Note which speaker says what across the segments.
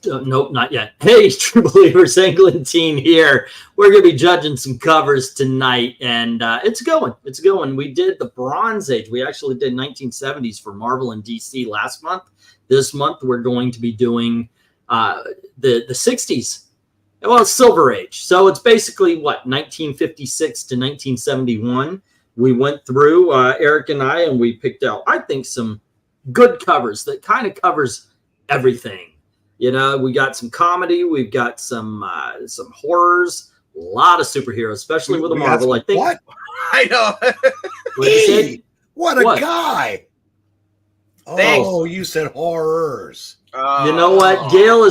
Speaker 1: Nope, not yet. Hey, True Believers, Eglantine here. We're going to be judging some covers tonight, and it's going. It's going. We did the Bronze Age. We actually did 1970s for Marvel and DC last month. This month, we're going to be doing the 60s. Well, it's Silver Age. So it's basically, what, 1956 to 1971. We went through, Eric and I, and we picked out, I think, some good covers that kind of covers everything. You know, we got some comedy, we've got some horrors, a lot of superheroes, especially with the Marvel. I think.
Speaker 2: What? I know.
Speaker 1: What
Speaker 2: a guy!
Speaker 3: Thanks.
Speaker 2: Oh, you said horrors.
Speaker 1: You know what? Gail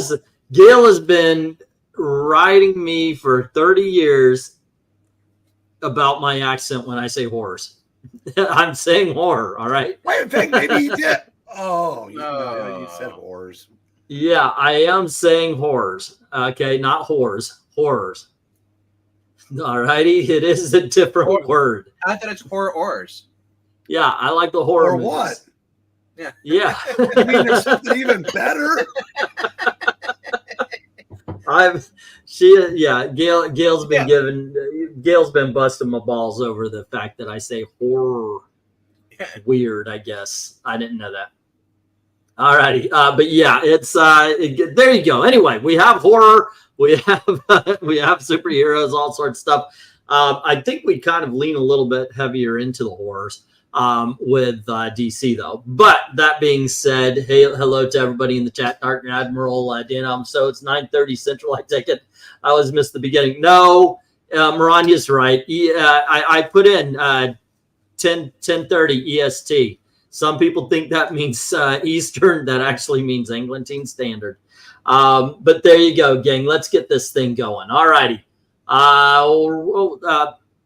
Speaker 1: has been writing me for 30 years about my accent when I say horrors. I'm saying horror. All right.
Speaker 2: Wait, maybe you did. Oh, you said horrors.
Speaker 1: Yeah, I am saying horrors. Okay, not whores. Horrors. All righty. It is a different word.
Speaker 3: I thought it's horrors.
Speaker 1: Yeah, I like the horror.
Speaker 2: Or
Speaker 1: movies.
Speaker 2: what?
Speaker 3: Yeah.
Speaker 1: Yeah.
Speaker 2: You mean there's something even better?
Speaker 1: Gail's been busting my balls over the fact that I say horror. Weird, I guess. I didn't know that. All righty. But yeah, it's there you go. Anyway, we have horror, we have superheroes, all sorts of stuff. I think we kind of lean a little bit heavier into the horrors with DC though. But that being said, hey, hello to everybody in the chat. Dark Admiral Dan. So it's 9:30 Central. I take it. I always miss the beginning. No, Maranya's right. I put in 10:30 EST. Some people think that means Eastern. That actually means Eglantine Standard. But there you go, gang. Let's get this thing going. All righty.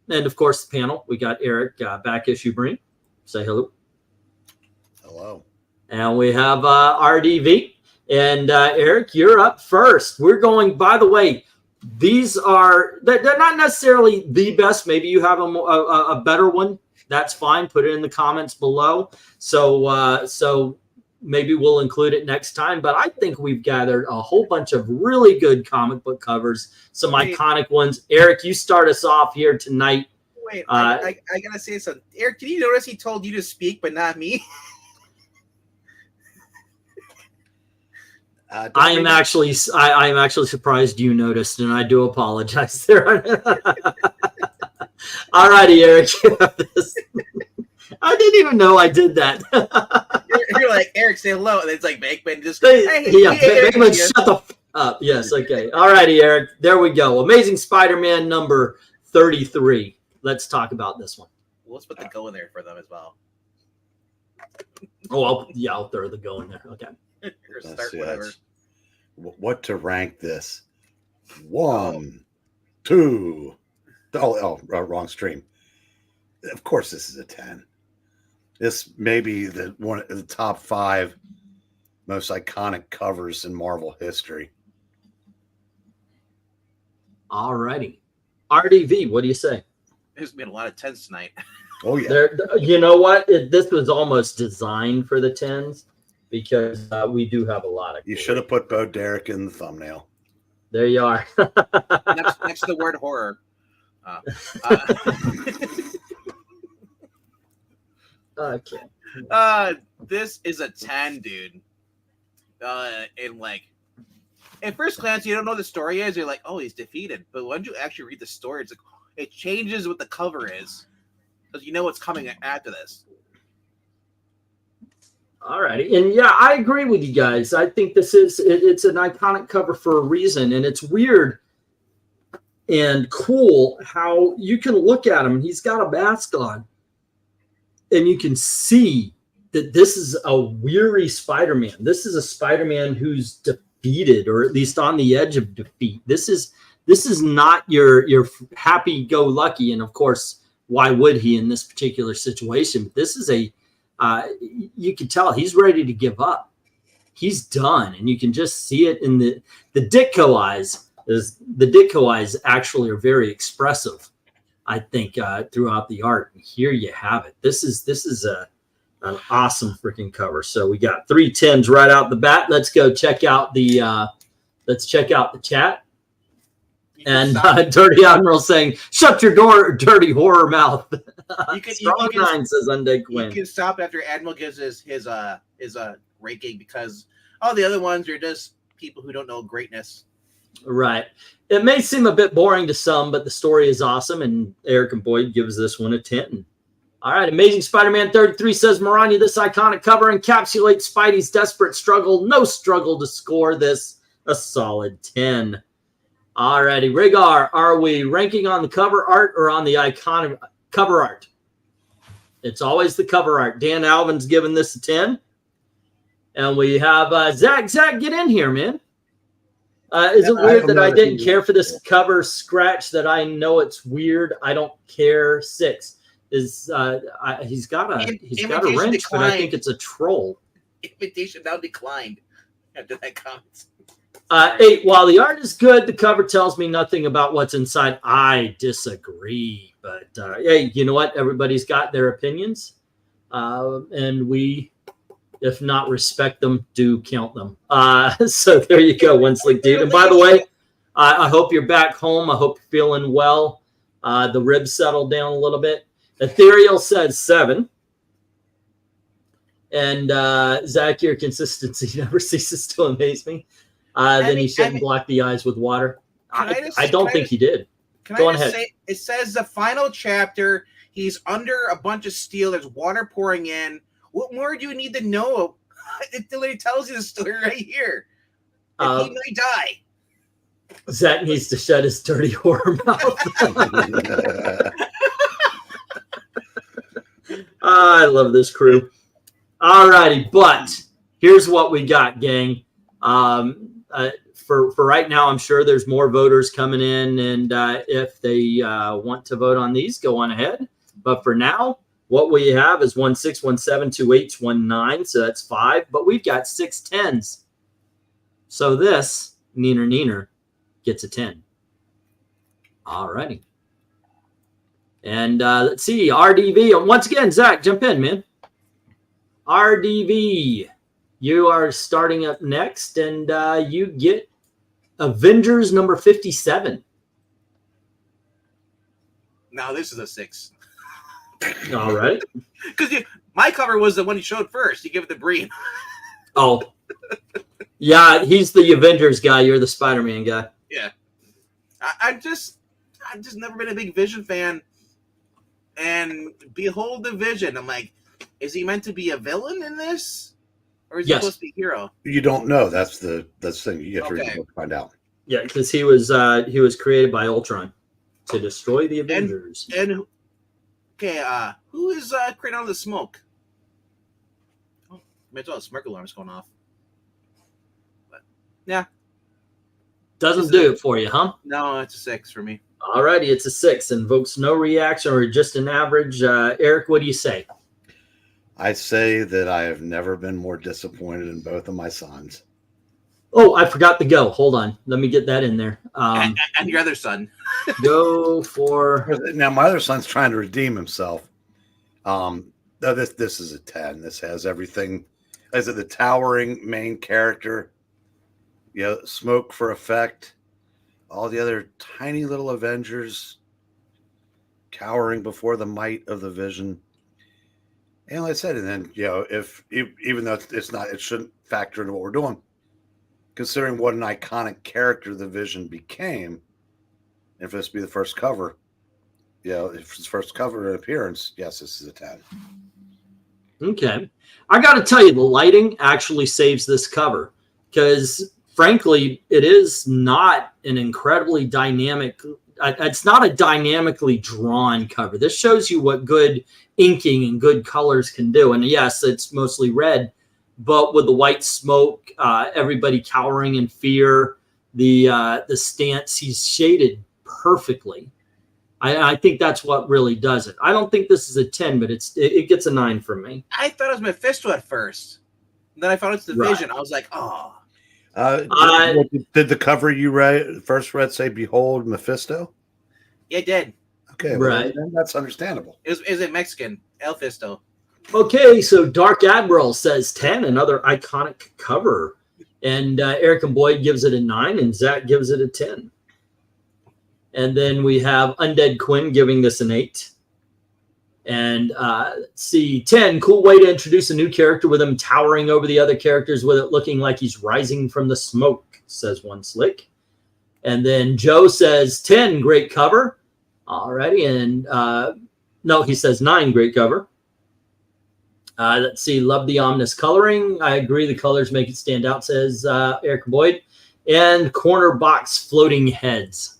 Speaker 1: And of course, the panel. We got Eric, back issue Breen. Say hello.
Speaker 2: Hello.
Speaker 1: And we have RDV. And Eric, you're up first. We're going, by the way, they're not necessarily the best. Maybe you have a better one. That's fine. Put it in the comments below. So maybe we'll include it next time. But I think we've gathered a whole bunch of really good comic book covers, some iconic ones. Eric, you start us off here tonight.
Speaker 3: Wait, I gotta say something. Eric, did you notice he told you to speak, but not me?
Speaker 1: I am actually surprised you noticed, and I do apologize there. All righty, Eric. I didn't even know I did that.
Speaker 3: you're like, Eric, say hello, and it's like VENKMAN just
Speaker 1: VENKMAN, shut the f up. Yes, okay. All righty, Eric. There we go. Amazing Spider-Man number 33. Let's talk about this one.
Speaker 3: Let's put the go in there for them as well.
Speaker 1: Oh, I'll throw the go in there. Okay.
Speaker 3: Start whatever.
Speaker 2: What to rank this? 1, 2. Wrong stream. Of course, this is a 10. This may be one of the top 5 most iconic covers in Marvel history.
Speaker 1: All righty. RDV, what do you say?
Speaker 3: There's been a lot of 10s tonight.
Speaker 2: Oh, yeah.
Speaker 1: You know what? This was almost designed for the 10s because we do have a lot of.
Speaker 2: You should have put Bo Derek in the thumbnail.
Speaker 1: There you are.
Speaker 3: next to the word horror.
Speaker 1: Okay.
Speaker 3: This is a 10, dude. And like, at first glance, you don't know what the story is. You're like, oh, he's defeated. But when you actually read the story, it's like it changes what the cover is, because you know what's coming after this.
Speaker 1: All righty. And yeah, I agree with you guys. I think it's an iconic cover for a reason, and it's weird and cool how you can look at him. He's got a mask on, and you can see that this is a weary Spider-Man. This is a Spider-Man who's defeated, or at least on the edge of defeat. This is not your happy-go-lucky, and of course, why would he in this particular situation? But this is you can tell he's ready to give up. He's done, and you can just see it in the Ditko eyes. The Ditko eyes actually are very expressive, I think, throughout the art. And here you have it. This is an awesome freaking cover. So we got 3 10s right out the bat. Let's go check out the Let's check out the chat.
Speaker 3: You can
Speaker 1: And
Speaker 3: stop-
Speaker 1: Dirty Admiral saying, "Shut your door, dirty horror mouth."
Speaker 3: You can-
Speaker 1: Strong
Speaker 3: you can-
Speaker 1: 9 says Undead
Speaker 3: you
Speaker 1: Quinn.
Speaker 3: can stop after Admiral gives his ranking, because all the other ones are just people who don't know greatness.
Speaker 1: Right. It may seem a bit boring to some, but the story is awesome, and Eric and Boyd gives this one a 10. All right, Amazing Spider-Man 33 says, "Maranya, this iconic cover encapsulates Spidey's desperate struggle. No struggle to score this a solid 10. All righty, Rigar, are we ranking on the cover art or on the iconic cover art? It's always the cover art. Dan Alvin's given this a 10. And we have Zach. Zach, get in here, man. Is it weird that I didn't care for this cover scratch? That I know it's weird. I don't care. 6 is he's got a wrench, but I think it's a troll.
Speaker 3: Invitation now declined after that comment.
Speaker 1: 8. While the art is good, the cover tells me nothing about what's inside. I disagree, but hey, you know what? Everybody's got their opinions, and we, if not respect them, do count them. So there you go, one slick dude. And by the way, I hope you're back home. I hope you're feeling well. The ribs settled down a little bit. Ethereal says 7. And Zach, your consistency never ceases to amaze me. Then he shouldn't block the eyes with water. I don't think he did. Go on ahead.
Speaker 3: It says the final chapter, he's under a bunch of steel. There's water pouring in. What more do you need to know? It literally tells you the story right here. And he may die.
Speaker 1: Zach needs to shut his dirty horror mouth. I love this crew. All righty, but here's what we got, gang. For right now, I'm sure there's more voters coming in, and if they want to vote on these, go on ahead. But for now, what we have is 1 6, 1 7, 2 8, 1 9, so that's 5. But we've got 6 10s. So this Neener gets a 10. All righty. And let's see, RDV. Once again, Zach, jump in, man. RDV, you are starting up next, and you get Avengers number 57.
Speaker 3: Now this is a 6.
Speaker 1: All right.
Speaker 3: Because my cover was the one you showed first. You give it the BREEN.
Speaker 1: Oh. Yeah, he's the Avengers guy. You're the Spider-Man guy.
Speaker 3: Yeah. I've just never been a big Vision fan. And behold the Vision. I'm like, is he meant to be a villain in this? Or is he supposed to be a hero?
Speaker 2: You don't know. That's the thing. You have to read the book to find out.
Speaker 1: Yeah, because he was created by Ultron to destroy the Avengers.
Speaker 3: And who is creating all the smoke? Oh, mental health smoke alarm's going off. But yeah.
Speaker 1: Doesn't do it for you, huh?
Speaker 3: No, it's a 6 for me.
Speaker 1: Alrighty, it's a 6. Invokes no reaction or just an average. Eric, what do you say?
Speaker 2: I say that I have never been more disappointed in both of my sons.
Speaker 1: Oh, I forgot to go. Hold on. Let me get that in there.
Speaker 3: And your other son.
Speaker 1: Go for...
Speaker 2: Now, my other son's trying to redeem himself. This is a 10. This has everything. Is it the towering main character? You know, smoke for effect. All the other tiny little Avengers cowering before the might of the Vision. And like I said, and then, you know, even though it's not, it shouldn't factor into what we're doing, considering what an iconic character the Vision became. If this be the first cover, you know, if it's first cover and appearance, yes, this is a 10.
Speaker 1: Okay. I got to tell you, the lighting actually saves this cover because, frankly, it is not an incredibly dynamic. It's not a dynamically drawn cover. This shows you what good inking and good colors can do. And yes, it's mostly red, but with the white smoke, everybody cowering in fear, the stance, he's shaded perfectly. I think that's what really does it. I don't think this is a 10, but it gets a 9 from me.
Speaker 3: I thought it was Mephisto at first. Then I found it's the Vision. I was like, oh.
Speaker 2: Did the cover you first read say "Behold Mephisto"?
Speaker 3: It did.
Speaker 2: Okay,
Speaker 1: right.
Speaker 2: Well, that's understandable.
Speaker 3: Is it Mexican? El Fisto.
Speaker 1: Okay, so Dark Admiral says 10, another iconic cover. And Eric and Boyd gives it a 9, and Zach gives it a 10. And then we have Undead Quinn giving this an 8. And see, 10, cool way to introduce a new character with him towering over the other characters with it looking like he's rising from the smoke, says One Slick. And then Joe says 10, great cover. Alrighty, and no, he says 9, great cover. Let's see, love the ominous coloring. I agree, the colors make it stand out, says Eric Boyd. And corner box floating heads.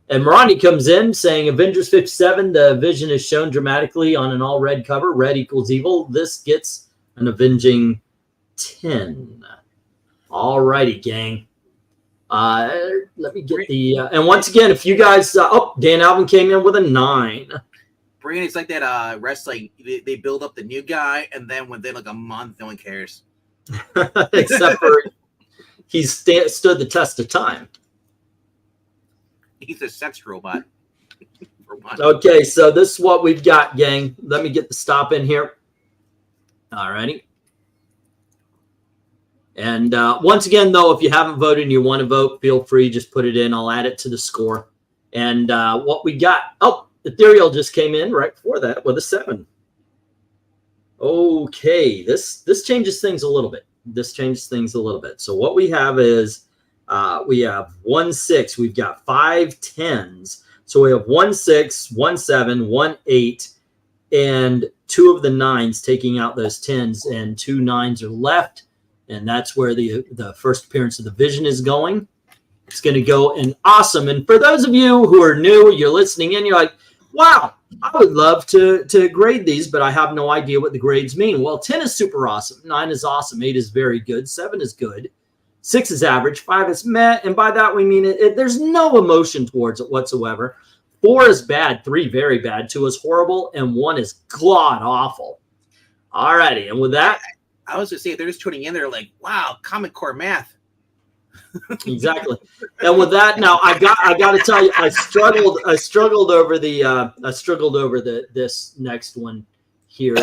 Speaker 1: And Marani comes in saying Avengers 57, the Vision is shown dramatically on an all red cover. Red equals evil. This gets an avenging 10. All righty, gang. Let me get the and once again, if you guys Dan Alvin came in with a 9.
Speaker 3: Breen, it's like that wrestling. They build up the new guy, and then within like a month, no one cares.
Speaker 1: Except for he's stood the test of time.
Speaker 3: He's a sex robot.
Speaker 1: Okay, so this is what we've got, gang. Let me get the stop in here. All righty. And once again, though, if you haven't voted and you want to vote, feel free. Just put it in. I'll add it to the score. And what we got. Oh, Ethereal just came in right before that with a 7. Okay, this changes things a little bit. So what we have is we have 1 6. We've got 5 10s. So we have 1 6, 1 7, 1 8, and 2 of the 9s, taking out those 10s, and 2 9s are left. And that's where the first appearance of the Vision is going. It's going to go in awesome. And for those of you who are new, you're listening in, you're like, wow, I would love to grade these, but I have no idea what the grades mean. Well, 10 is super awesome. 9 is awesome. 8 is very good. 7 is good. 6 is average. 5 is meh. And by that, we mean there's no emotion towards it whatsoever. 4 is bad. 3 very bad. 2 is horrible. And 1 is god awful. All righty. And with that,
Speaker 3: I was going to say, if they're just tuning in, they're like, wow, Comic Core math.
Speaker 1: Exactly. And with that, now I got to tell you, I struggled over this next one here.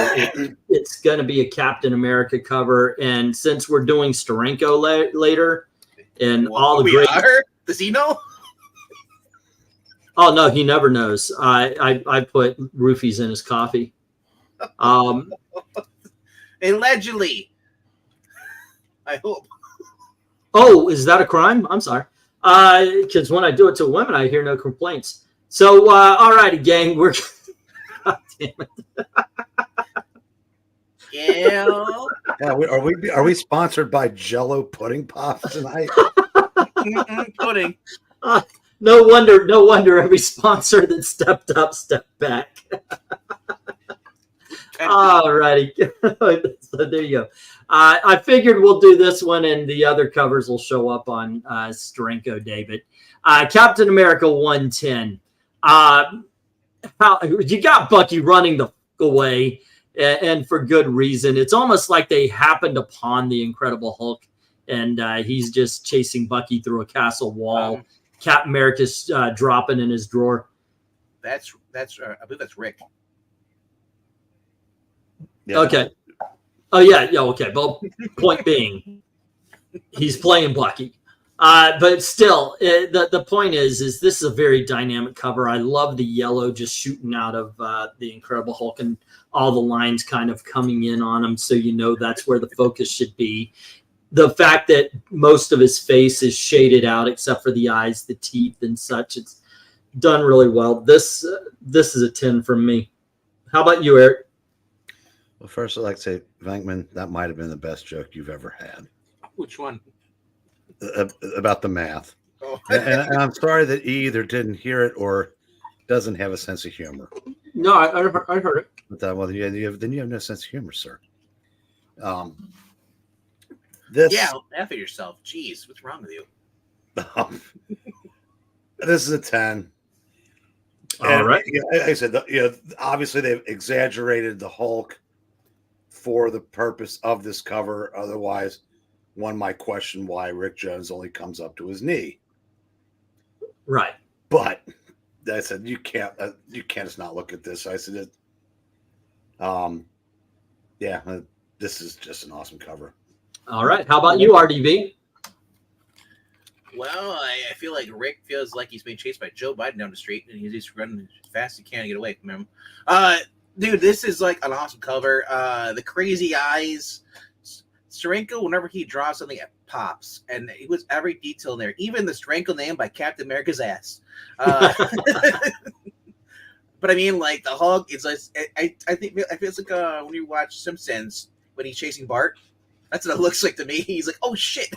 Speaker 1: It's going to be a Captain America cover, and since we're doing Steranko later, and all the great,
Speaker 3: does he know?
Speaker 1: Oh no, he never knows. I put roofies in his coffee.
Speaker 3: Allegedly. I hope.
Speaker 1: Oh, is that a crime? I'm sorry. Because when I do it to women, I hear no complaints. So, all righty, gang. We're God damn it.
Speaker 3: Yeah.
Speaker 2: Are we sponsored by Jello Pudding Pops tonight?
Speaker 3: Pudding.
Speaker 1: No wonder every sponsor that stepped up stepped back. All righty. So there you go. I figured we'll do this one, and the other covers will show up on Steranko Day. But Captain America 110. You got Bucky running the away, and for good reason. It's almost like they happened upon the Incredible Hulk, and he's just chasing Bucky through a castle wall. Captain America's dropping in his drawer.
Speaker 3: That's I believe that's Rick.
Speaker 2: Yeah.
Speaker 1: Okay. Oh yeah. Okay. Well, point being, he's playing Bucky. But still, the point is this is a very dynamic cover. I love the yellow just shooting out of the Incredible Hulk and all the lines kind of coming in on him, so you know that's where the focus should be. The fact that most of his face is shaded out except for the eyes, the teeth, and such, it's done really well. This is a 10 from me. How about you, Eric?
Speaker 2: Well, first I'd like to say, Venkman, that might have been the best joke you've ever had.
Speaker 3: Which one?
Speaker 2: About the math.
Speaker 3: Oh.
Speaker 2: and I'm sorry that he either didn't hear it or doesn't have a sense of humor.
Speaker 1: No, I heard it.
Speaker 2: But well, then you have no sense of humor, sir.
Speaker 3: Yeah, laugh at yourself. Jeez, what's wrong with you?
Speaker 2: This is a 10.
Speaker 1: All right.
Speaker 2: Like I said, obviously they've exaggerated the Hulk for the purpose of this cover. Otherwise, one might question why Rick Jones only comes up to his knee.
Speaker 1: Right.
Speaker 2: But I said you can't just not look at this. I said,
Speaker 1: Yeah,
Speaker 2: this is just an awesome cover.
Speaker 1: All right. How about you, RDV?
Speaker 3: Well, I feel like Rick feels like he's being chased by Joe Biden down the street, and he's just running as fast as he can to get away from him. Dude, this is like an awesome cover. The crazy eyes. Steranko, whenever he draws something, it pops, and it was every detail in there, even the Steranko name by Captain America's ass. But I mean, like the Hulk, it's like I think it feels like when you watch Simpsons when he's chasing Bart. That's what it looks like to me. He's like, oh shit.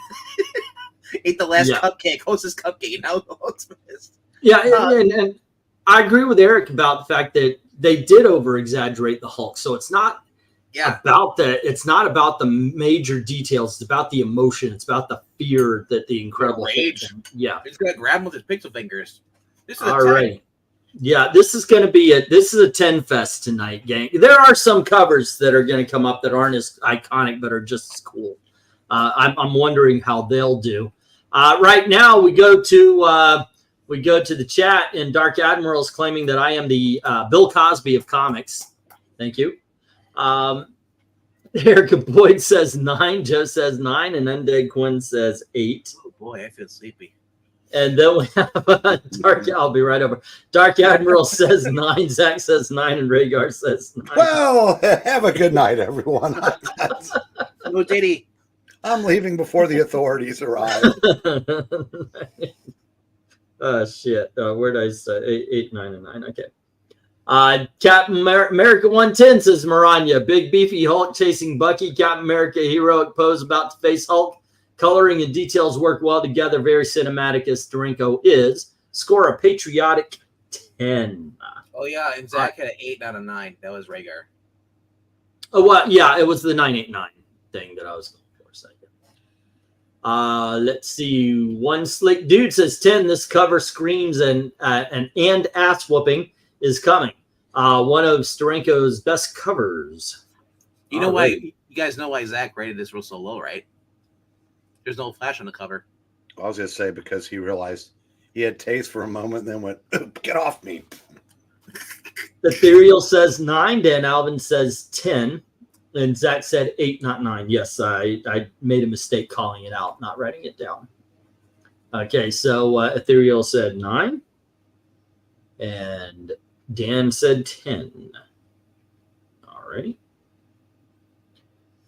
Speaker 3: Ate the last cupcake, hostess cupcake. Now the Hulk's pissed.
Speaker 1: Yeah, and I agree with Eric about the fact that they did over exaggerate the Hulk. So it's not about the major details. It's about the emotion. It's about the fear that the Incredible
Speaker 3: rage.
Speaker 1: Yeah,
Speaker 3: he's gonna grab him with his pixel fingers. This is
Speaker 1: all right. Yeah, this is going to be a 10 fest tonight, gang. There are some covers that are going to come up that aren't as iconic but are just as cool. I'm wondering how they'll do. Right now, we go to the chat, and Dark Admiral is claiming that I am the Bill Cosby of comics. Thank you. Erica Boyd says 9. Joe says 9, and Undead Quinn says 8.
Speaker 3: Oh boy, I feel sleepy.
Speaker 1: And then we have Dark. I'll be right over. Dark Admiral says 9. Zach says 9, and Rhaegar says 9.
Speaker 2: Well, have a good night, everyone.
Speaker 3: No, Diddy.
Speaker 2: I'm leaving before the authorities arrive.
Speaker 1: Oh shit! Where did I say 8, 9, and 9? Okay. Captain America 110 says Maranya, big beefy Hulk chasing Bucky. Captain America heroic pose about to face Hulk. Coloring and details work well together. Very cinematic as Steranko is. Score a patriotic 10.
Speaker 3: Oh yeah, and Zach had an 8 out of 9. That was Rhaegar.
Speaker 1: Oh well, yeah, it was the 989 thing that I was going for a second. Let's see. One slick dude says 10. This cover screams and ass whooping is coming. One of Steranko's best covers.
Speaker 3: You know why? You guys know why Zach rated this real so low, right? There's no Flash on the cover.
Speaker 2: I was going to say because he realized he had taste for a moment and then went, get off me.
Speaker 1: Ethereal says 9. Dan Alvin says 10. And Zach said 8, not 9. Yes, I made a mistake calling it out, not writing it down. Okay, so Ethereal said 9. And Dan said 10. All righty.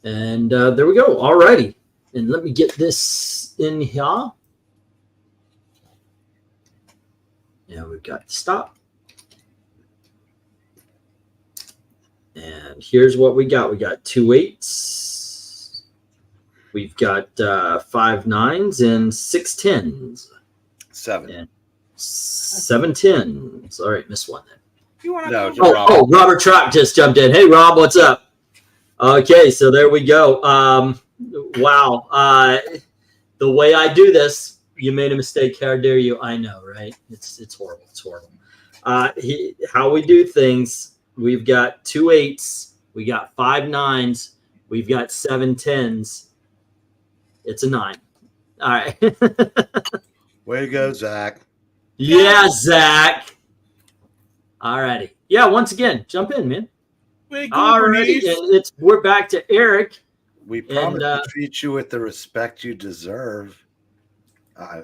Speaker 1: And there we go. All righty. And let me get this in here. Yeah, we've got to stop. And here's what we got. We got 2 8s. We've got 5 9s and 6 10s.
Speaker 2: 7.
Speaker 1: And 7 10s. All right, missed one then.
Speaker 3: You want
Speaker 1: to Robert Trock just jumped in. Hey, Rob, what's up? Okay, so there we go. Wow. The way I do this, you made a mistake. How dare you? I know, right? It's horrible. It's horrible. How we do things, we've got 2 8s. We got 5 9s. We've got 7 10s. It's a 9. All right.
Speaker 2: Way to go, Zach.
Speaker 1: Yeah, Zach. All righty. Yeah, once again, jump in, man. All righty. We're back to Eric.
Speaker 2: We promise to treat you with the respect you deserve.
Speaker 1: I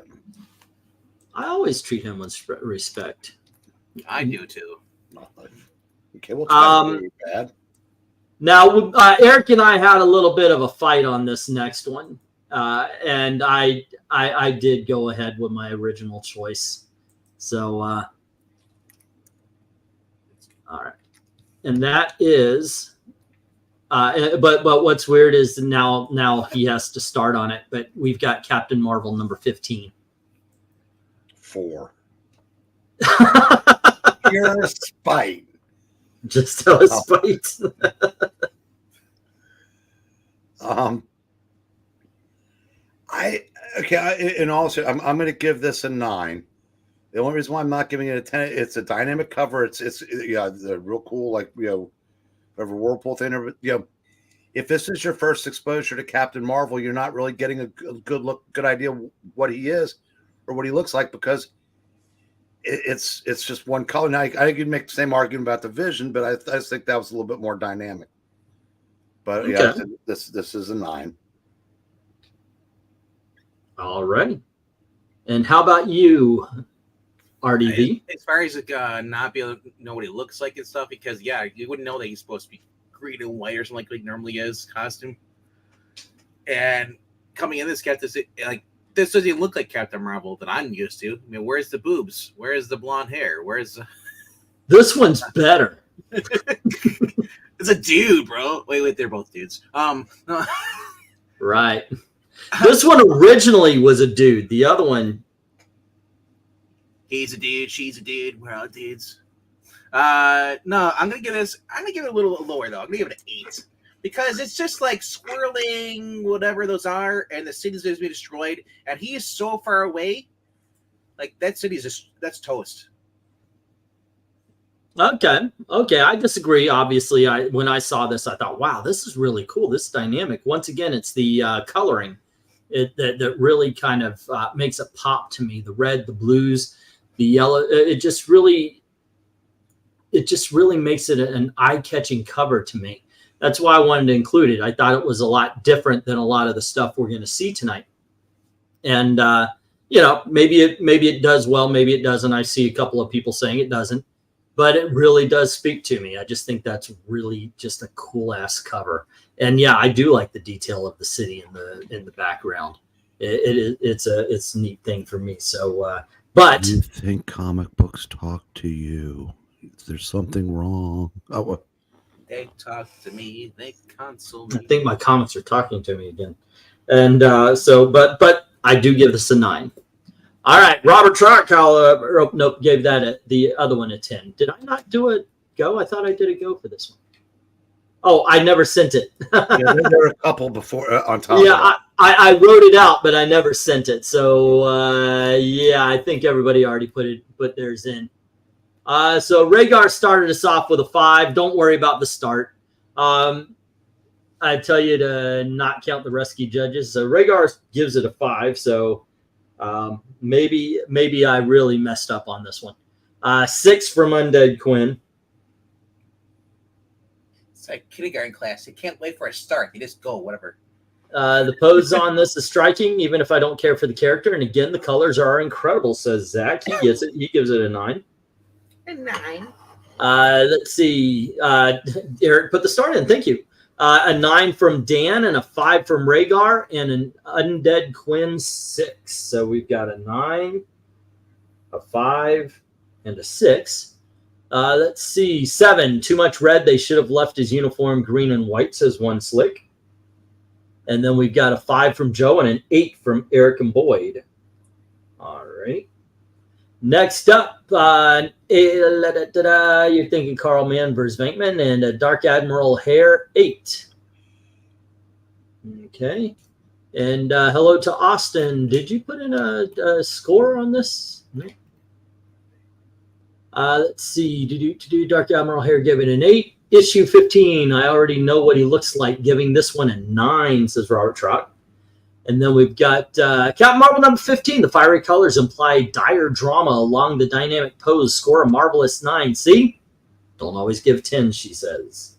Speaker 1: always treat him with respect.
Speaker 3: I do too.
Speaker 2: Okay, well, it's bad.
Speaker 1: Now, Eric and I had a little bit of a fight on this next one, and I did go ahead with my original choice. So, all right, and that is. But what's weird is now he has to start on it. But we've got Captain Marvel number 15.
Speaker 2: 4. Pure spite.
Speaker 1: Just out of spite.
Speaker 2: And also I'm going to give this a 9. The only reason why I'm not giving it a 10, it's a dynamic cover. It's the real cool, like, whatever Whirlpool thing. If this is your first exposure to Captain Marvel, you're not really getting a good idea what he is or what he looks like, because it's just one color. Now, I think you'd make the same argument about the Vision, but I just think that was a little bit more dynamic. But okay. Yeah, this is a 9.
Speaker 1: All right. And how about you, RDV?
Speaker 3: As far as not being able to know what he looks like and stuff, because yeah, you wouldn't know that he's supposed to be green and white or something like he normally is costume. And coming in this Captain, like this doesn't even look like Captain Marvel that I'm used to. I mean, where's the boobs? Where's the blonde hair? Where's
Speaker 1: This one's better.
Speaker 3: It's a dude, bro. Wait, they're both dudes.
Speaker 1: Right. This one originally was a dude. The other one,
Speaker 3: he's a dude, she's a dude, we're all dudes. No, I'm gonna give it a little lower though. I'm gonna give it an 8. Because it's just like swirling whatever those are, and the city's going to be destroyed, and he is so far away. Like that city's that's toast.
Speaker 1: Okay. I disagree. Obviously, when I saw this, I thought, wow, this is really cool. This is dynamic. Once again, it's the coloring that really kind of makes it pop to me. The red, the blues, the yellow. It just really makes it an eye-catching cover to me. That's why I wanted to include it. I thought it was a lot different than a lot of the stuff we're going to see tonight. And maybe it does well, maybe it doesn't. I see a couple of people saying it doesn't. But it really does speak to me. I just think that's really just a cool ass cover. And yeah, I do like the detail of the city in the background. It's a neat thing for me. So, but
Speaker 4: you think comic books talk to you? There's something wrong. Oh,
Speaker 3: they talk to me. They console me.
Speaker 1: I think my comics are talking to me again. And but I do give this a 9. All right, Robert Troutkow, nope, gave that the other one a 10. Did I not do a go? I thought I did a go for this one. Oh, I never sent it.
Speaker 2: Yeah, there were a couple before on top.
Speaker 1: Yeah, I wrote it out, but I never sent it. So yeah, I think everybody already put theirs in. So Rhaegar started us off with a 5. Don't worry about the start. I tell you to not count the rescue judges. So Rhaegar gives it a 5. So. Maybe I really messed up on this one. 6 from Undead Quinn.
Speaker 3: It's like kindergarten class. They can't wait for a start. They just go, whatever.
Speaker 1: The pose on this is striking, even if I don't care for the character. And again, the colors are incredible, says Zach. He gets it. He gives it a 9.
Speaker 3: A 9.
Speaker 1: Let's see. Eric put the start in. Thank you. A 9 from Dan and a 5 from Rhaegar and an Undead Quinn 6. So we've got a 9, a 5, and a 6. Let's see. 7. Too much red. They should have left his uniform green and white, says One Slick. And then we've got a 5 from Joe and an 8 from Eric and Boyd. All right. Next up, you're thinking Carl Mann versus Venkman and a Dark Admiral Hair 8. Okay. And hello to Austin. Did you put in a score on this? No. Let's see. Dark Admiral Hair gave it an 8. Issue 15. I already know what he looks like, giving this one a 9, says Robert Trott. And then we've got Captain Marvel number 15. The fiery colors imply dire drama along the dynamic pose. Score a marvelous 9. See? Don't always give 10, she says.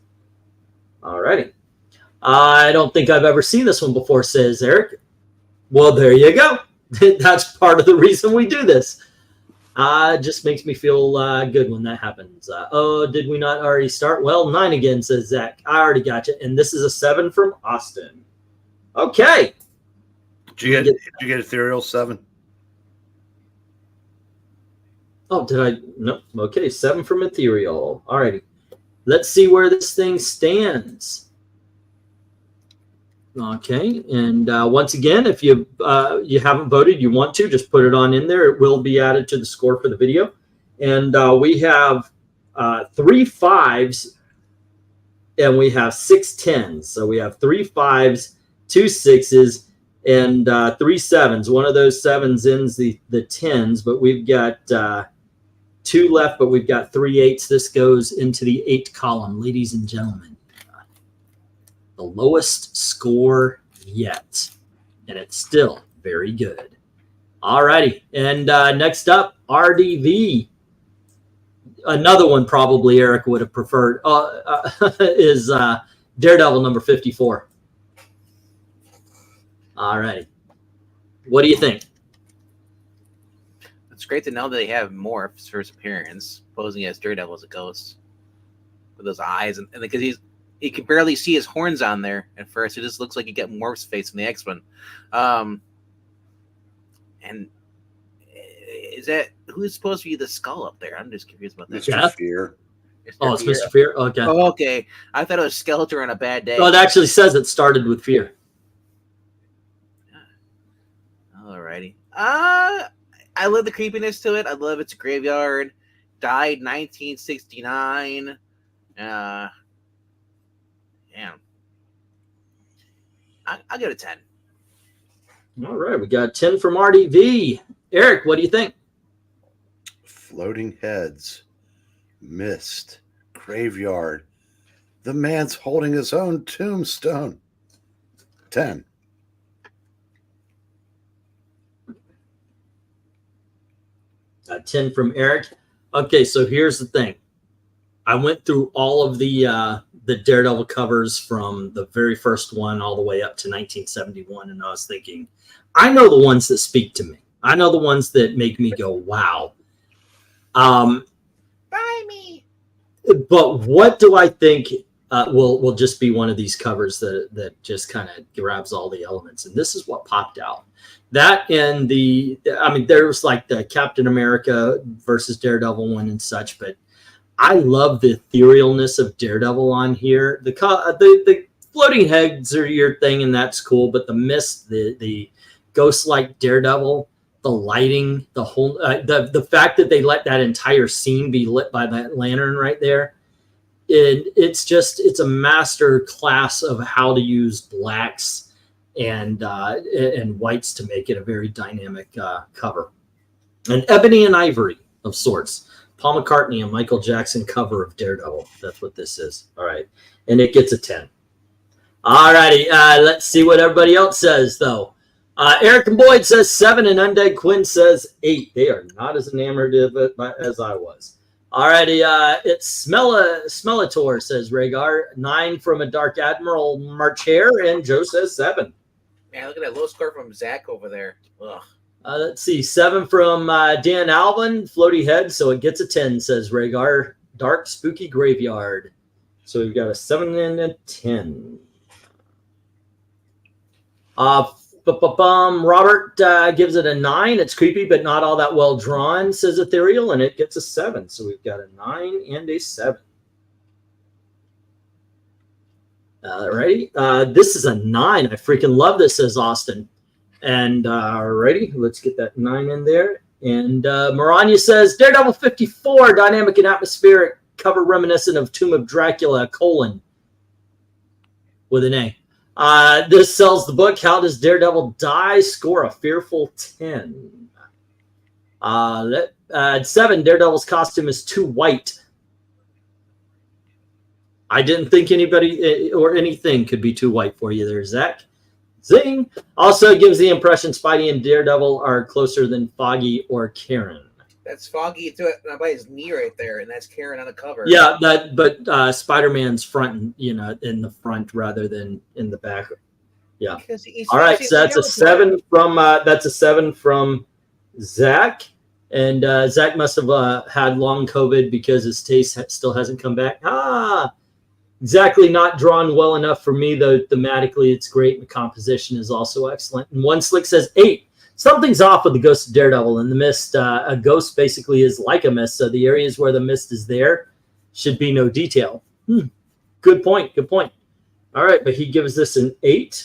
Speaker 1: All righty. I don't think I've ever seen this one before, says Eric. Well, there you go. That's part of the reason we do this. It just makes me feel good when that happens. Oh, did we not already start? Well, 9 again, says Zach. I already got you. And this is a 7 from Austin. Okay.
Speaker 2: Did you get Ethereal 7?
Speaker 1: Oh, did I? No. Okay, 7 from Ethereal. All righty. Let's see where this thing stands. Okay, and once again, if you haven't voted, you want to, just put it on in there. It will be added to the score for the video. And we have 3 5s and we have 6 10s. So we have 3 5s, 2 6s, and 3 7s. One of those 7s ends the 10s, but we've got 2 left, but we've got 3 8s. This goes into the 8 column, ladies and gentlemen. The lowest score yet, and it's still very good. All righty, and next up, RDV. Another one probably Eric would have preferred is Daredevil number 54. All righty. What do you think?
Speaker 3: It's great to know that they have morphs for his appearance, posing as Daredevil as a ghost with those eyes, and because he can barely see his horns on there at first. It just looks like you get Morph's face from the X-Men. And is that who's supposed to be the skull up there? I'm just curious about that.
Speaker 2: Mr. Fear.
Speaker 1: Oh, it's Mr. Fear. Okay.
Speaker 3: Oh, okay. I thought it was Skeletor on a bad day.
Speaker 1: Well, it actually says it started with Fear.
Speaker 3: Alrighty. I love the creepiness to it. I love its graveyard. Died 1969. Damn. I'll give it a 10.
Speaker 1: All right, we got 10 from RDV. Eric, what do you think?
Speaker 2: Floating heads, mist, graveyard. The man's holding his own tombstone. 10.
Speaker 1: Got 10 from Eric. Okay, so here's the thing. I went through all of the Daredevil covers from the very first one all the way up to 1971, and I was thinking, I know the ones that speak to me. I know the ones that make me go, wow.
Speaker 3: Buy me.
Speaker 1: But what do I think will just be one of these covers that just kind of grabs all the elements? And this is what popped out. That and there was like the Captain America versus Daredevil one and such, but I love the etherealness of Daredevil on here. The floating heads are your thing, and that's cool, but the mist, the ghost-like Daredevil, the lighting, the whole the fact that they let that entire scene be lit by that lantern right there, it's a master class of how to use blacks and whites to make it a very dynamic cover. An ebony and ivory of sorts. Paul McCartney and Michael Jackson cover of Daredevil. That's what this is. All right. And it gets a 10. All righty. Let's see what everybody else says, though. Eric and Boyd says 7, and Undead Quinn says 8. They are not as enamored of it as I was. All righty. It's Smellator, says Rhaegar. 9 from a Dark Admiral Marcher, and Joe says 7.
Speaker 3: Man, look at that low score from Zach over there. Ugh.
Speaker 1: Let's see. 7 from Dan Alvin, Floaty Head, so it gets a 10, says Rhaegar. Dark Spooky Graveyard. So we've got a 7 and a 10. Robert gives it a 9. It's creepy, but not all that well drawn, says Ethereal, and it gets a 7. So we've got a 9 and a 7. Alrighty. This is a 9. I freaking love this, says Austin. And alrighty, let's get that 9 in there. And Maranya says Daredevil 54, dynamic and atmospheric cover reminiscent of Tomb of Dracula, with an A. This sells the book. How Does Daredevil Die? Score a fearful 10. 7, Daredevil's costume is too white. I didn't think anybody or anything could be too white for you there, Zach. Zing. Also gives the impression Spidey and Daredevil are closer than Foggy or Karen.
Speaker 3: That's Foggy by his knee right there, and that's Karen on the cover.
Speaker 1: Yeah, but Spider-Man's front, in the front rather than in the back. Yeah. All right, so that's a 7 from Zach, and Zach must have had long COVID because his taste still hasn't come back. Exactly, not drawn well enough for me, though thematically it's great. The composition is also excellent. And One Slick says 8. Something's off with the Ghost of Daredevil and the mist. A ghost basically is like a mist, so the areas where the mist is there should be no detail. Good point. All right, but he gives this an 8.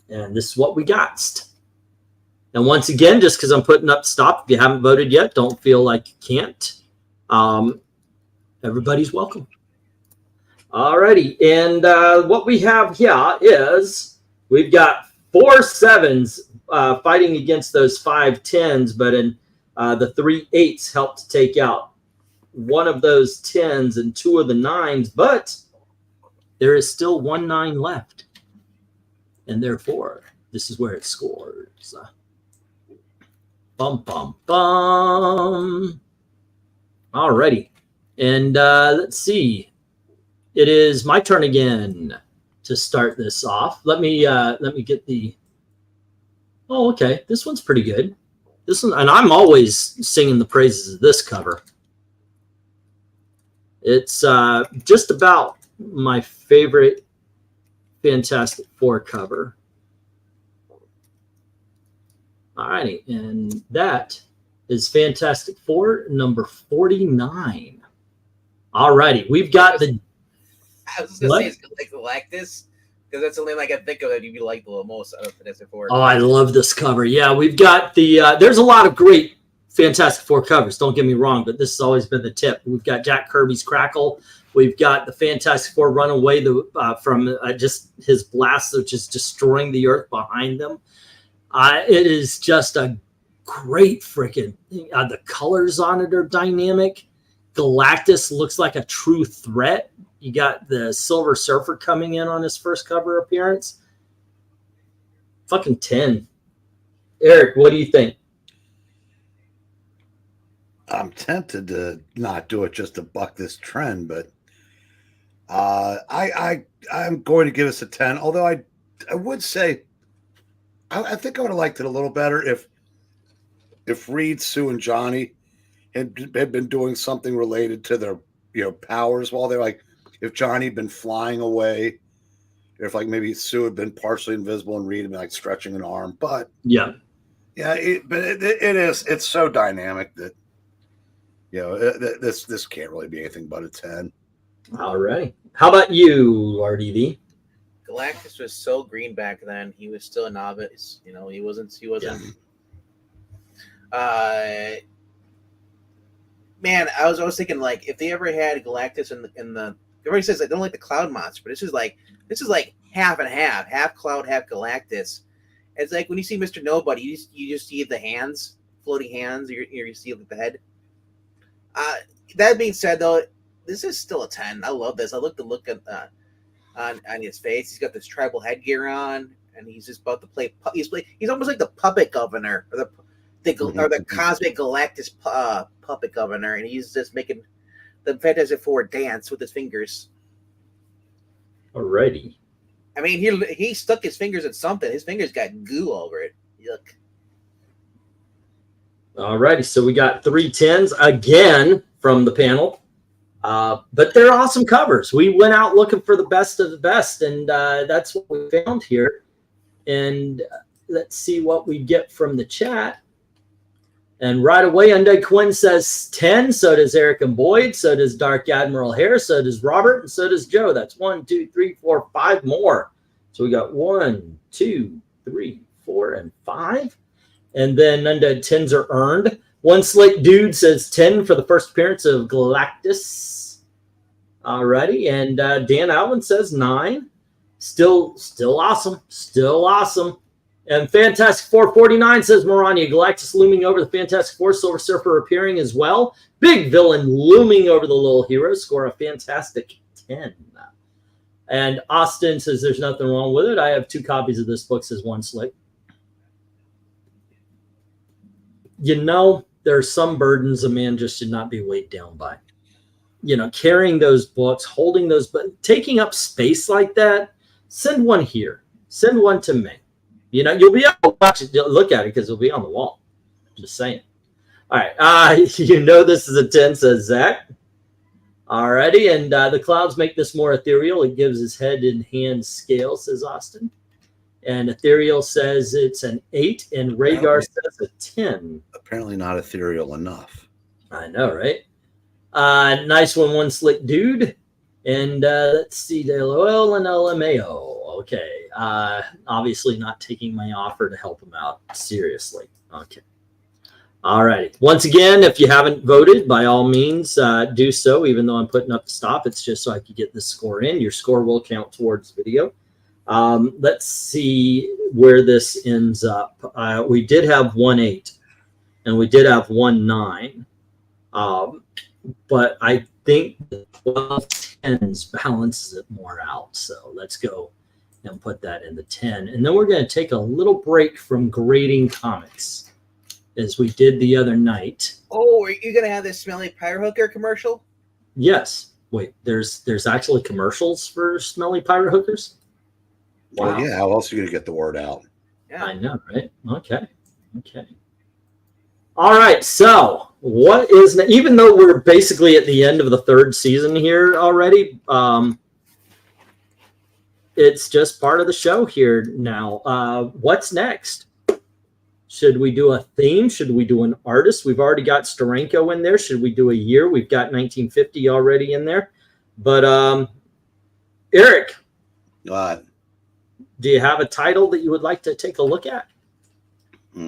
Speaker 1: And this is what we got. And once again, just because I'm putting up stop, if you haven't voted yet, don't feel like you can't. Everybody's welcome. Alrighty, and what we have here is we've got 4 7s fighting against those 5 10s, but the 3 8s helped to take out one of those 10s and 2 of the 9s, but there is still 1 9 left, and therefore this is where it scores. Bum bum bum. Alrighty, and let's see. It is my turn again to start this off. Let me get the Oh, okay. This one's pretty good. This one, and I'm always singing the praises of this cover. It's just about my favorite Fantastic Four cover. All righty, and that is Fantastic Four number 49. All righty, we've got the.
Speaker 3: I was just gonna say it's like Galactus, because that's the only I can think of that you'd like the most out of Fantastic Four.
Speaker 1: Oh, I love this cover. Yeah, we've got the. There's a lot of great Fantastic Four covers. Don't get me wrong, but this has always been the tip. We've got Jack Kirby's Crackle. We've got the Fantastic Four Runaway from just his blast, which is destroying the Earth behind them. It is just a great freaking. The colors on it are dynamic. Galactus looks like a true threat. You got the Silver Surfer coming in on his first cover appearance. Fucking 10. Eric, what do you think?
Speaker 2: I'm tempted to not do it just to buck this trend, but I'm going to give us a 10. Although I would say I think I would have liked it a little better if Reed, Sue, and Johnny had been doing something related to their powers while they're like, if Johnny had been flying away, if like maybe Sue had been partially invisible and Reed had been like stretching an arm, but it's so dynamic that this can't really be anything but a 10. All
Speaker 1: right. How about you, RDV?
Speaker 3: Galactus was so green back then. He was still a novice. He wasn't. Man, I was thinking like if they ever had Galactus in the everybody says I don't like the Cloud monster, but this is like half and half Cloud, half Galactus. It's like when you see Mr. Nobody, you just see the hands, floating hands, or you see like the head. That being said, though, this is still a 10. I love this. I look at on his face. He's got this tribal headgear on, and he's just about to play. He's almost like the puppet governor, or the cosmic Galactus puppet governor, and he's just making the Fantastic Four dance with his fingers.
Speaker 1: Alrighty.
Speaker 3: I mean, he stuck his fingers in something. His fingers got goo over it. Yuck.
Speaker 1: Alrighty, so we got 3 10s again from the panel. But they're awesome covers. We went out looking for the best of the best, and that's what we found here. And let's see what we get from the chat. And right away, Undead Quinn says 10. So does Eric and Boyd. So does Dark Admiral Hare. So does Robert. And so does Joe. That's 1, 2, 3, 4, 5 more. So we got 1, 2, 3, 4, and 5. And then Undead 10s are earned. One Slick Dude says 10 for the first appearance of Galactus. Alrighty. And Dan Alvin says 9. Still awesome. Still awesome. And Fantastic Four 49 says MARANYA. Galactus looming over the Fantastic Four. Silver Surfer appearing as well. Big villain looming over the little hero. Score a fantastic 10. And Austin says there's nothing wrong with it. I have 2 copies of this book, says One Slick. There are some burdens a man just should not be weighed down by. Carrying those books, holding those, but taking up space like that, send one here. Send one to me. You'll be able to watch it, look at it because it'll be on the wall. Just saying. All right. This is a 10, says Zach. Alrighty. And the clouds make this more ethereal. It gives his head and hand scale, says Austin. And Ethereal says it's an 8, and Rhaegar says a 10.
Speaker 2: Apparently not ethereal enough.
Speaker 1: I know, right? Nice One Slick Dude. And let's see, LOL and LMAO. Okay. Obviously not taking my offer to help him out. Seriously. Okay. All righty. Once again, if you haven't voted, by all means, do so, even though I'm putting up the stop. It's just so I can get the score in. Your score will count towards video. Let's see where this ends up. We did have 1-8 and we did have 1-9. But I think the 12-10s balances it more out. So let's go and put that in the 10. And then we're going to take a little break from grading comics as we did the other night.
Speaker 3: Oh, are you going to have this Smelly Pyro Hooker commercial?
Speaker 1: Yes. Wait, there's actually commercials for Smelly Pyro Hookers?
Speaker 2: Wow. Well, yeah, how else are you going to get the word out?
Speaker 3: Yeah.
Speaker 1: I know, right? Okay. All right. So, what is even though we're basically at the end of the third season here already, it's just part of the show here now. What's next? Should we do a theme? Should we do an artist? We've already got Steranko in there. Should we do a year? We've got 1950 already in there. But Eric,
Speaker 2: What?
Speaker 1: do you have a title that you would like to take a look at?
Speaker 2: Yeah,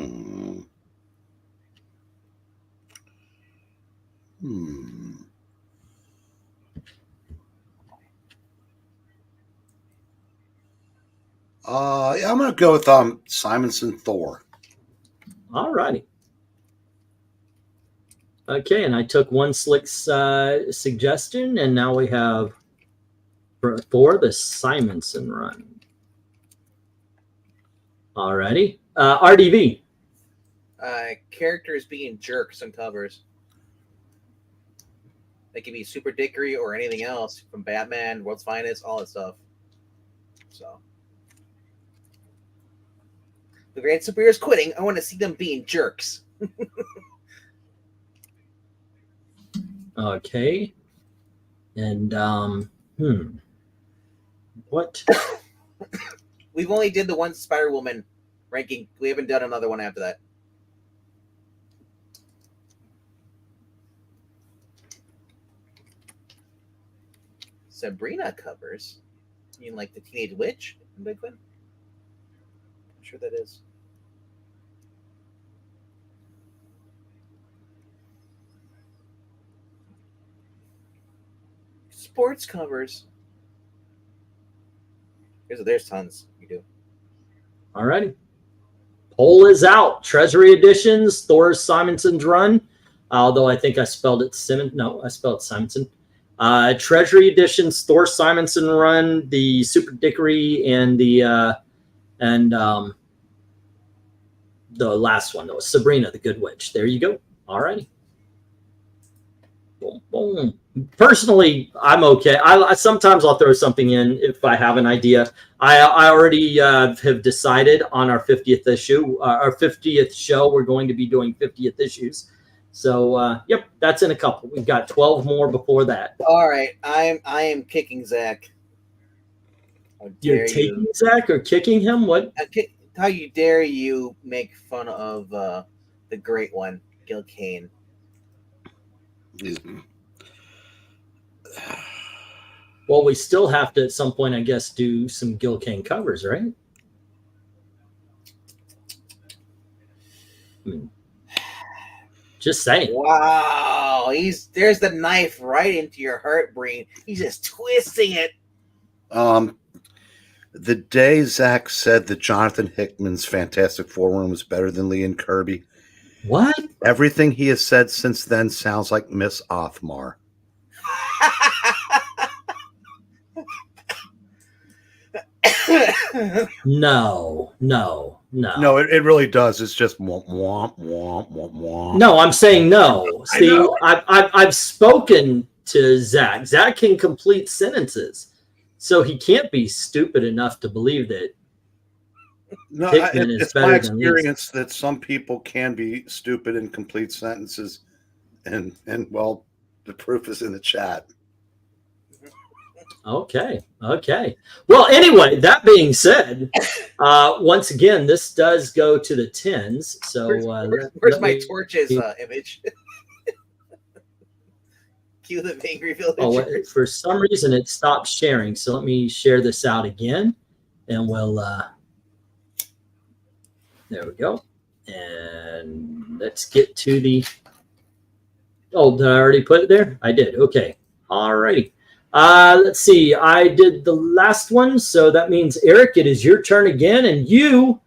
Speaker 2: I'm gonna go with Simonson Thor.
Speaker 1: All righty. Okay, and I took one slick's suggestion, and now we have for the Simonson run. All righty. RDV.
Speaker 3: Characters being jerks on covers. They can be super dickery or anything else from Batman, World's Finest, all that stuff. So. The Grand Superior's quitting. I want to see them being jerks.
Speaker 1: Okay. And what?
Speaker 3: We've only did the one Spider-Woman ranking. We haven't done another one after that. Sabrina covers. You mean like the Teenage Witch in Bigfoot? I'm sure that is. Sports covers. There's tons. You do.
Speaker 1: All righty. Poll is out. Treasury Editions, Thor Simonson's run. Although I think I spelled it Simmons. No, I spelled Simonson. Treasury Editions, Thor Simonson run, the Super Dickery, and the last one, though, Sabrina the Good Witch. There you go. All righty. Boom, boom. Personally, I'm okay. Sometimes I'll throw something in if I have an idea. I already have decided on our 50th issue, our 50th show. We're going to be doing 50th issues. So, yep, that's in a couple. We've got 12 more before that.
Speaker 3: All right, I am kicking Zach.
Speaker 1: You're taking Zach or kicking him? What?
Speaker 3: How you dare you make fun of the great one, Gil Kane?
Speaker 1: Well, we still have to, at some point, I guess, do some Gil Kane covers, right? I mean, just saying.
Speaker 3: Wow, there's the knife right into your heart, Breen. He's just twisting it.
Speaker 2: The day Zach said that Jonathan Hickman's Fantastic Four run was better than Lee and Kirby.
Speaker 1: What?
Speaker 2: Everything he has said since then sounds like Miss Othmar.
Speaker 1: No,
Speaker 2: it really does. It's just womp womp womp womp womp.
Speaker 1: No, I'm saying no. See, I've spoken to Zach. Zach can complete sentences, so he can't be stupid enough to believe that.
Speaker 2: No,
Speaker 1: it's
Speaker 2: my experience that some people can be stupid in complete sentences, and well, the proof is in the chat.
Speaker 1: Okay. Well, anyway, that being said, once again, this does go to the 10s. So
Speaker 3: where's my torches image? Cue the angry villagers.
Speaker 1: Oh, for some reason it stopped sharing. So let me share this out again, and we'll. There we go. And let's get to the. Oh, did I already put it there? I did. Okay. All righty. Let's see. I did the last one, so that means Eric, it is your turn again, and you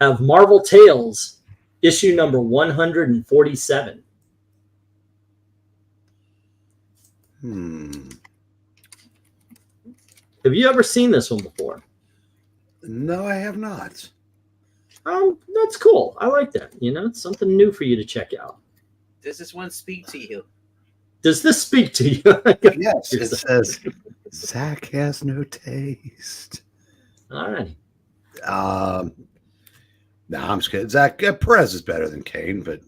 Speaker 1: have Marvel Tales, issue number 147. Have you ever seen this one before?
Speaker 2: No, I have not.
Speaker 1: That's cool. I like that. It's something new for you to check out.
Speaker 3: Does this one speak to you?
Speaker 1: Does this speak to you?
Speaker 2: Yes, it says Zach has no taste.
Speaker 1: All right.
Speaker 2: Nah, I'm just kidding. Zach Perez is better than Kane, but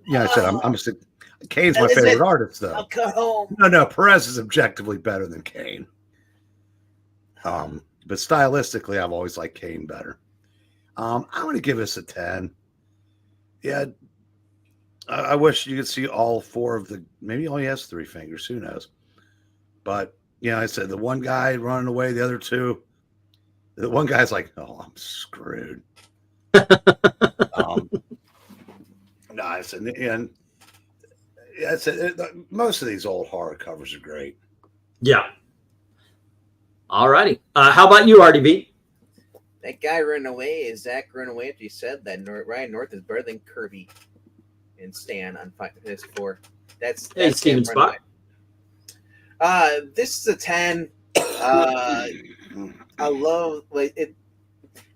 Speaker 2: yeah, I said I'm just Kane's my favorite artist though.
Speaker 3: I'll cut home.
Speaker 2: No, Perez is objectively better than Kane. But stylistically, I've always liked Kane better. I'm going to give this a 10. Yeah, I wish you could see all four of the. Maybe he only has 3 fingers. Who knows? But yeah, I said the one guy running away, the other 2. The one guy's like, "Oh, I'm screwed." No, I said, and yeah, I said most of these old horror covers are great.
Speaker 1: Yeah. All righty. How about you, RDB?
Speaker 3: That guy running away is Zach running away after he said that Ryan North is better than Kirby and Stan on his 4. That's
Speaker 1: Steven Spot.
Speaker 3: This is a 10. I love it.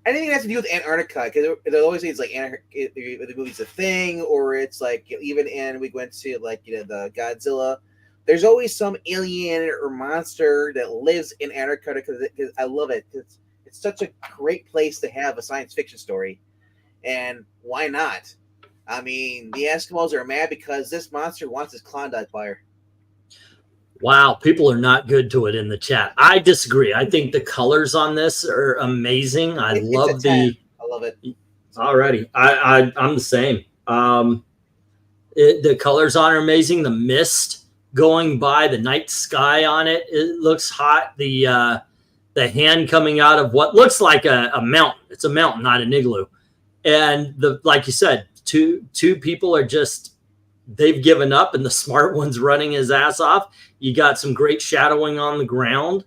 Speaker 3: Anything that has to do with Antarctica, because it always is like the movie's a thing, or it's like even in we went to the Godzilla. There's always some alien or monster that lives in Antarctica because I love it. It's such a great place to have a science fiction story, and why not? I mean, the Eskimos are mad because this monster wants his Klondike bar.
Speaker 1: Wow, people are not good to it in the chat. I disagree. I think the colors on this are amazing. I love
Speaker 3: I love it.
Speaker 1: Alrighty, I'm the same. The colors on are amazing. The mist going by, the night sky on it, it looks hot. The hand coming out of what looks like a mountain. It's a mountain, not an igloo. And like you said, two people are just. They've given up, and the smart one's running his ass off. You got some great shadowing on the ground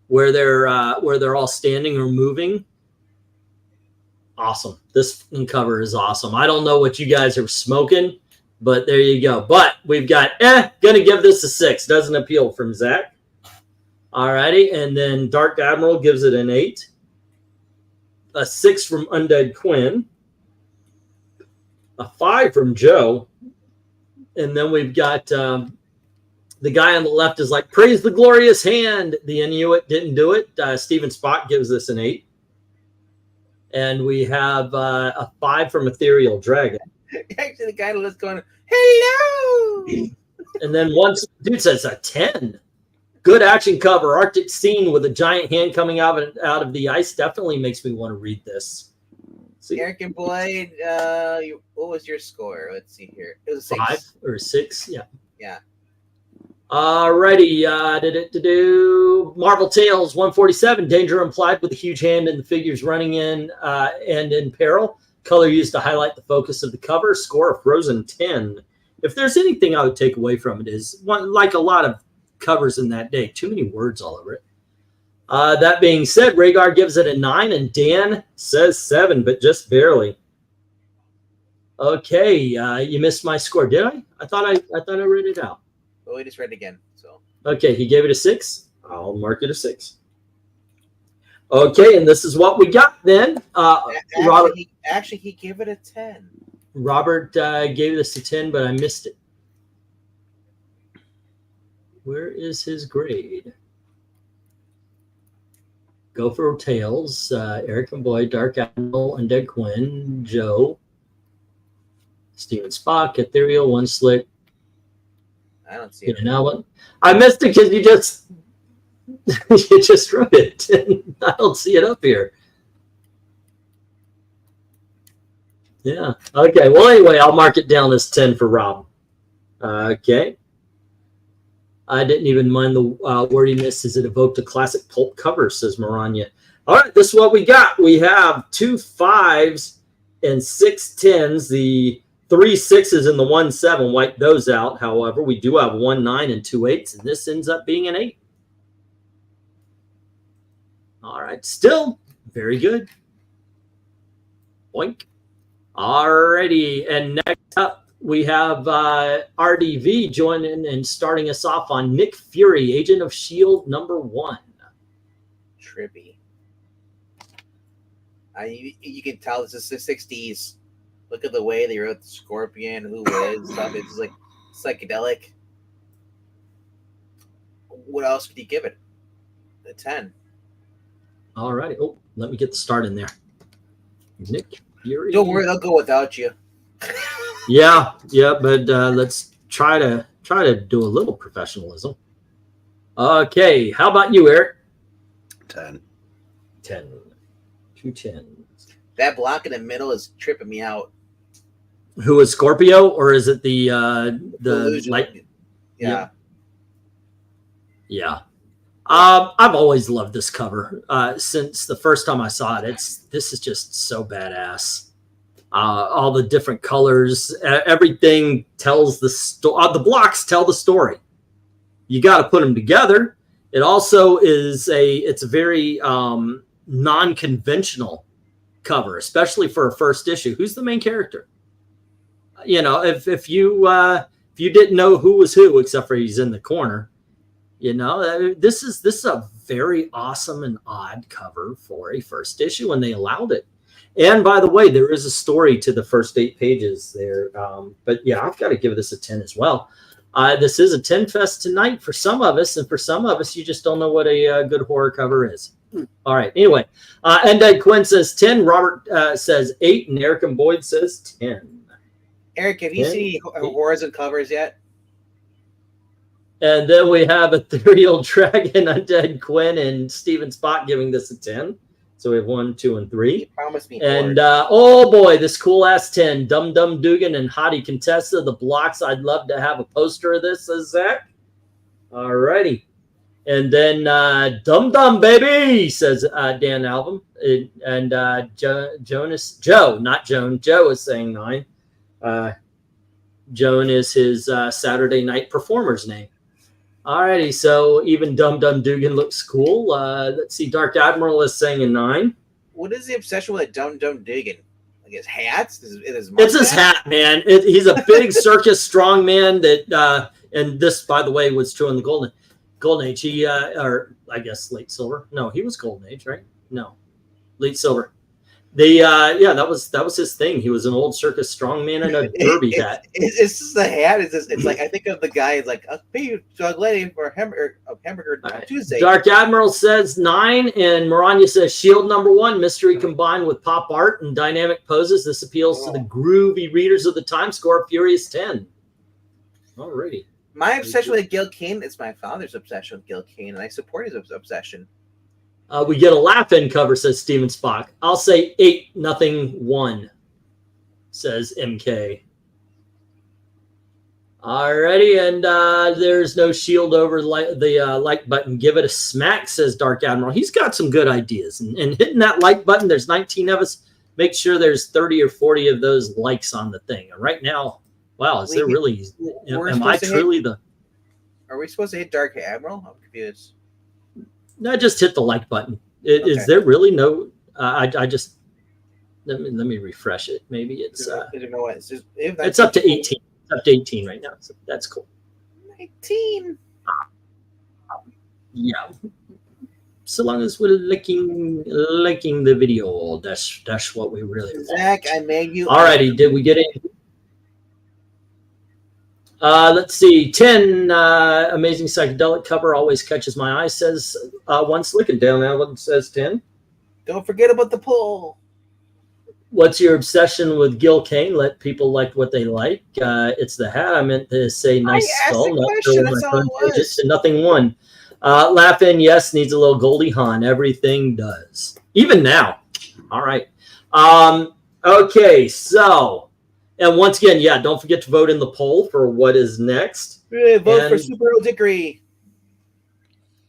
Speaker 1: where they're all standing or moving. Awesome. This cover is awesome. I don't know what you guys are smoking, but there you go. But we've got gonna give this a 6. Doesn't appeal from Zach. All righty, and then Dark Admiral gives it an 8. A 6 from Undead Quinn. A 5 from Joe. And then we've got the guy on the left is like, praise the glorious hand. The Inuit didn't do it. Steven Spot gives this an 8. And we have a 5 from Ethereal Dragon.
Speaker 3: Actually, the guy on the left going, hello.
Speaker 1: And then once dude says a 10. Good action cover. Arctic scene with a giant hand coming out of the ice definitely makes me want to read this. See.
Speaker 3: Eric and Boyd, what was your score? Let's see here. It was 6.
Speaker 1: 5 or 6, yeah.
Speaker 3: Yeah.
Speaker 1: Alrighty, Marvel Tales 147. Danger implied with a huge hand and the figures running in and in peril. Color used to highlight the focus of the cover. Score a frozen 10. If there's anything I would take away from it is like a lot of covers in that day, too many words all over it. That being said, Rhaegar gives it a 9, and Dan says 7, but just barely. Okay, you missed my score, did I? I thought I read it out.
Speaker 3: Well, we just read it again. So
Speaker 1: okay, he gave it a 6. I'll mark it a 6. Okay, and this is what we got then. Robert,
Speaker 3: he gave it a 10.
Speaker 1: Robert gave this a 10, but I missed it. Where is his grade? Gopher Tales, Eric and Boyd, Dark Admiral, Undead Quinn, Joe, Steven Spock, Ethereal, One Slick.
Speaker 3: I don't see it.
Speaker 1: I missed it because you just wrote it. I don't see it up here. Yeah. Okay. Well, anyway, I'll mark it down as 10 for Rob. Okay. I didn't even mind the wordiness as it evoked a classic pulp cover, says Maranya. All right, this is what we got. We have 2 5s and 6 10s. The 3 6s and the 1 7. Wipe those out. However, we do have 1 9 and 2 8s, and this ends up being an 8. All right, still very good. Boink. All righty, and next up, we have RDV joining and starting us off on Nick Fury, Agent of S.H.I.E.L.D. #1.
Speaker 3: Trippy. You can tell this is the 60s. Look at the way they wrote the Scorpion, who is stuff. It's like psychedelic. What else could you give it? A 10.
Speaker 1: All righty. Oh, let me get the start in there. Nick Fury.
Speaker 3: Don't worry, I'll go without you.
Speaker 1: Yeah, but let's try to do a little professionalism. Okay, how about you, Eric?
Speaker 2: 10.
Speaker 1: 10. 2 10s.
Speaker 3: That block in the middle is tripping me out.
Speaker 1: Who is Scorpio, or is it the
Speaker 3: Illusion.
Speaker 1: light?
Speaker 3: Yeah.
Speaker 1: Yeah. I've always loved this cover since the first time I saw it. This is just so badass. All the different colors, everything tells the story. The blocks tell the story. You got to put them together. It also is it's a very non-conventional cover, especially for a first issue. Who's the main character? You know, if you didn't know who was who, except for he's in the corner, you know, this is a very awesome and odd cover for a first issue, and they allowed it. And by the way, there is a story to the first 8 pages there. But yeah, I've got to give this a 10 as well. This is a 10 fest tonight for some of us, and for some of us, you just don't know what a good horror cover is. All right. Anyway, and Quinn says 10. Robert says 8, and Eric and Boyd says 10.
Speaker 3: Eric, have you seen Horizon covers yet?
Speaker 1: And then we have Ethereal Dragon, Undead Quinn, and Steven Spot giving this a 10. So we have 1, 2, and 3.
Speaker 3: You promised me.
Speaker 1: And oh boy, this cool ass 10. Dum Dum Dugan and Hottie Contessa. The blocks. I'd love to have a poster of this, says Zach. All righty. And then Dum Dum Baby, says Dan Album. And Joe, not Joan. Joe is saying 9. Joan is his Saturday night performer's name. Alrighty, so even Dum Dum Dugan looks cool. Let's see, Dark Admiral is saying a 9.
Speaker 3: What is the obsession with Dum Dum Dugan? Like his hats?
Speaker 1: It's his hat, man. He's a big circus strong man that, and this, by the way, was true in the Golden Age. He, or I guess late silver. No, he was Golden Age, right? No, late silver. Yeah, that was his thing. He was an old circus strongman in a derby hat.
Speaker 3: It's just the hat. It's like I think of the guy like I'll pay you to lady for a hamburger Tuesday.
Speaker 1: Dark Admiral says 9, and Maranya says Shield #1 mystery combined with pop art and dynamic poses. This appeals to the groovy readers of the time. Score Furious 10. Alrighty.
Speaker 3: My obsession with Gil Kane is my father's obsession with Gil Kane, and I support his obsession.
Speaker 1: We get a laugh-in cover, says Steven Spock. I'll say 8-1, says MK. Alrighty, and there's no shield over the like button. Give it a smack, says Dark Admiral. He's got some good ideas. And hitting that like button, there's 19 of us. Make sure there's 30 or 40 of those likes on the thing. And right now, wow, is there really... Am I truly the...
Speaker 3: Are we supposed to hit Dark Admiral? I'm confused.
Speaker 1: No, just hit the like button.
Speaker 3: Okay.
Speaker 1: Is there really no? I just let me refresh it. Maybe it's.
Speaker 3: I don't know what.
Speaker 1: It's up to 18. It's up to 18 right now, so that's cool.
Speaker 3: 19.
Speaker 1: Yeah. So long as we're liking the video, that's what we really want.
Speaker 3: Zach, I made you.
Speaker 1: Alrighty, did we get it? Let's see. 10 amazing psychedelic cover always catches my eye, says one slicking down. That one says 10.
Speaker 3: Don't forget about the poll.
Speaker 1: What's your obsession with Gil Kane? Let people like what they like. It's the hat. I meant to say nice skull. Nothing won. Laughing, yes, needs a little Goldie Hawn. Everything does. Even now. All right. Okay, so... And once again, yeah, don't forget to vote in the poll for what is next.
Speaker 3: Vote for Superhero Dickory.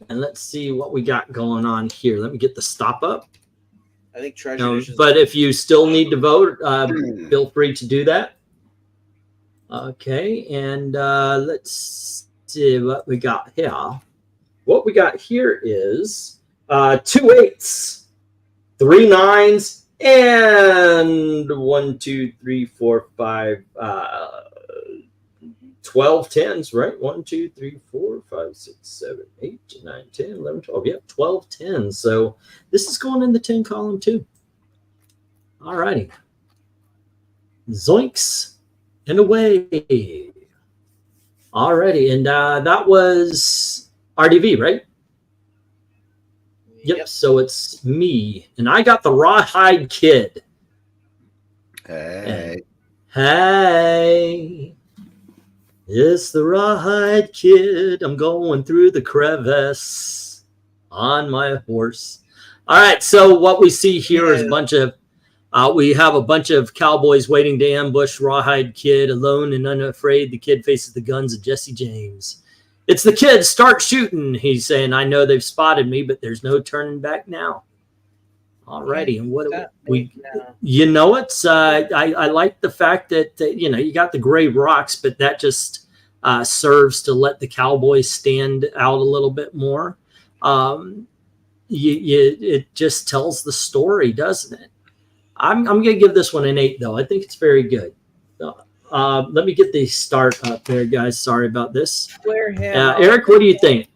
Speaker 1: And let's see what we got going on here. Let me get the stop up.
Speaker 3: I think Treasure.
Speaker 1: But if you still need to vote, feel free to do that. Okay, and let's see what we got here. What we got here is 2 8s, 3 9s, and 1, 2, 3, 4, 5, 12 10s, right? 1, 2, 3, 4, 5, 6, 7, 8, 9, 10, 11, 12. Yep, 12 10s. So this is going in the 10 column too. All righty. Zoinks and away. All righty. And that was RDV, right? Yep, so it's me. And I got the Rawhide Kid.
Speaker 2: Hey.
Speaker 1: Hey, it's the Rawhide Kid. I'm going through the crevice on my horse. All right, so what we see here is a bunch of, we have a bunch of cowboys waiting to ambush Rawhide Kid. Alone and unafraid, the kid faces the guns of Jesse James. It's the kid, start shooting. He's saying, I know they've spotted me, but there's no turning back now. Alrighty, and what we you know, it's I like the fact that you know, you got the gray rocks, but that just serves to let the cowboys stand out a little bit more. It just tells the story, doesn't it? I'm gonna give this one an 8 though. I think it's very good. Let me get the start up there, guys. Sorry about this. Eric, what do you think?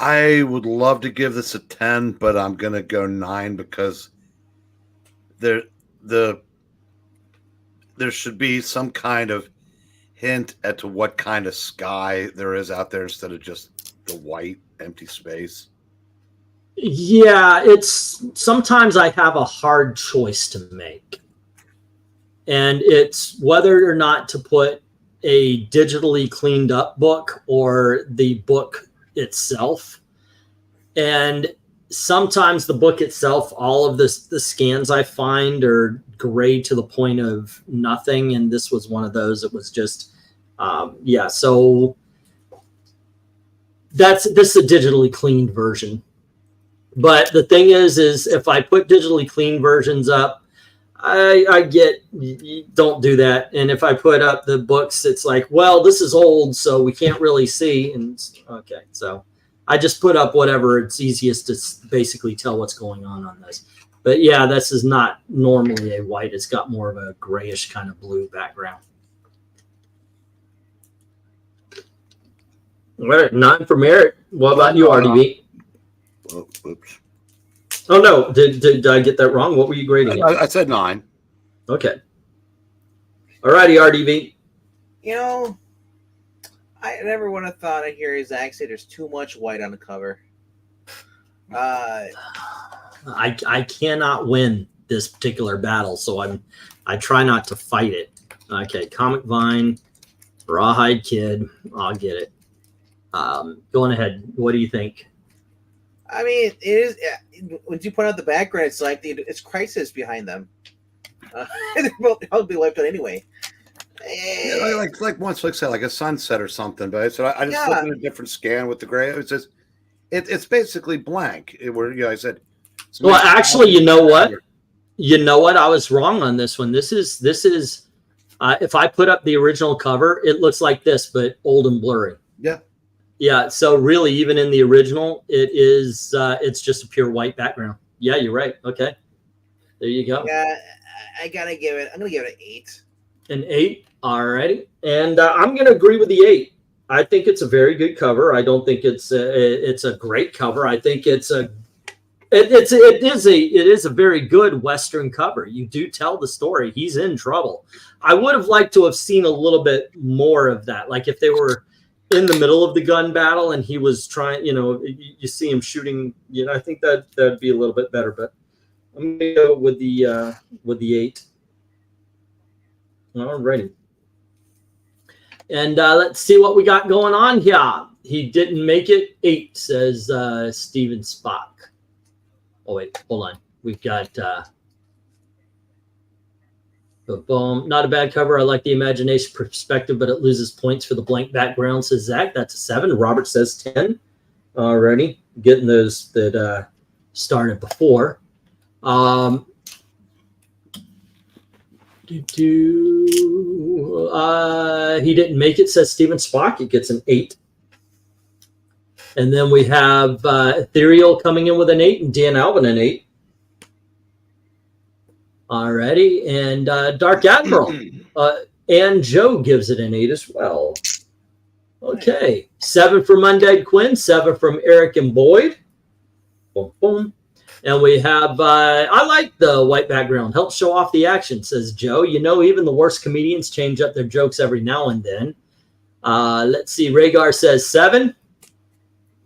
Speaker 2: I would love to give this a 10, but I'm gonna go 9 because there should be some kind of hint as to what kind of sky there is out there instead of just the white empty space.
Speaker 1: Yeah, it's sometimes I have a hard choice to make, and it's whether or not to put a digitally cleaned up book or the book itself. And sometimes the book itself, all of the scans I find are gray to the point of nothing, and this was one of those. It was just yeah, so this is a digitally cleaned version. But the thing is if I put digitally cleaned versions up, I get, don't do that. And if I put up the books, it's like, well, this is old, so we can't really see. And okay, so I just put up whatever it's easiest to basically tell what's going on this. But yeah, this is not normally a white. It's got more of a grayish kind of blue background. All right, 9 from Eric. What about you, RDV?
Speaker 2: Oh, oops.
Speaker 1: Oh no, did I get that wrong? What were you grading?
Speaker 2: I said 9.
Speaker 1: Okay. All righty, RDV.
Speaker 3: You know, I never would have thought I'd hear Zach say there's too much white on the cover.
Speaker 1: I cannot win this particular battle, so I try not to fight it. Okay, Comic Vine, Rawhide Kid. I'll get it. Going ahead. What do you think?
Speaker 3: I mean, it is. When you point out the background, it's like it's Crisis behind them. They're both probably wiped out anyway.
Speaker 2: Yeah, like once, like say, like a sunset or something. But I just looked at a different scan with the gray. It's just it's basically blank. I said.
Speaker 1: Well, actually, you know what? You know what? I was wrong on this one. This is if I put up the original cover, it looks like this, but old and blurry.
Speaker 2: Yeah.
Speaker 1: Yeah, so really, even in the original, it is it's just a pure white background. Yeah, you're right. Okay, there you go.
Speaker 3: Yeah, I'm gonna give it an 8.
Speaker 1: An 8, alrighty. And I'm gonna agree with the 8. I think it's a very good cover. I don't think it's a great cover. I think it is a very good Western cover. You do tell the story. He's in trouble. I would have liked to have seen a little bit more of that, like if they were in the middle of the gun battle and he was trying, you see him shooting, I think that'd be a little bit better, but I'm gonna go with the 8. All righty. And let's see what we got going on here. He didn't make it. 8, says Steven Spock. Oh wait, hold on. We've got boom. Not a bad cover. I like the imagination perspective, but it loses points for the blank background, says Zach. That's a 7. Robert says 10. Alrighty. Getting those that started before. He didn't make it, says Steven Spock. It gets an 8. And then we have Ethereal coming in with an 8 and Dan Alvin an 8. Alrighty, and Dark Admiral and Joe gives it an 8 as well. Okay, 7 from Undead Quinn, 7 from Eric and Boyd. Boom, boom. And we have, I like the white background. Helps show off the action, says Joe. Even the worst comedians change up their jokes every now and then. Let's see, Rhaegar says 7.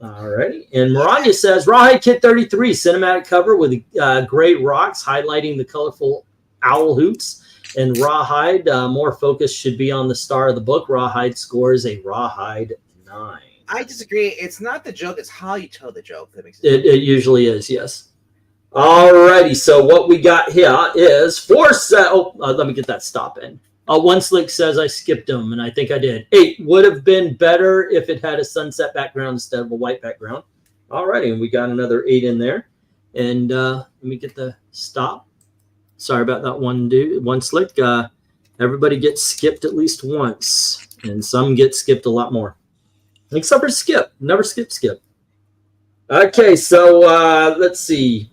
Speaker 1: Alrighty. And Maranya says, Rawhide Kid 33, cinematic cover with gray rocks highlighting the colorful owl hoops. And Rawhide, more focus should be on the star of the book. Rawhide scores a Rawhide 9.
Speaker 3: I disagree. It's not the joke. It's how you tell the joke that makes
Speaker 1: It usually is, yes. Alrighty. So what we got here is 4 set. Oh, let me get that stop in. One Slick says I skipped them, and I think I did. 8 would have been better if it had a sunset background instead of a white background. Alrighty, and we got another 8 in there. And let me get the stop. Sorry about that One Slick. Everybody gets skipped at least once, and some get skipped a lot more. Except for Skip. Never skip. Okay, so let's see.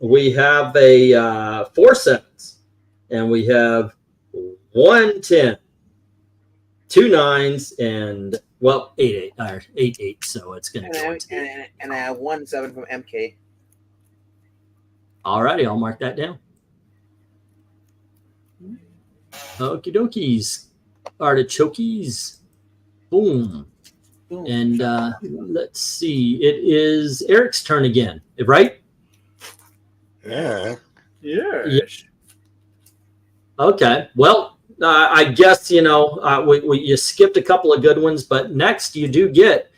Speaker 1: We have a 4 sevens, and we have 1 10, 2 9s, and well 8 8. So it's going to go into
Speaker 3: and I have 1 7 from MK.
Speaker 1: Alrighty, I'll mark that down. Okie dokies, artichokies, boom. And let's see, it is Eric's turn again, right?
Speaker 2: Yeah.
Speaker 1: Yes. Okay. Well, I guess, you skipped a couple of good ones, but next you do get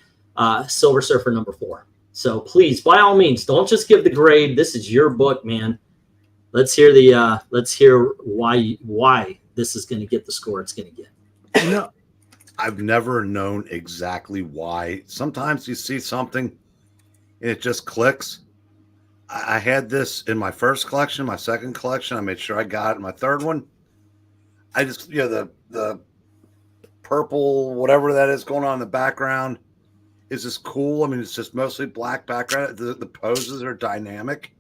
Speaker 1: Silver Surfer number 4. So please, by all means, don't just give the grade. This is your book, man. Let's hear why this is going to get the score it's going to get.
Speaker 2: I've never known exactly why. Sometimes you see something and it just clicks. I had this in my first collection, my second collection. I made sure I got it in my third one. I just, the purple, whatever that is going on in the background is just cool. I mean, it's just mostly black background. The poses are dynamic.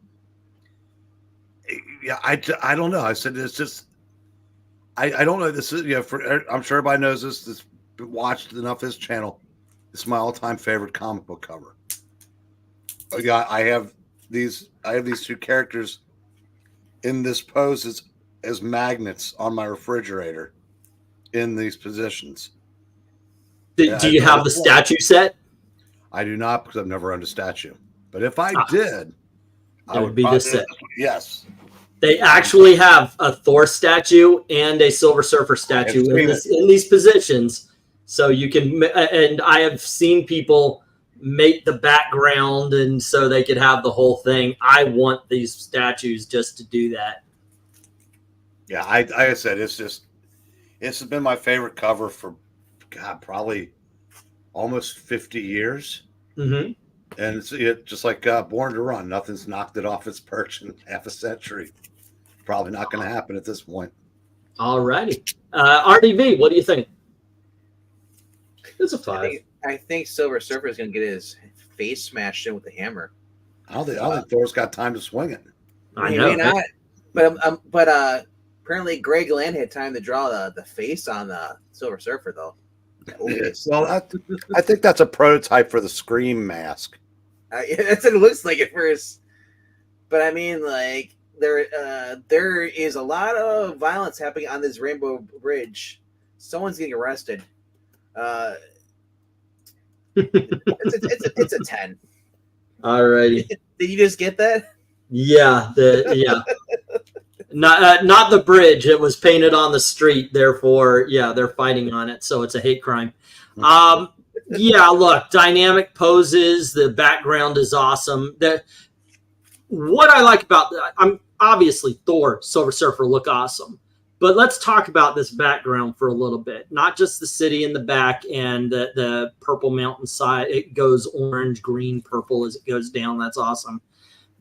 Speaker 2: Yeah, I don't know. I said it's just, I don't know. This is, I'm sure everybody knows this. This watched enough of his channel. It's my all-time favorite comic book cover. Yeah, I have these 2 characters in this pose as magnets on my refrigerator in these positions.
Speaker 1: Do you have the statue set?
Speaker 2: I do not, because I've never owned a statue. But if I did,
Speaker 1: it would be this set.
Speaker 2: Yes.
Speaker 1: They actually have a Thor statue and a Silver Surfer statue in these positions. So you can, and I have seen people make the background, and so they could have the whole thing. I want these statues just to do that.
Speaker 2: Yeah, like I said, it's been my favorite cover for, probably almost 50 years.
Speaker 1: Mm-hmm.
Speaker 2: And it's just like Born to Run. Nothing's knocked it off its perch in half a century. Probably not going to happen at this point.
Speaker 1: All righty. RDV, what do you think? It's a 5.
Speaker 3: I think Silver Surfer is going to get his face smashed in with the hammer.
Speaker 2: I don't think Thor's got time to swing it.
Speaker 1: I know.
Speaker 3: May not, but apparently Greg Land had time to draw the face on the Silver Surfer, though.
Speaker 2: Well, I think that's a prototype for the Scream mask.
Speaker 3: That's what it looks like at first. But I mean, like, there is a lot of violence happening on this Rainbow Bridge. Someone's getting arrested. It's a 10.
Speaker 1: All righty.
Speaker 3: Did you just get that?
Speaker 1: Yeah. Not the bridge. It was painted on the street. Therefore, yeah, they're fighting on it. So it's a hate crime. Yeah, look, dynamic poses. The background is awesome. What I like about that, I'm obviously Thor, Silver Surfer look awesome. But let's talk about this background for a little bit. Not just the city in the back and the purple mountainside. It goes orange, green, purple as it goes down. That's awesome.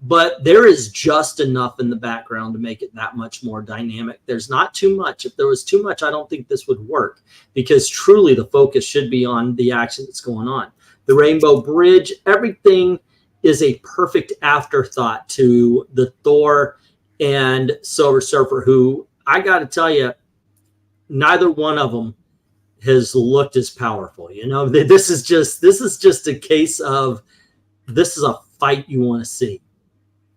Speaker 1: But there is just enough in the background to make it that much more dynamic. There's not too much. If there was too much, I don't think this would work, because truly the focus should be on the action that's going on. The Rainbow Bridge, everything is a perfect afterthought to the Thor and Silver Surfer, who I got to tell you, neither one of them has looked as powerful. You know, this is just a case of, this is a fight you want to see.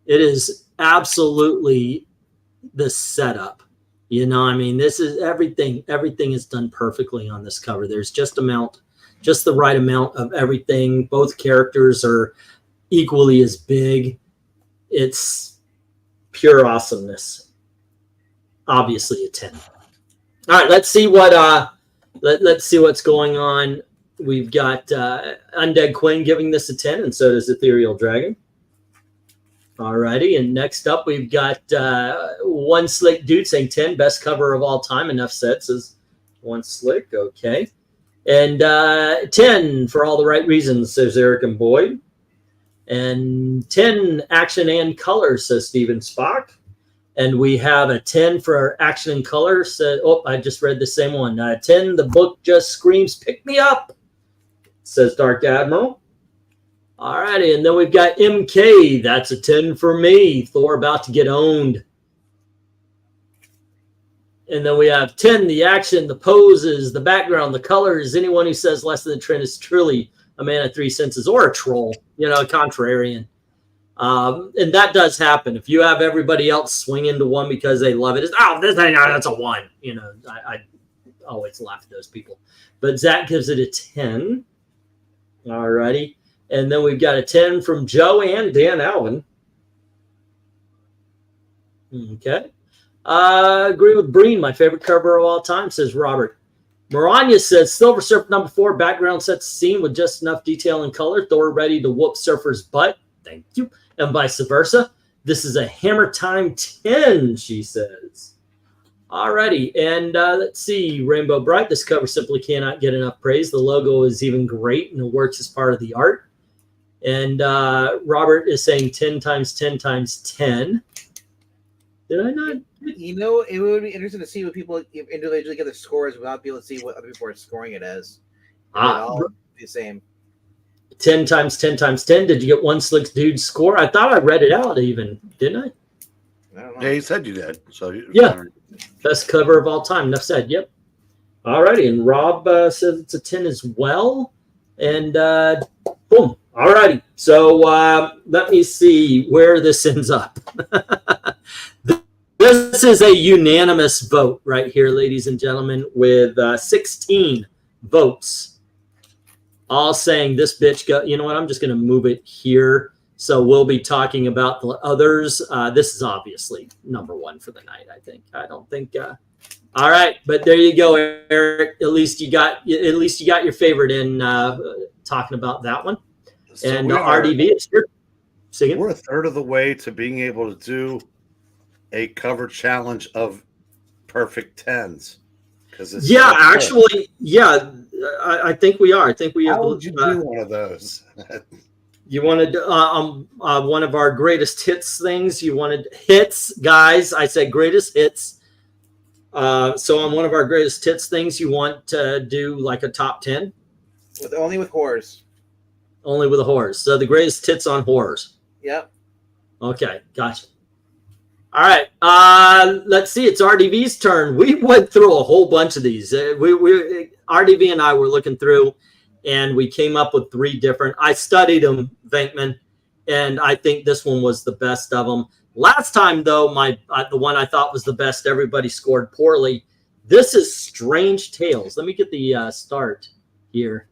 Speaker 1: It is absolutely the setup. You know, I mean, this is everything. Everything is done perfectly on this cover. There's just just the right amount of everything. Both characters are equally as big. It's pure awesomeness. Obviously a 10. All right, let's see what let's see what's going on. We've got Undead Quinn giving this a 10, and so does Ethereal Dragon. Alrighty, and next up we've got One Slick Dude saying 10, best cover of all time. Enough said, says One Slick. Okay. And 10 for all the right reasons, says Eric and Boyd. And 10 action and color, says Steven Spock. And we have a 10 for action and color. Said, oh, I just read the same one. 10, the book just screams, pick me up, says Dark Admiral. All righty, and then we've got MK. That's a 10 for me. Thor about to get owned. And then we have 10, the action, the poses, the background, the colors. Anyone who says less than the trend is truly a man of three senses or a troll, you know, a contrarian. And that does happen. If you have everybody else swing into one because they love it, it's, oh, this thing, that's a 1. You know, I always laugh at those people. But Zach gives it a 10. All righty. And then we've got a 10 from Joe and Dan Allen. Okay. Agree with Breen, my favorite cover of all time, says Robert. Maranya says, Silver Surfer number 4, background sets the scene with just enough detail and color. Thor ready to whoop Surfer's butt. Thank you. And vice versa. This is a Hammer Time 10, she says. Alrighty, and let's see. Rainbow Bright, this cover simply cannot get enough praise. The logo is even great, and it works as part of the art. And Robert is saying 10 times 10 times 10. Did I not?
Speaker 3: You know, it would be interesting to see what people individually get the scores without being able to see what other people are scoring it as. All the same.
Speaker 1: 10 times 10 times 10. Did you get One Slick Dude score? I thought I read it out even, didn't I?
Speaker 3: I don't know.
Speaker 2: Yeah, you said you did. So
Speaker 1: yeah. Best cover of all time. Enough said. Yep. Alrighty. And Rob says it's a 10 as well. And boom. Alrighty. So let me see where this ends up. This is a unanimous vote right here, ladies and gentlemen, with 16 votes. All saying this bitch go. You know what? I'm just going to move it here. So we'll be talking about the others. This is obviously number 1 for the night, I think. I don't think. All right, but there you go, Eric. At least you got your favorite in talking about that one.
Speaker 2: So
Speaker 1: and RDV, it's your singing.
Speaker 2: We're a third of the way to being able to do a cover challenge of perfect 10s. Because
Speaker 1: yeah, actually, yeah, I think we are. I think we have.
Speaker 2: How would you do one of those?
Speaker 1: You wanted one of our greatest hits things. You wanted hits, guys. I said greatest hits. So on one of our greatest hits things, you want to do like a top 10?
Speaker 3: Only with horrors.
Speaker 1: Only with the horrors. So the greatest hits on horrors.
Speaker 3: Yep.
Speaker 1: Okay, gotcha. All right. Let's see. It's RDV's turn. We went through a whole bunch of these. RDV and I were looking through, and we came up with 3 different. I studied them, Venkman, and I think this one was the best of them. Last time, though, the one I thought was the best, everybody scored poorly. This is Strange Tales. Let me get the start here.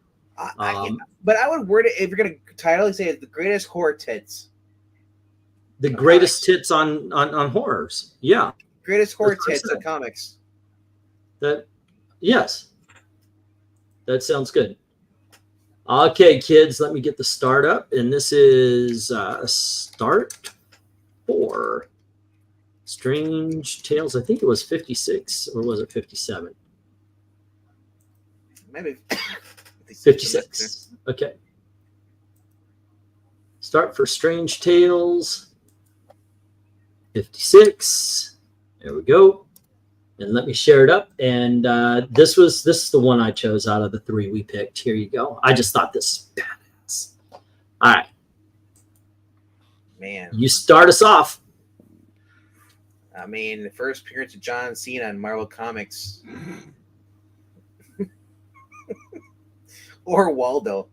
Speaker 3: But I would word it, if you're going to title it, say it's the greatest horror tits.
Speaker 1: The greatest hits on horrors. Yeah.
Speaker 3: Greatest horror tits in comics.
Speaker 1: Yes. That sounds good. Okay, kids, let me get the start up. And this is start for Strange Tales. I think it was 56, or was it 57?
Speaker 3: Maybe
Speaker 1: 56. Okay. Start for Strange Tales. 56. There we go. And let me share it up. And this is the one I chose out of the 3 we picked. Here you go. I just thought this was badass. All right.
Speaker 3: Man.
Speaker 1: You start us off.
Speaker 3: I mean, the first appearance of John Cena in Marvel Comics. Or Waldo.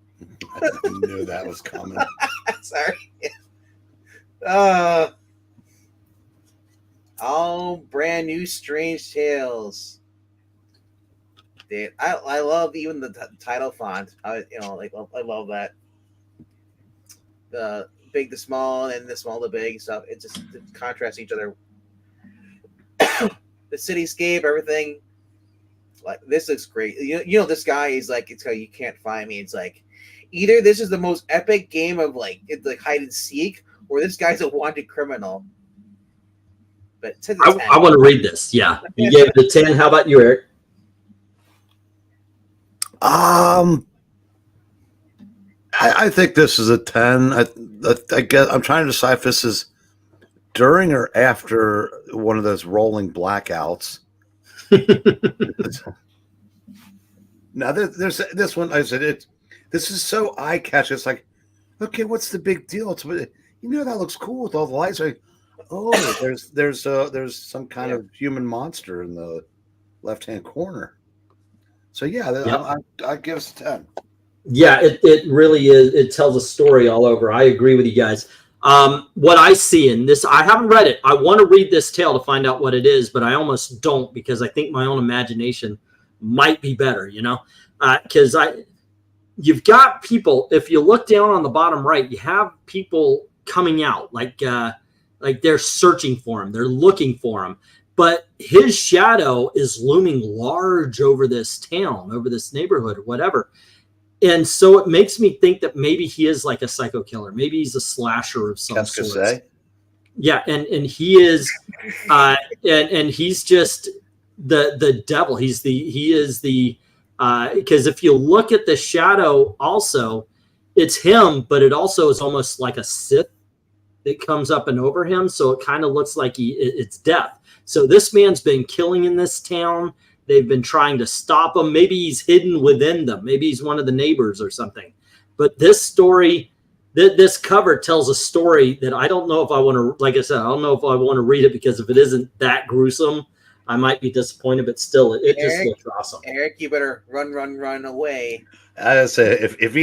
Speaker 2: I knew that was coming.
Speaker 3: Sorry. All brand new Strange Tales. dude. I love even the title font. I love that. The big to small and the small to big stuff. It just contrasts each other. The cityscape, everything. Like this looks great. You know this guy is like, it's how you can't find me. It's like either this is the most epic game of like hide and seek, or this guy's a wanted criminal. But
Speaker 1: I want to read this. Yeah, you gave it a 10. How about you, Eric?
Speaker 4: I think this is a 10. I guess I'm trying to decide if this is during or after one of those rolling blackouts. Now there's this one. I said this is so eye catching. It's like, okay, what's the big deal? It's, that looks cool with all the lights. Like, oh, there's some kind of human monster in the left hand corner. So yeah, I give us a 10.
Speaker 1: Yeah, it really is. It tells a story all over. I agree with you guys. What I see in this, I haven't read it. I want to read this tale to find out what it is, but I almost don't, because I think my own imagination might be better, because you've got people, if you look down on the bottom right, you have people coming out like they're searching for him. They're looking for him. But his shadow is looming large over this town, over this neighborhood or whatever. And so it makes me think that maybe he is like a psycho killer. Maybe he's a slasher of some sort. Yeah, and he is, and he's just the devil. He is the because if you look at the shadow, also, it's him, but it also is almost like a Sith that comes up and over him. So it kind of looks like it's death. So this man's been killing in this town. They've been trying to stop him. Maybe he's hidden within them. Maybe he's one of the neighbors or something. But this story, this cover tells a story that I don't know if I want to, like I said, I don't know if I want to read it, because if it isn't that gruesome, I might be disappointed, but still, it just looks awesome.
Speaker 3: Eric, you better run away.
Speaker 2: I say if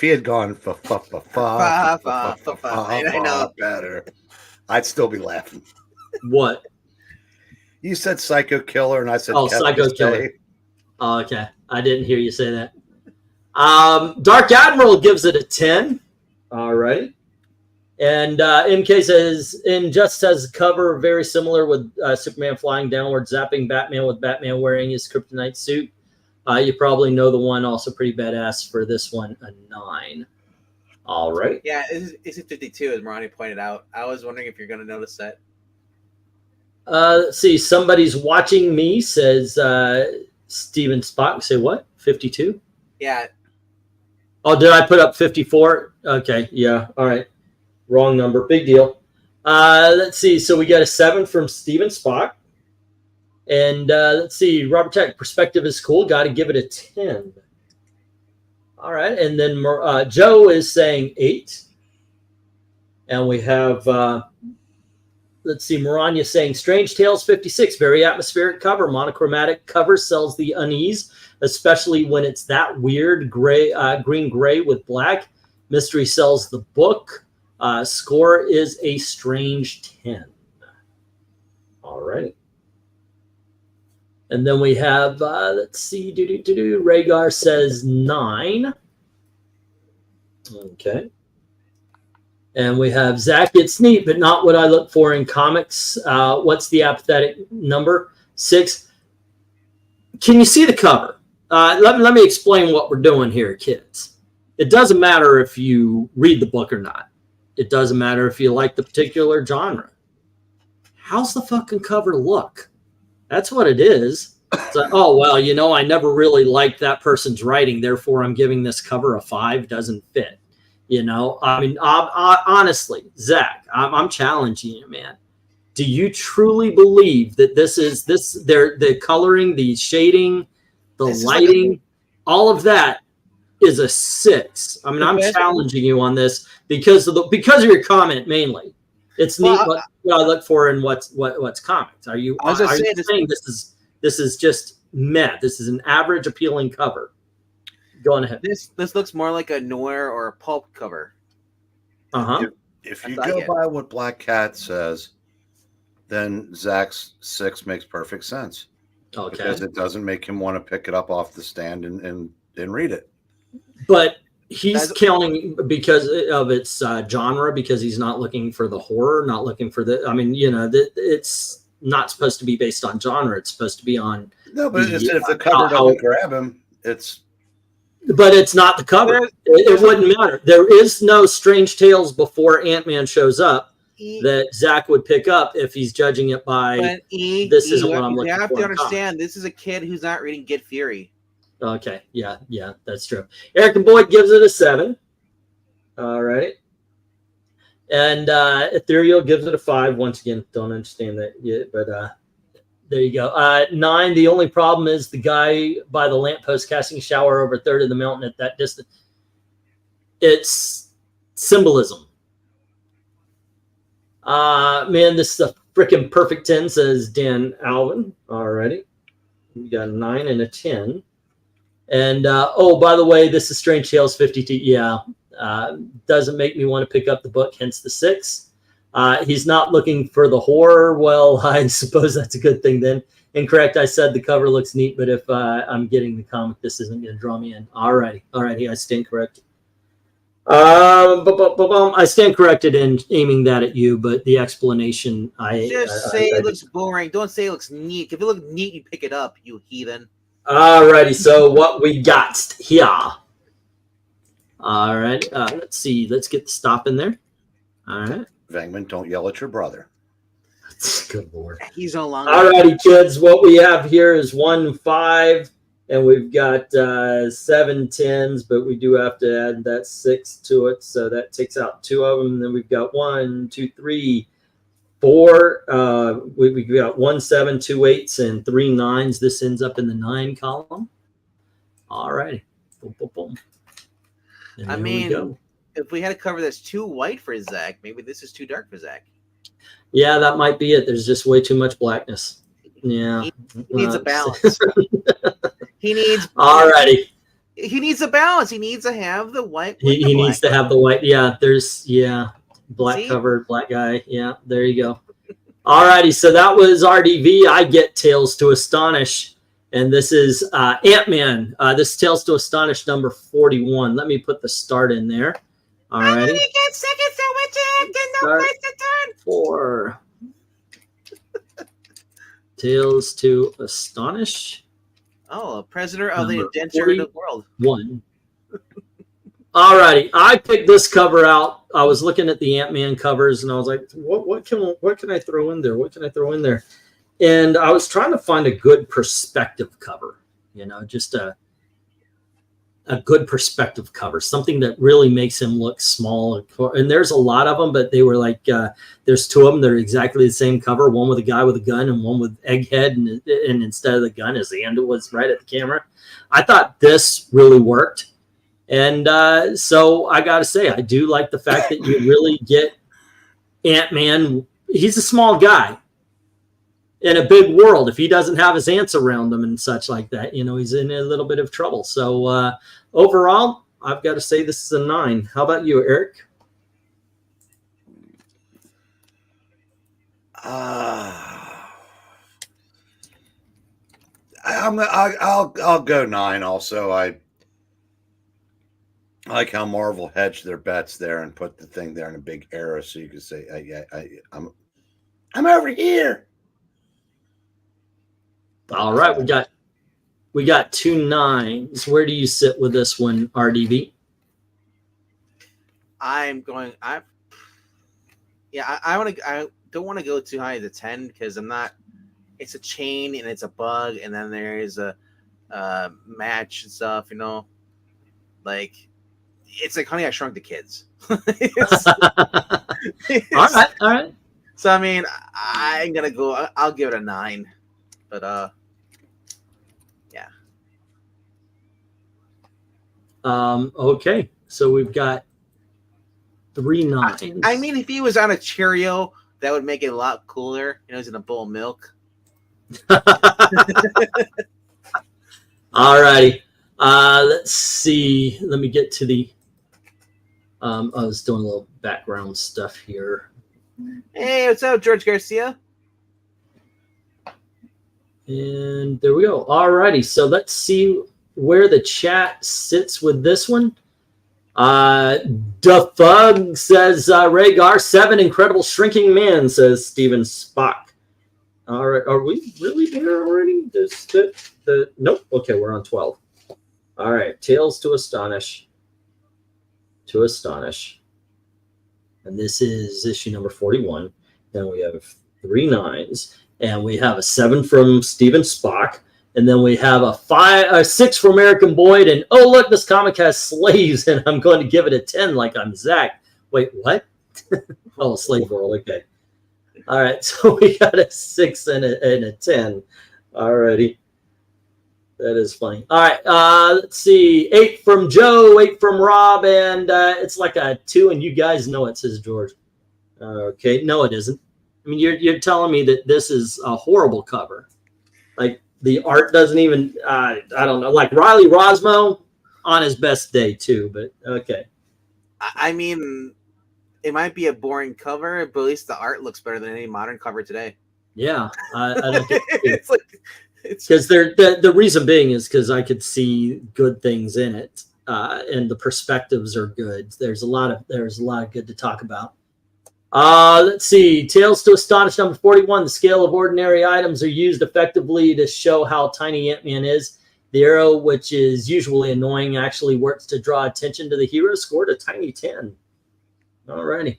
Speaker 2: he had gone
Speaker 3: I know
Speaker 2: better, I'd still be laughing.
Speaker 1: What?
Speaker 2: You said psycho killer, and I said
Speaker 1: psycho killer. Oh, okay. I didn't hear you say that. Dark Admiral gives it a 10. All right. And MK says, just has a cover very similar with Superman flying downward, zapping Batman with Batman wearing his kryptonite suit. You probably know the one, also pretty badass for this one, a 9. All right.
Speaker 3: Yeah, it's a 52, as Marani pointed out. I was wondering if you're going to notice that.
Speaker 1: Let's see. Somebody's watching me, says Steven Spock. Say what? 52?
Speaker 3: Yeah.
Speaker 1: Oh, did I put up 54? Okay. Yeah. All right. Wrong number. Big deal. Let's see. So we got a 7 from Steven Spock. And let's see. Robert Tech, perspective is cool. Got to give it a 10. All right. And then Joe is saying 8. And we have... let's see, Maranya saying Strange Tales 56, very atmospheric cover. Monochromatic cover sells the unease, especially when it's that weird gray, green-gray with black. Mystery sells the book. Score is a strange 10. All right. And then we have, let's see, Rhaegar says 9. Okay. And we have Zach, it's neat, but not what I look for in comics. What's the apathetic number? 6. Can you see the cover? Let me explain what we're doing here, kids. It doesn't matter if you read the book or not. It doesn't matter if you like the particular genre. How's the fucking cover look? That's what it is. It's like, oh, well, I never really liked that person's writing, therefore I'm giving this cover a 5. Doesn't fit. I mean, honestly, Zach, I'm challenging you, man. Do you truly believe that the coloring, the shading, the lighting, all of that is a 6? I mean, I'm challenging you on this because of your comment mainly. It's neat what I look for in what's comics. Are you saying this is just meh? This is an average appealing cover. Go on ahead.
Speaker 3: This looks more like a noir or a pulp cover.
Speaker 1: Uh-huh.
Speaker 2: If you go by what Black Cat says, then Zach's 6 makes perfect sense.
Speaker 1: Okay.
Speaker 2: Because it doesn't make him want to pick it up off the stand and read it.
Speaker 1: But he's counting because of its genre, because he's not looking for the horror, not looking for the, I mean, you know, it's not supposed to be based on genre. It's supposed to be on.
Speaker 2: No, but if the cover doesn't grab him, it's.
Speaker 1: But it's not the cover. It wouldn't matter. There is no Strange Tales before Ant-Man shows up that Zach would pick up if he's judging it by this isn't what I'm looking for.
Speaker 3: You have to understand, this is a kid who's not reading Get Fury.
Speaker 1: Okay, yeah, that's true. Eric and Boyd gives it a 7. All right. And Ethereal gives it a 5. Once again, don't understand that yet, but there you go. 9, the only problem is the guy by the lamppost casting a shower over a third of the mountain at that distance. It's symbolism. Man, this is a freaking perfect 10, says Dan Alvin. Alrighty. We got a 9 and a 10. And oh, by the way, this is Strange Tales 52. Yeah. Doesn't make me want to pick up the book, hence the 6. He's not looking for the horror. Well, I suppose that's a good thing then. Incorrect. I said the cover looks neat, but if I'm getting the comic, this isn't going to draw me in. Alrighty. I stand corrected. I stand corrected in aiming that at you, but the explanation
Speaker 3: Just say it looks boring. Don't say it looks neat. If it looks neat, you pick it up, you heathen.
Speaker 1: Alrighty, so what we got here. All right, let's see. Let's get the stop in there. All right.
Speaker 2: Venkman, don't yell at your brother.
Speaker 1: Good Lord.
Speaker 3: He's no longer.
Speaker 1: Alrighty, kids. What we have here is 1 5, and we've got 7 10s, but we do have to add that 6 to it, so that takes out 2 of them. And then we've got 1 2 3 4. We've got 1 7 2 8s and 3 9s. This ends up in the 9 column. All righty. Boom, boom, boom. And
Speaker 3: I mean, if we had a cover that's too white for Zach, maybe this is too dark for Zach.
Speaker 1: Yeah, that might be it. There's just way too much blackness. Yeah.
Speaker 3: He needs a balance. He needs.
Speaker 1: Alrighty.
Speaker 3: He needs a balance. He needs to have the white.
Speaker 1: He needs to have the white. Yeah, black
Speaker 3: See?
Speaker 1: covered, black guy. Yeah, there you go. Alrighty, so that was RDV. I get Tales to Astonish. And this is Ant-Man. This is Tales to Astonish number 41. Let me put the start in there. All righty.
Speaker 3: I'm gonna get seconds so much no place to turn.
Speaker 1: 4. Tales to Astonish.
Speaker 3: Oh, president of the
Speaker 1: Number
Speaker 3: indenture in the world.
Speaker 1: 1. All righty. I picked this cover out. I was looking at the Ant-Man covers, and I was like, what can I throw in there? What can I throw in there? And I was trying to find a good perspective cover, you know, just a good perspective cover, something that really makes him look small. And there's a lot of them, but they were like, there's 2 of them that are exactly the same cover, one with a guy with a gun and one with Egghead. And instead of the gun, his hand was right at the camera. I thought this really worked. And so I got to say, I do like the fact that you really get Ant-Man. He's a small guy in a big world. If he doesn't have his ants around him and such like that, you know, he's in a little bit of trouble. So overall, I've got to say this is a 9. How about you, Eric?
Speaker 2: I'll go 9 also. I like how Marvel hedged their bets there and put the thing there in a big arrow so you could say, I'm over here.
Speaker 1: All right, we got 2 9s. Where do you sit with this one, RDV?
Speaker 3: I don't want to go too high as a 10 because I'm not. It's a chain and it's a bug, and then there's a match and stuff. You know, like it's like Honey, I Shrunk the Kids.
Speaker 1: All right.
Speaker 3: So I mean, I'm gonna go. I'll give it a 9. But yeah.
Speaker 1: Okay. So we've got 3 9s.
Speaker 3: I mean, if he was on a Cheerio, that would make it a lot cooler. You know, he's in a bowl of milk.
Speaker 1: All righty. Let's see. Let me get to the. I was doing a little background stuff here.
Speaker 3: Hey, what's up, George Garcia?
Speaker 1: And there we go. Alrighty, so let's see where the chat sits with this one. Defug says Rhaegar 7 incredible shrinking man, says Steven Spock. All right, are we really there already? Nope. Okay, we're on 12. All right, Tales to Astonish. And this is issue number 41. Then we have 3 9s, and we have a 7 from Steven Spock. And then we have a 6 for American Boyd. And oh, look, this comic has slaves, and I'm going to give it a 10 like I'm Zach. Wait, what? Oh, Slave World. Okay. All right. So we got a 6 and a 10. Alrighty. That is funny. All right. Let's see. 8 from Joe, 8 from Rob, and it's like a 2, and you guys know it, says George. Okay. No, it isn't. I mean, you're telling me that this is a horrible cover. Like, the art doesn't even, I don't know, like Riley Rosmo on his best day too, but okay.
Speaker 3: I mean, it might be a boring cover, but at least the art looks better than any modern cover today.
Speaker 1: Yeah, I don't get it.
Speaker 3: It's like,
Speaker 1: because the reason being is because I could see good things in it, and the perspectives are good. There's a lot of good to talk about. Let's see. Tales to Astonish number 41. The scale of ordinary items are used effectively to show how tiny Ant-Man is. The arrow, which is usually annoying, actually works to draw attention to the hero. Scored a tiny 10. Alrighty.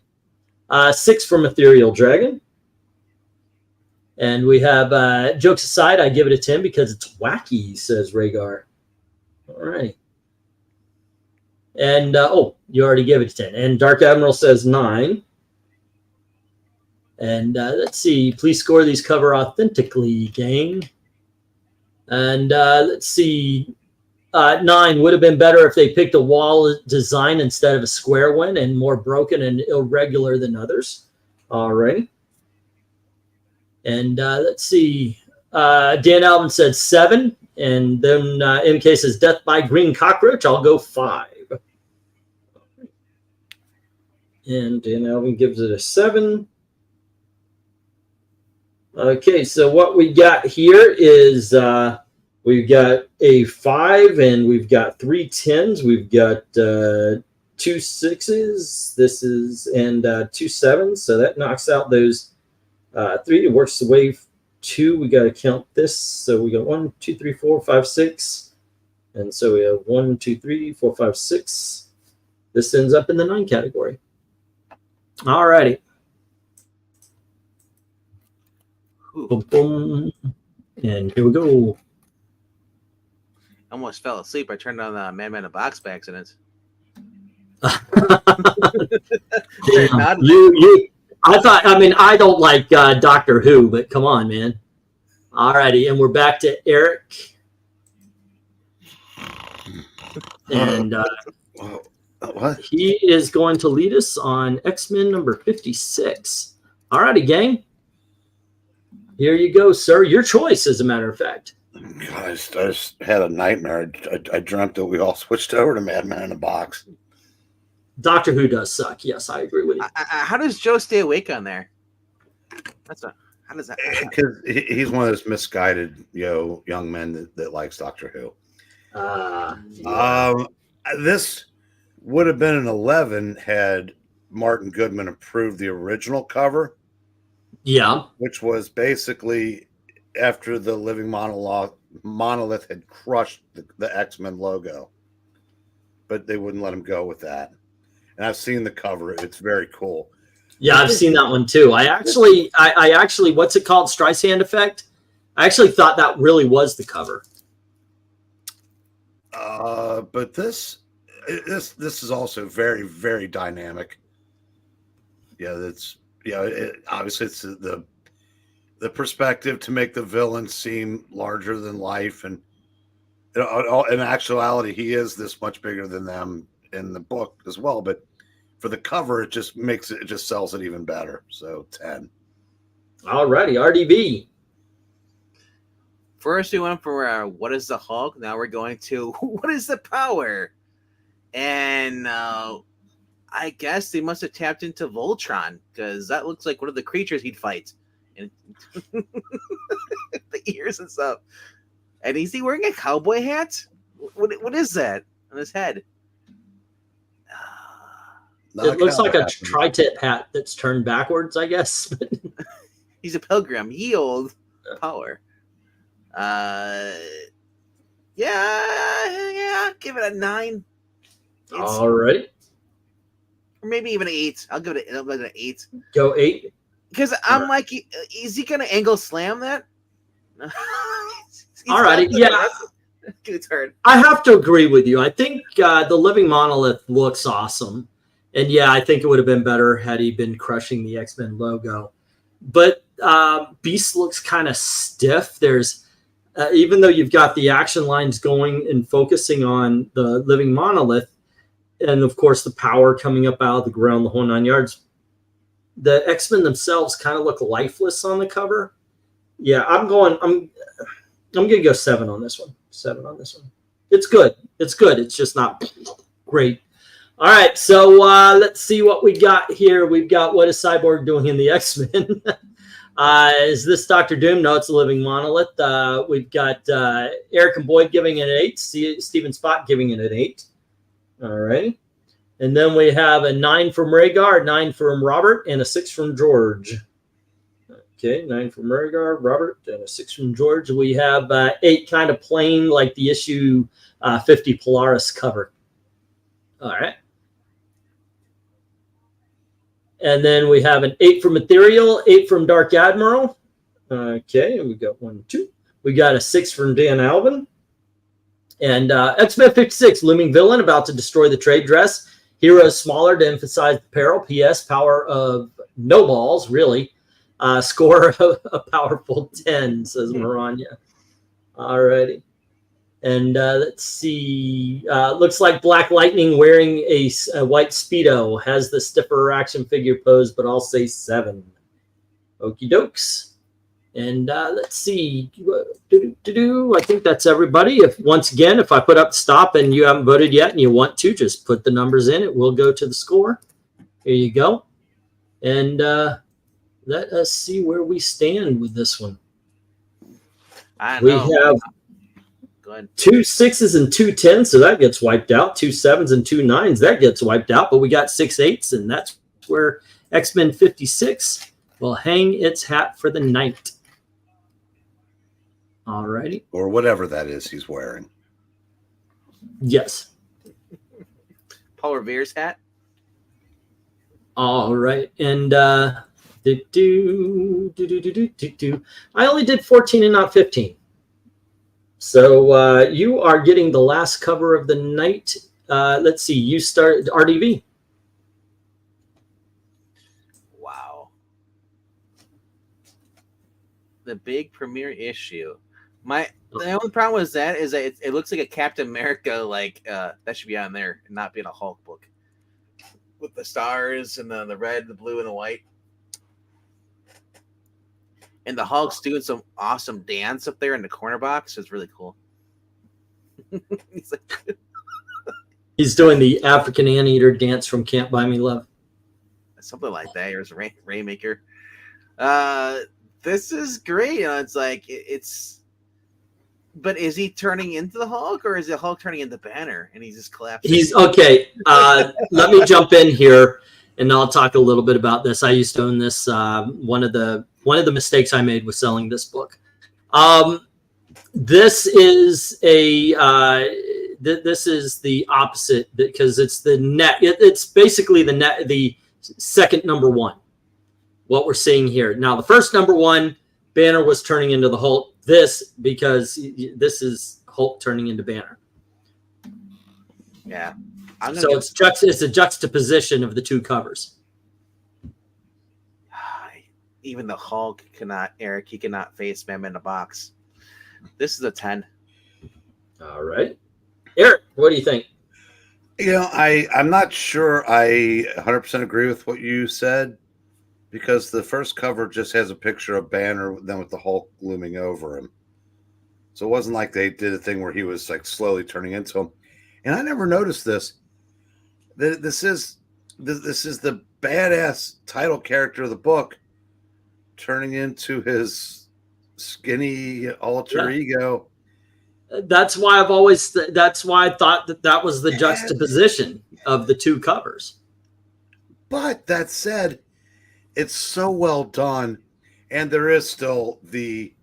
Speaker 1: 6 from Ethereal Dragon. And we have, jokes aside, I give it a 10 because it's wacky, says Rhaegar. Alrighty. And, you already gave it a 10. And Dark Admiral says 9. And let's see. Please score these cover authentically, gang. And let's see. 9 would have been better if they picked a wall design instead of a square one, and more broken and irregular than others. All right. And let's see. Dan Alvin said 7. And then MK says Death by Green Cockroach. I'll go 5. And Dan Alvin gives it a 7. Okay, so what we got here is we've got a 5 and we've got 3 10s. We've got 2 6s. This is and 2 7s. So that knocks out those 3. It works the way 2. We got to count this. So we got 1, 2, 3, 4, 5, 6, and so we have 1, 2, 3, 4, 5, 6. This ends up in the 9 category. All righty. Boom, boom. And here we go.
Speaker 3: Almost fell asleep. I turned on the Man in the Box by accident.
Speaker 1: I don't like Doctor Who, but come on, man. All righty, and we're back to Eric. And
Speaker 2: what?
Speaker 1: He is going to lead us on X-Men number 56. All righty, gang. Here you go, sir. Your choice, as a matter of fact.
Speaker 2: God, I just had a nightmare. I dreamt that we all switched over to Madman in a Box.
Speaker 1: Doctor Who does suck. Yes, I agree with you.
Speaker 3: How does Joe stay awake on there? How does that?
Speaker 2: Because he's one of those misguided, young men that likes Doctor Who.
Speaker 1: Yeah.
Speaker 2: This would have been an 11 had Martin Goodman approved the original cover.
Speaker 1: Yeah.
Speaker 2: Which was basically after the Living Monolith had crushed the X-Men logo. But they wouldn't let him go with that. And I've seen the cover. It's very cool.
Speaker 1: Yeah, I've seen that one too. I actually, what's it called? Streisand effect? I actually thought that really was the cover.
Speaker 2: But this is also very, very dynamic. Yeah, obviously it's the perspective to make the villain seem larger than life, and in actuality, he is this much bigger than them in the book as well. But for the cover, it just sells it even better. So 10.
Speaker 1: All righty, RDB.
Speaker 3: First, we went for what is the Hulk? Now we're going to what is the power? And I guess they must have tapped into Voltron, because that looks like one of the creatures he'd fight and the ears and stuff. And is he wearing a cowboy hat? What is that on his head?
Speaker 1: It looks like a tri-tip hat that's turned backwards, I guess.
Speaker 3: He's a pilgrim. Yield power. Yeah, give it a 9.
Speaker 1: All right.
Speaker 3: Or maybe even an 8. I'll give it an 8.
Speaker 1: Go 8.
Speaker 3: Because I'm like, is he going to angle slam that?
Speaker 1: All right. Yeah.
Speaker 3: It's hard.
Speaker 1: I have to agree with you. I think the Living Monolith looks awesome. And yeah, I think it would have been better had he been crushing the X-Men logo. But Beast looks kind of stiff. There's, even though you've got the action lines going and focusing on the Living Monolith, and of course the power coming up out of the ground, the whole 9 yards, the X-Men themselves kind of look lifeless on the cover. Yeah, I'm going to go 7 on this one. 7 on this one. It's good. It's good. It's just not great. All right, so let's see what we got here. We've got What is Cyborg Doing in the X-Men? Is this Dr. Doom? No, it's a Living Monolith. We've got Eric and Boyd giving it an 8. Steven Spott giving it an 8. All right. And then we have a 9 from Rhaegar, 9 from Robert, and a 6 from George. Okay, 9 from Rhaegar, Robert, and a 6 from George. We have 8 kind of plain, like the issue 50 Polaris cover. All right. And then we have an 8 from Ethereal, 8 from Dark Admiral. Okay, we got 1, 2. We got a 6 from Dan Alvin. And X-Men 56, Looming Villain, about to destroy the trade dress. Heroes smaller to emphasize the peril. P.S. Power of no balls, really. Score of a powerful 10, says Maranya. All righty. And let's see. Looks like Black Lightning wearing a white Speedo. Has the stiffer action figure pose, but I'll say 7. Okie dokes. And let's see. I think that's everybody. Once again, if I put up stop and you haven't voted yet and you want to, just put the numbers in. It will go to the score. Here you go. And let us see where we stand with this one. We have 2 6s and 2 10s, so that gets wiped out. 2 7s and 2 9s, that gets wiped out. But we got 6 8s, and that's where X-Men 56 will hang its hat for the night. All righty.
Speaker 2: Or whatever that is he's wearing.
Speaker 1: Yes.
Speaker 3: Paul Revere's hat.
Speaker 1: All right. And I only did 14 and not 15. So you are getting the last cover of the night. Let's see. You start RDV.
Speaker 3: Wow. The big premiere issue. The only problem with that is that it looks like a Captain America, like that should be on there and not be in a Hulk book. With the stars and the red, the blue, and the white. And the Hulk's doing some awesome dance up there in the corner box. It's really cool.
Speaker 1: He's doing the African Anteater dance from Can't Buy Me Love.
Speaker 3: Something like that. Here's Rainmaker. This is great. It's like it's. But is he turning into the Hulk, or is the Hulk turning into Banner and he's just collapsing?
Speaker 1: He's okay. Let me jump in here, and I'll talk a little bit about this. I used to own this. One of the mistakes I made was selling this book. This is this is the opposite because it's the net. It's basically the second number 1. What we're seeing here now. The first number 1, Banner was turning into the Hulk. This because this is Hulk turning into Banner.
Speaker 3: Yeah.
Speaker 1: So it's a juxtaposition of the 2 covers.
Speaker 3: Even the Hulk cannot, Eric, he cannot face Man in the Box. This is a 10.
Speaker 1: All right. Eric, what do you think?
Speaker 2: You know, I'm not sure I 100% agree with what you said because the first cover just has a picture of Banner then with the Hulk looming over him. So it wasn't like they did a thing where he was like slowly turning into him. And I never noticed this. This is the badass title character of the book.
Speaker 4: turning into his skinny alter ego.
Speaker 1: That's why that's why I thought that was the juxtaposition of the two covers.
Speaker 4: But that said, it's so well done, and there is still the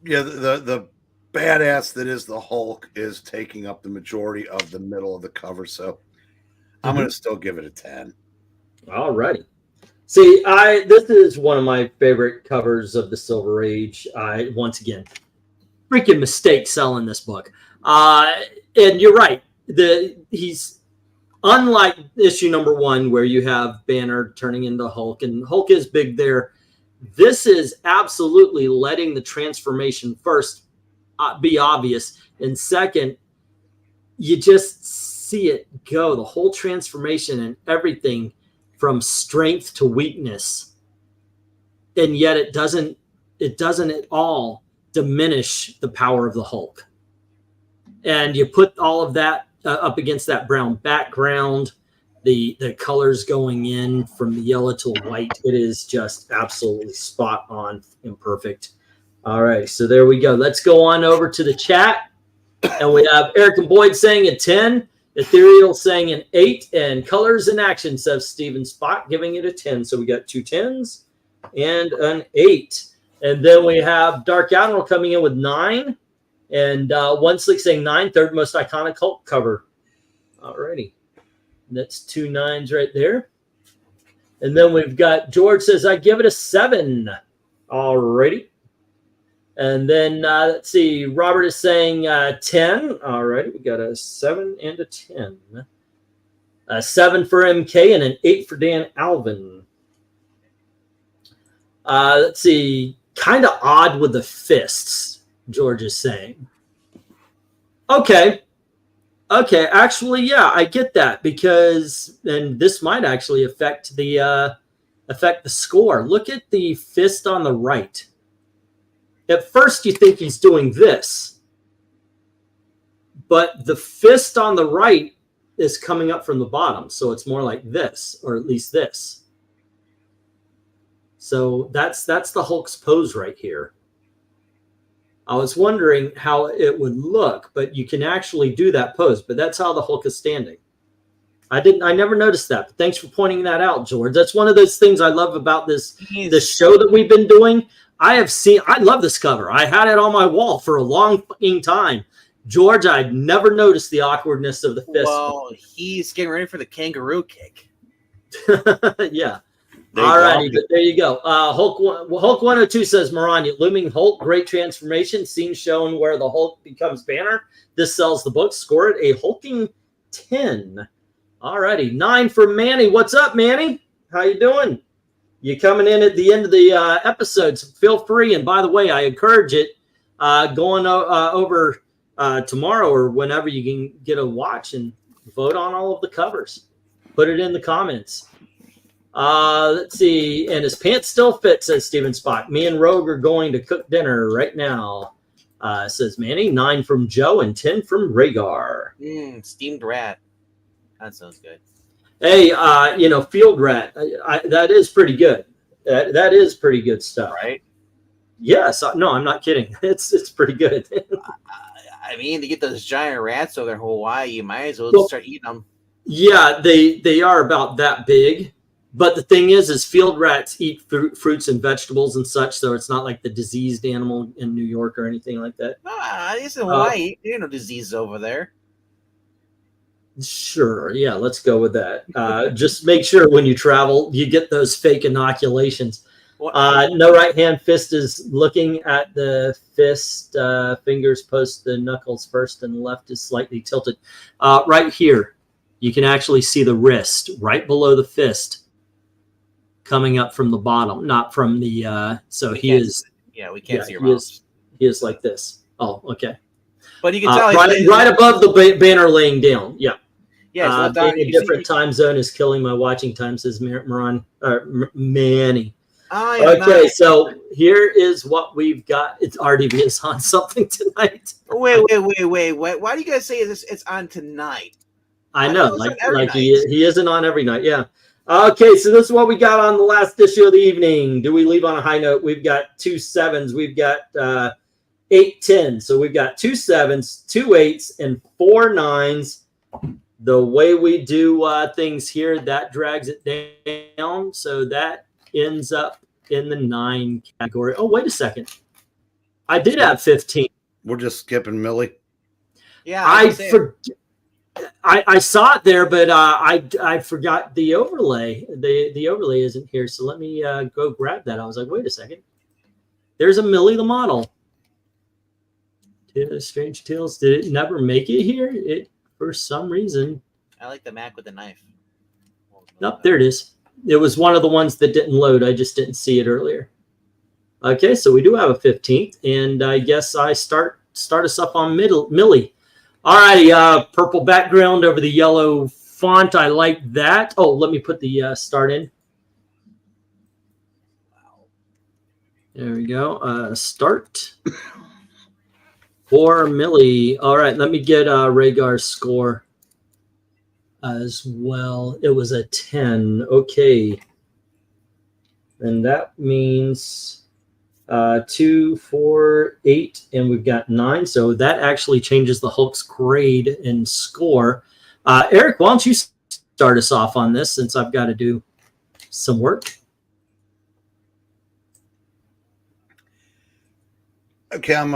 Speaker 4: badass that is the Hulk is taking up the majority of the middle of the cover. So I'm going to still give it a 10.
Speaker 1: Alrighty. See, this is one of my favorite covers of the Silver Age. Once again, freaking mistake selling this book. And you're right. He's unlike issue number 1 where you have Banner turning into Hulk, and Hulk is big there. This is absolutely letting the transformation first be obvious, and second, you just see it go, the whole transformation and everything from strength to weakness, and yet it doesn't at all diminish the power of the Hulk. And you put all of that up against that brown background, the colors going in from the yellow to white, it is just absolutely spot on and perfect. All right, so there we go. Let's go on over to the chat, and we have Eric and Boyd saying a 10. Ethereal saying an 8, and Colors in Action says Steven Spot giving it a 10. So we got 2 10s and an 8. And then we have Dark Admiral coming in with 9, and One Slick saying 9, third most iconic Hulk cover. Alrighty, that's 2 9s right there. And then we've got George says I give it a 7. Alrighty. And then let's see, Robert is saying 10. All right, we got a 7 and a 10. A 7 for MK and an 8 for Dan Alvin. Let's see, kind of odd with the fists, George is saying. Okay, actually, yeah, I get that, because, and this might actually affect the score. Look at the fist on the right. At first, you think he's doing this, but the fist on the right is coming up from the bottom, so it's more like this, or at least this. So that's the Hulk's pose right here. I was wondering how it would look, but you can actually do that pose, but that's how the Hulk is standing. I never noticed that, but thanks for pointing that out, George. That's one of those things I love about this show that we've been doing. I love this cover. I had it on my wall for a long fucking time. George, I'd never noticed the awkwardness of the fist.
Speaker 3: Well, he's getting ready for the kangaroo kick.
Speaker 1: Yeah. All righty, but there you go. Hulk 102 says, Maranya, looming Hulk, great transformation. Scene shown where the Hulk becomes Banner. This sells the book. Score it a hulking 10. All righty. 9 for Manny. What's up, Manny? How you doing? You coming in at the end of the episodes, feel free. And by the way, I encourage it going over tomorrow or whenever you can get a watch and vote on all of the covers. Put it in the comments. Let's see. And his pants still fit, says Steven Spot. Me and Rogue are going to cook dinner right now, says Manny. 9 from Joe and 10 from Rhaegar.
Speaker 3: Steamed rat. That sounds good.
Speaker 1: Hey, Field Rat, that is pretty good. That is pretty good stuff.
Speaker 3: Right?
Speaker 1: Yes. No, I'm not kidding. It's pretty good.
Speaker 3: I mean, to get those giant rats over in Hawaii, you might as well start eating them.
Speaker 1: Yeah, they are about that big. But the thing is field rats eat fruits and vegetables and such, so it's not like the diseased animal in New York or anything like that.
Speaker 3: It's in Hawaii. There ain't no disease over there.
Speaker 1: Sure. Yeah, let's go with that. Just make sure when you travel, you get those fake inoculations. No right hand fist is looking at the fist. Fingers post the knuckles first, and left is slightly tilted. Right here, you can actually see the wrist right below the fist coming up from the bottom, not from the. So he is. Yeah, we can't see your mouth. He is like this. Oh, okay.
Speaker 3: But you can tell
Speaker 1: right above the banner laying down. Yeah.
Speaker 3: Yeah,
Speaker 1: being a different time zone is killing my watching time, says Manny. Okay, so here is what we've got. It's RDB is on something tonight.
Speaker 3: Wait. Why do you guys say it's on tonight?
Speaker 1: I know, like he isn't on every night. Yeah. Okay, so this is what we got on the last issue of the evening. Do we leave on a high note? We've got 2 7s. We've got 8 10s. So we've got 2 7s, 2 8s, and 4 9s. The way we do things here, that drags it down. So that ends up in the 9 category. Oh, wait a second. I did have 15.
Speaker 2: We're just skipping Millie.
Speaker 3: Yeah,
Speaker 1: I saw it there, but I forgot the overlay. The overlay isn't here, so let me go grab that. I was like, wait a second. There's a Millie the Model. Strange Tales. Did it never make it here? It for some reason.
Speaker 3: I like the Mac with the knife.
Speaker 1: Nope, there it is. It was one of the ones that didn't load. I just didn't see it earlier. Okay, so we do have a 15th, and I guess I start us up on Millie. All righty, purple background over the yellow font. I like that. Oh, let me put the start in. There we go. Start for Millie. All right, let me get Rhaegar's score as well. It was a 10. Okay. And that means 2, 4, 8, and we've got 9. So that actually changes the Hulk's grade and score. Eric, why don't you start us off on this since I've got to do some work?
Speaker 2: Okay, I'm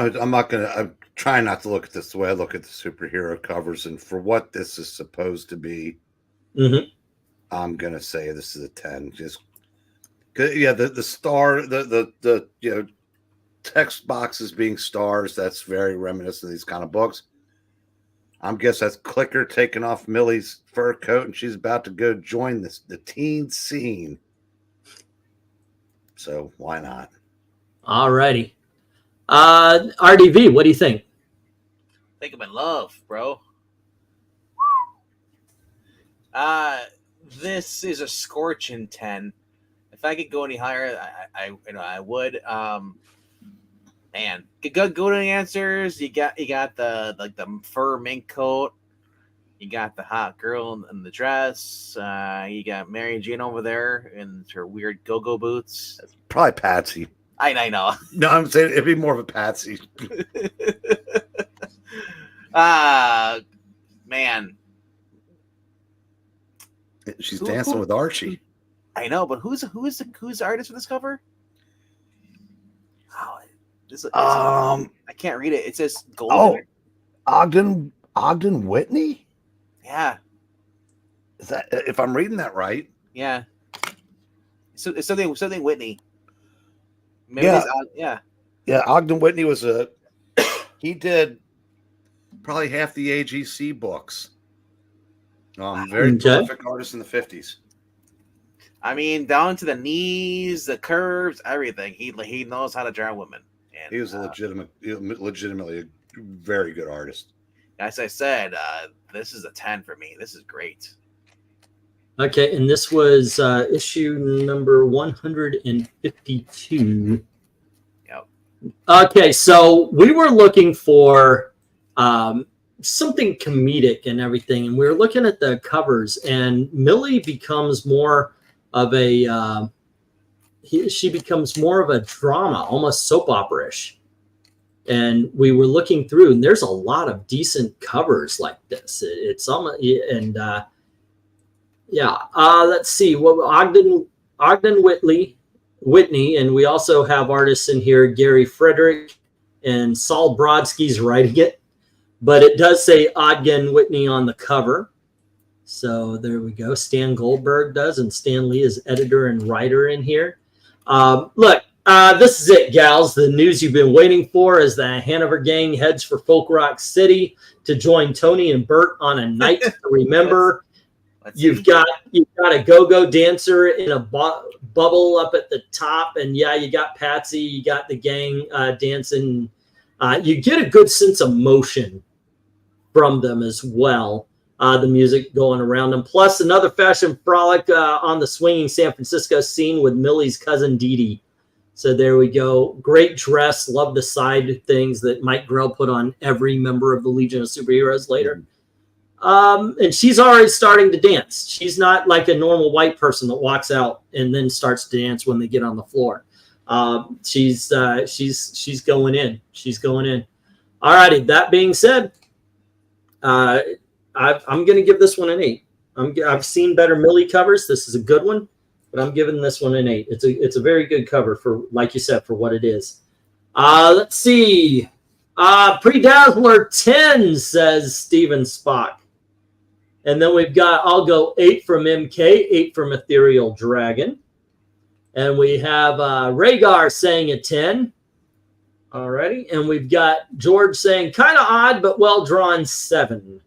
Speaker 2: trying not to look at this the way I look at the superhero covers, and for what this is supposed to be, I'm gonna say this is a 10. Just yeah, the star, the you know, text boxes being stars. That's very reminiscent of these kind of books. I'm guess that's Clicker taking off Millie's fur coat, and she's about to go join the teen scene. So why not?
Speaker 1: All righty. RDV, what do you think?
Speaker 3: I think I'm in love, bro. This is a scorching 10. If I could go any higher, I would. Man, good answers. You got the fur mink coat. You got the hot girl in the dress. You got Mary Jane over there in her weird go-go boots.
Speaker 2: That's probably Patsy.
Speaker 3: I know.
Speaker 2: No, I'm saying it'd be more of a Patsy.
Speaker 3: Man.
Speaker 2: She's dancing with Archie.
Speaker 3: I know, but who's the artist for this cover? Oh, I can't read it. It says Golden.
Speaker 2: Oh, Ogden Whitney?
Speaker 3: Yeah.
Speaker 2: Is that, if I'm reading that right?
Speaker 3: Yeah. So it's something Whitney. Maybe
Speaker 2: yeah. Yeah, Ogden Whitney was he did probably half the AGC books. Very prolific artist in the 50s.
Speaker 3: I mean, down to the knees, the curves, everything. He knows how to draw women. And,
Speaker 2: he was legitimately a very good artist.
Speaker 3: As I said, this is a 10 for me. This is great.
Speaker 1: Okay, and this was issue number 152.
Speaker 3: Yep.
Speaker 1: Okay, so we were looking for something comedic and everything, and we were looking at the covers, and Millie becomes more of a she becomes more of a drama, almost soap opera-ish. And we were looking through, and there's a lot of decent covers like this. It's almost, and let's see. Well, Ogden Whitney, and we also have artists in here, Gary Frederick and Saul Brodsky's writing it, but it does say Ogden Whitney on the cover. So there we go. Stan Goldberg does, and Stan Lee is editor and writer in here. Look, this is it, gals. The news you've been waiting for is the Hanover gang heads for Folk Rock City to join Tony and Bert on a night to remember. You've got a go-go dancer in a bubble up at the top, and yeah, you got Patsy, you got the gang dancing. You get a good sense of motion from them as well. The music going around them, plus another fashion frolic on the swinging San Francisco scene with Millie's cousin Dee Dee. So there we go. Great dress. Love the side things that Mike Grell put on every member of the Legion of Superheroes later. And she's already starting to dance. She's not like a normal white person that walks out and then starts to dance when they get on the floor. She's going in. She's going in. All righty. That being said, I'm going to give this one an 8. I've seen better Millie covers. This is a good one, but I'm giving this one an 8. It's a very good cover for, like you said, for what it is. Let's see. Pre-Dazzler 10, says Steven Spock. And then we've got, I'll go 8 from MK, 8 from Ethereal Dragon. And we have Rhaegar saying a 10. Alrighty. And we've got George saying kind of odd, but well drawn, 7.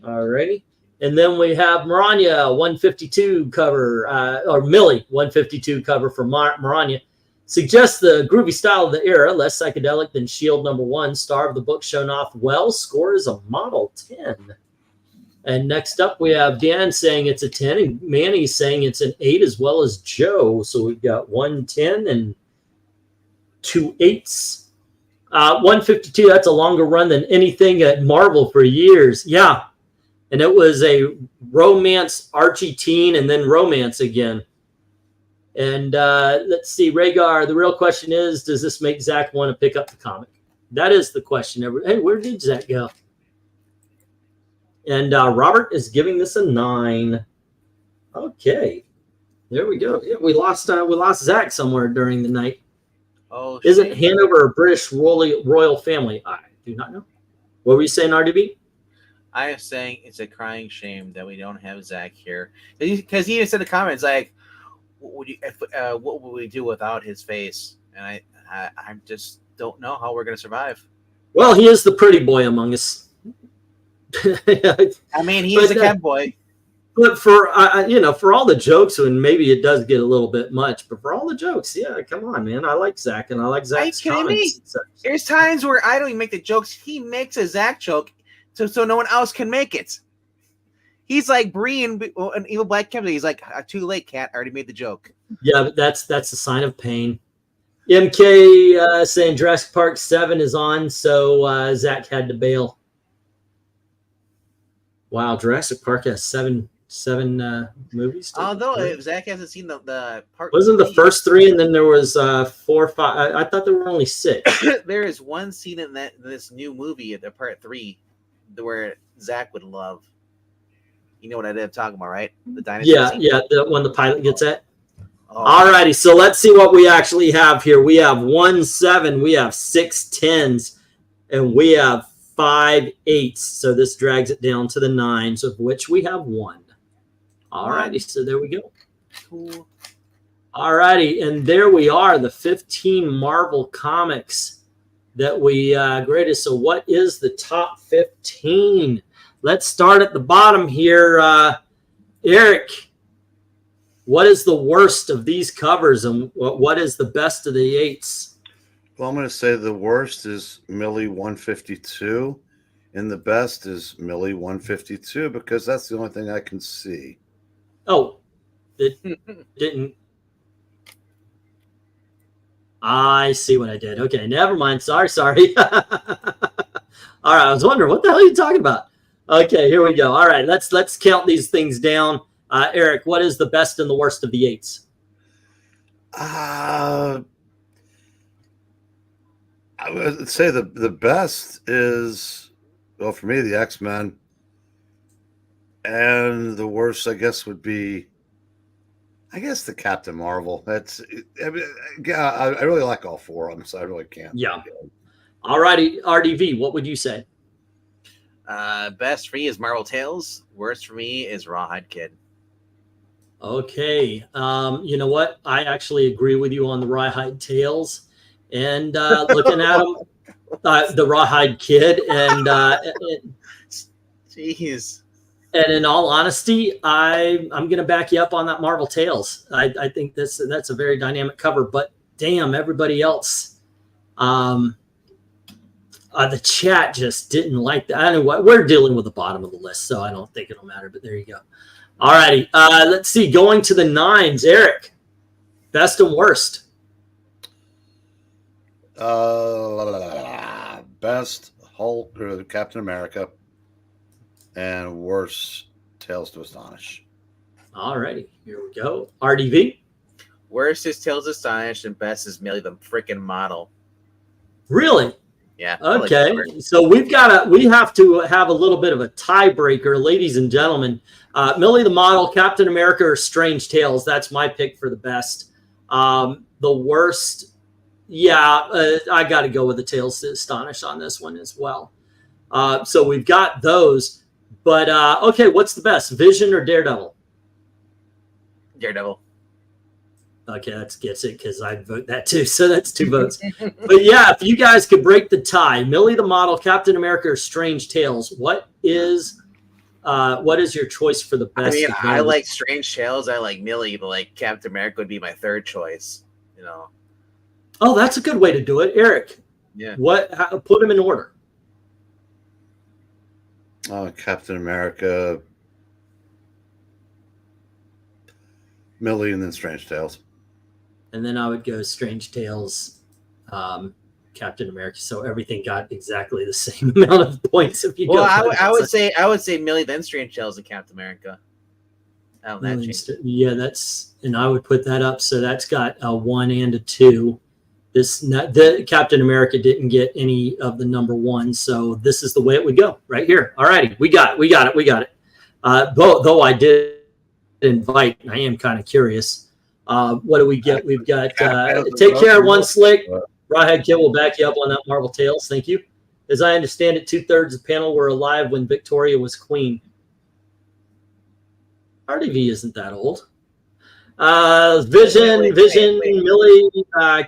Speaker 1: Alrighty. And then we have MARANYA 152 cover, or Millie 152 cover for MARANYA. Suggests the groovy style of the era, less psychedelic than Shield #1. Star of the book shown off well. Score is a model 10. And next up, we have Dan saying it's a 10, and Manny saying it's an 8, as well as Joe. So we've got 1 10 and 2 8s. 152, that's a longer run than anything at Marvel for years. Yeah. And it was a romance, Archie teen, and then romance again. And let's see, Rhaegar, the real question is, does this make Zach want to pick up the comic? That is the question. Hey, where did Zach go? And Robert is giving this a 9. Okay, there we go. Yeah, we lost Zach somewhere during the night.
Speaker 3: Oh,
Speaker 1: isn't Hanover a British royal family? I do not know. What were you saying, RDB?
Speaker 3: I am saying it's a crying shame that we don't have Zach here, because he even said in the comments like, "What would we do without his face?" And I just don't know how we're gonna survive.
Speaker 1: Well, he is the pretty boy among us.
Speaker 3: I mean, he is a cat boy.
Speaker 1: But for for all the jokes, and maybe it does get a little bit much, but for all the jokes, yeah, come on, man. I like Zach, and I like Zach's comments.
Speaker 3: There's times where I don't even make the jokes. He makes a Zach joke, so no one else can make it. He's like Breen, an evil black captain. He's like, too late, cat. I already made the joke.
Speaker 1: Yeah, but that's a sign of pain. MK saying Jurassic Park 7 is on, so Zach had to bail. Wow, Jurassic Park has seven movies.
Speaker 3: Although Zach hasn't seen the part.
Speaker 1: Wasn't the first 3, and then there was 4 or 5. I thought there were only 6.
Speaker 3: There is one scene in this new movie, the part 3, where Zach would love. You know what I'm talking about, right? The dinosaur scene. Yeah, the one the pilot gets at. Oh. All righty, so let's see what we actually have here. We have 1 7, we have 6 10s, and we have 5 8s. So this drags it down to the 9s, of which we have 1. All righty, so there we go. Cool. All righty, and there we are, the 15 Marvel comics that we graded. So what is the top 15? Let's start at the bottom here. Eric, what is the worst of these covers, and what is the best of the 8s?
Speaker 2: Well, I'm going to say the worst is Millie 152, and the best is Millie 152, because that's the only thing I can see.
Speaker 1: Oh, it didn't. I see what I did. Okay, never mind. Sorry. All right, I was wondering, what the hell are you talking about? Okay, here we go. All right, let's count these things down. Eric, what is the best and the worst of the 8s?
Speaker 2: I would say the best is, well, for me, the X-Men. And the worst, I guess, would be, the Captain Marvel. I really like all 4 of them, so I really can't.
Speaker 1: Yeah. All righty, RDV, what would you say?
Speaker 3: Best for me is Marvel Tales. Worst for me is Rawhide Kid.
Speaker 1: Okay. You know what? I actually agree with you on the Rawhide Tales. And looking at them, the Rawhide Kid, and
Speaker 3: jeez.
Speaker 1: And in all honesty, I'm going to back you up on that Marvel Tales. I think that's a very dynamic cover. But damn, everybody else, the chat just didn't like that. I know what we're dealing with the bottom of the list, so I don't think it'll matter. But there you go. All righty, let's see. Going to the 9s, Eric, best and worst.
Speaker 2: Best Hulk or Captain America. And worst Tales to Astonish.
Speaker 1: All righty, here we go. RDV.
Speaker 3: Worst is Tales of Astonish, and best is Millie the freaking Model.
Speaker 1: Really?
Speaker 3: Yeah.
Speaker 1: Okay. So we have to have a little bit of a tiebreaker, ladies and gentlemen. Millie the Model, Captain America, or Strange Tales. That's my pick for the best. The worst, I got to go with the Tales to Astonish on this one as well. So we've got those. But, okay, what's the best, Vision or Daredevil?
Speaker 3: Daredevil.
Speaker 1: Okay, that gets it because I'd vote that too. So that's 2 votes. But yeah, if you guys could break the tie, Millie the Model, Captain America, or Strange Tales, what is your choice for the best?
Speaker 3: I mean, I like Strange Tales. I like Millie, but like Captain America would be my third choice. You know.
Speaker 1: Oh, that's a good way to do it, Eric.
Speaker 3: Yeah.
Speaker 1: Put them in order.
Speaker 2: Captain America, Millie, and then Strange Tales.
Speaker 1: And then I would go Strange Tales, Captain America. So everything got exactly the same amount of points. If you
Speaker 3: I would say Millie, then Strange Tales, and Captain America. Oh, that changed.
Speaker 1: Yeah, and I would put that up. So that's got a 1 and a 2. The Captain America didn't get any of the number 1, so this is the way it would go right here. All righty, we got it. Though I did invite, I am kind of curious. What do we get? We've got Take Care, One Slick. Rawhide Kid will back you up on that Marvel Tales. Thank you. As I understand it, 2/3 of the panel were alive when Victoria was queen. RDV isn't that old. Vision, Millie,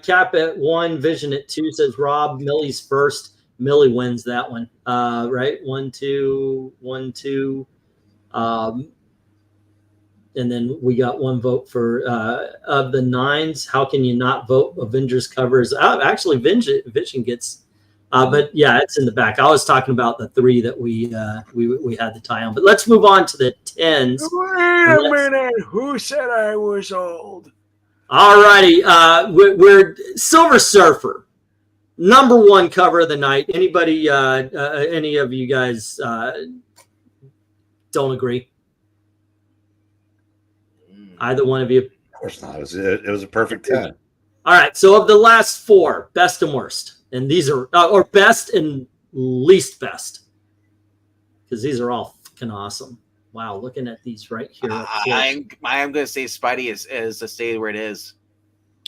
Speaker 1: Cap at 1, Vision at 2, says Rob. Millie's first. Millie wins that one. Right? 1, 2, 1, 2. And then we got 1 vote for of the 9s. How can you not vote Avengers covers? Actually, Vision gets, but yeah, it's in the back. I was talking about the 3 that we had the tie on. But let's move on to the 10s.
Speaker 5: Wait a minute. Who said I was old?
Speaker 1: All righty. We're Silver Surfer, number 1 cover of the night. Anybody, any of you guys don't agree? Either one of you?
Speaker 2: Of course not. It was a perfect 10.
Speaker 1: All right. So of the last 4, best and worst, and these are or best and least best, because these are all fucking awesome. Wow, looking at these right here.
Speaker 3: I am going to say Spidey is the state where it is.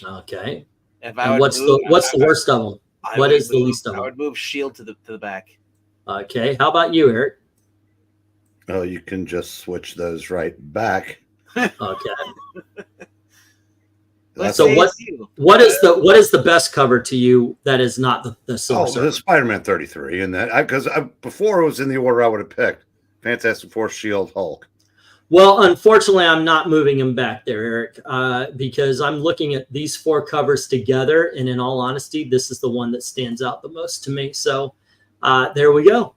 Speaker 1: Okay.
Speaker 3: What's
Speaker 1: the worst of them? What is the least of them?
Speaker 3: I would move Shield to the back.
Speaker 1: Okay. How about you, Eric?
Speaker 2: Oh, you can just switch those right back.
Speaker 1: Okay.
Speaker 2: So
Speaker 1: what is the best cover to you that is not the Silver Surfer?
Speaker 2: The Spider-Man 33, and that because before it was in the order I would have picked: Fantastic Four, Shield, Hulk.
Speaker 1: Well, unfortunately, I'm not moving him back there, Eric, because I'm looking at these 4 covers together, and in all honesty, this is the one that stands out the most to me. So there we go.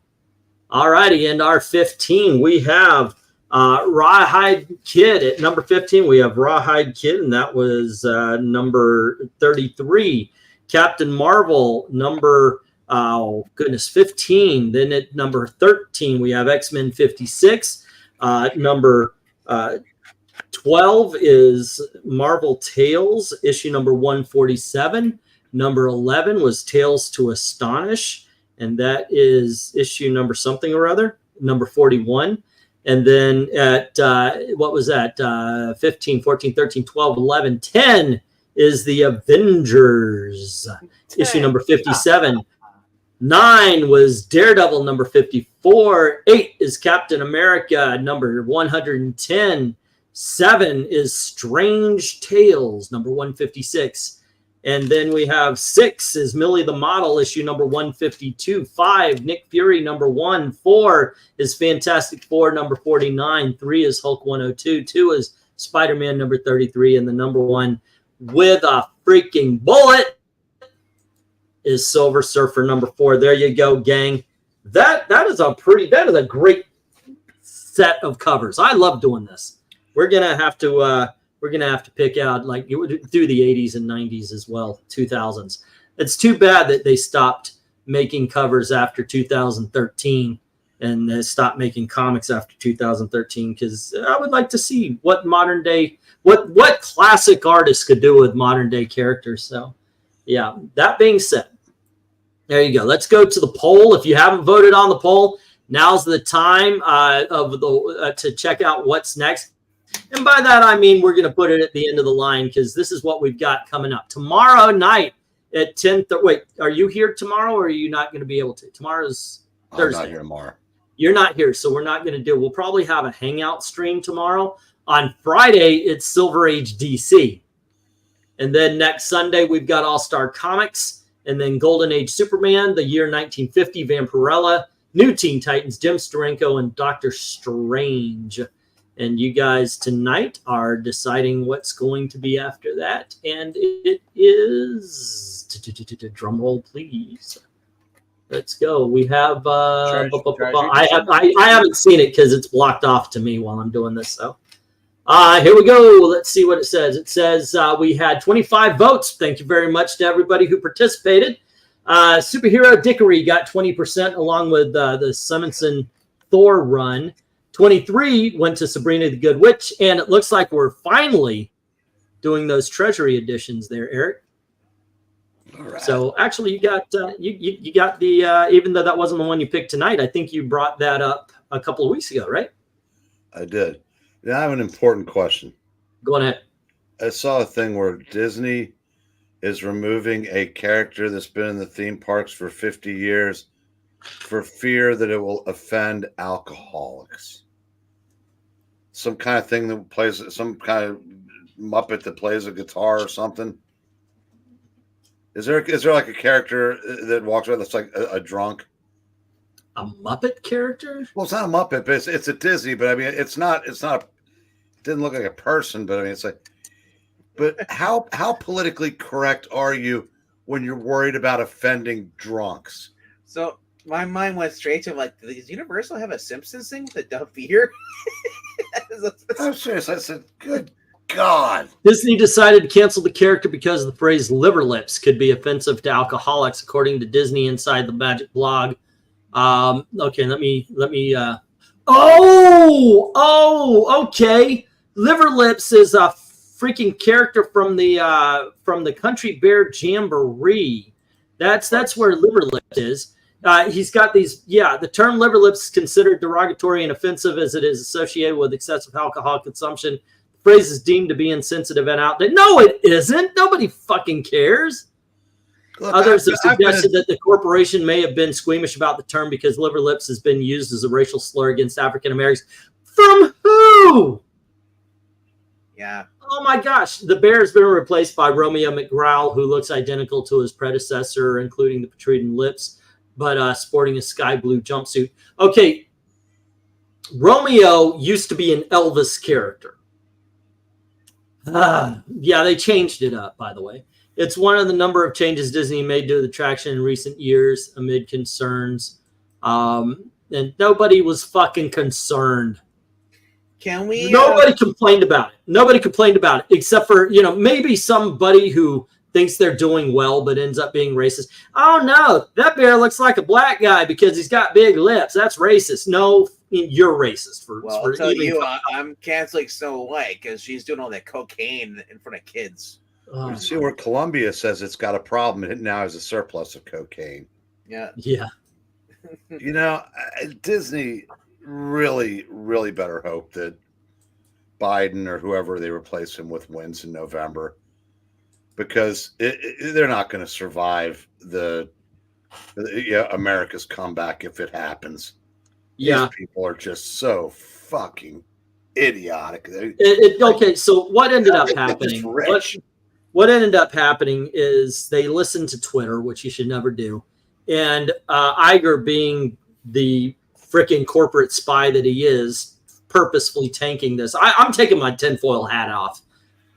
Speaker 1: All righty, and our 15, we have Rawhide Kid at number 15. We have Rawhide Kid, and that was number 33. Captain Marvel, number 15. Then at number 13, we have X-Men 56. Number 12 is Marvel Tales, issue number 147. Number 11 was Tales to Astonish, and that is issue number something or other, number 41. And then at, what was that, 15, 14, 13, 12, 11, 10 is the Avengers, issue number 57. 9 was Daredevil, number 54. 8 is Captain America, number 110. 7 is Strange Tales, number 156. And then we have 6 is Millie the Model, issue number 152. 5, Nick Fury, number 1. 4 is Fantastic Four, number 49. 3 is Hulk 102. 2 is Spider-Man, number 33. And the number 1 with a freaking bullet is Silver Surfer, number 4. There you go, gang. That is a great set of covers. I love doing this. We're gonna have to pick out, like, you would do the 80s and 90s as well, 2000s. It's too bad that they stopped making covers after 2013. and stopped making comics after 2013, because I would like to see what modern day, what classic artists could do with modern day characters. So yeah, that being said, there you go. Let's go to the poll. If you haven't voted on the poll, now's the time to check out what's next. And by that, I mean we're going to put it at the end of the line, because this is what we've got coming up. Tomorrow night at 10:30. Wait, are you here tomorrow, or are you not going to be able to? Tomorrow's Thursday.
Speaker 2: I'm not here tomorrow.
Speaker 1: You're not here, so we're not going to do. We'll probably have a hangout stream tomorrow. On Friday, it's Silver Age DC. And then next Sunday, we've got All-Star Comics. And then Golden Age Superman, the year 1950, Vampirella, New Teen Titans, Jim Steranko, and Doctor Strange. And you guys tonight are deciding what's going to be after that. And it is, drum roll, please. Let's go. We have, I haven't seen it because it's blocked off to me while I'm doing this. So here we go. Let's see what it says. It says we had 25 votes. Thank you very much to everybody who participated. Superhero Dickory got 20% along with the Simonson Thor run. 23 went to Sabrina the Good Witch. And it looks like we're finally doing those treasury editions there, Eric.
Speaker 2: All right.
Speaker 1: So actually, you got you got the even though that wasn't the one you picked tonight, I think you brought that up a couple of weeks ago, right?
Speaker 2: I did. Now I have an important question.
Speaker 1: Go ahead.
Speaker 2: I saw a thing where Disney is removing a character that's been in the theme parks for 50 years for fear that it will offend alcoholics. Some kind of thing that plays, some kind of Muppet that plays a guitar or something. Is there like a character that walks around that's like a drunk?
Speaker 1: A Muppet character?
Speaker 2: Well, it's not a Muppet, but it's a Disney. But I mean, it's not. It didn't look like a person, but I mean, it's like. But how politically correct are you when you're worried about offending drunks?
Speaker 3: So my mind went straight to like, does Universal have a Simpsons thing with a dumb beer?
Speaker 2: I'm serious. I said, good God.
Speaker 1: Disney decided to cancel the character because the phrase liver lips could be offensive to alcoholics, according to Disney Inside the Magic blog. Okay, let me okay. Liver lips is a freaking character from the Country Bear Jamboree. That's where liver lips is. He's got these, the term liver lips is considered derogatory and offensive as it is associated with excessive alcohol consumption. The phrase is deemed to be insensitive and outdated. No, it isn't. Nobody fucking cares. Look, others have suggested that the corporation may have been squeamish about the term because liver lips has been used as a racial slur against African Americans. From who?
Speaker 3: Yeah.
Speaker 1: Oh my gosh. The bear has been replaced by Romeo McGraw, who looks identical to his predecessor, including the protruding lips, but sporting a sky blue jumpsuit. Okay. Romeo used to be an Elvis character. Yeah, they changed it up, by the way. It's one of the number of changes Disney made to the attraction in recent years amid concerns. And nobody was fucking concerned.
Speaker 3: Can we?
Speaker 1: Nobody complained about it. Nobody complained about it, except for, maybe somebody who thinks they're doing well but ends up being racist. Oh, no, that bear looks like a black guy because he's got big lips. That's racist. No, you're racist.
Speaker 3: I'll tell you, I'm canceling Snow White because she's doing all that cocaine in front of kids.
Speaker 2: Oh, see where Columbia says it's got a problem and it now has a surplus of cocaine.
Speaker 3: Yeah.
Speaker 1: Yeah.
Speaker 2: Disney really, really better hope that Biden or whoever they replace him with wins in November, because they're not going to survive America's comeback if it happens.
Speaker 1: Yeah.
Speaker 2: These people are just so fucking idiotic.
Speaker 1: Okay, so what ended up happening? What ended up happening is they listened to Twitter, which you should never do. And Iger, being the freaking corporate spy that he is, purposefully tanking this. I'm taking my tinfoil hat off.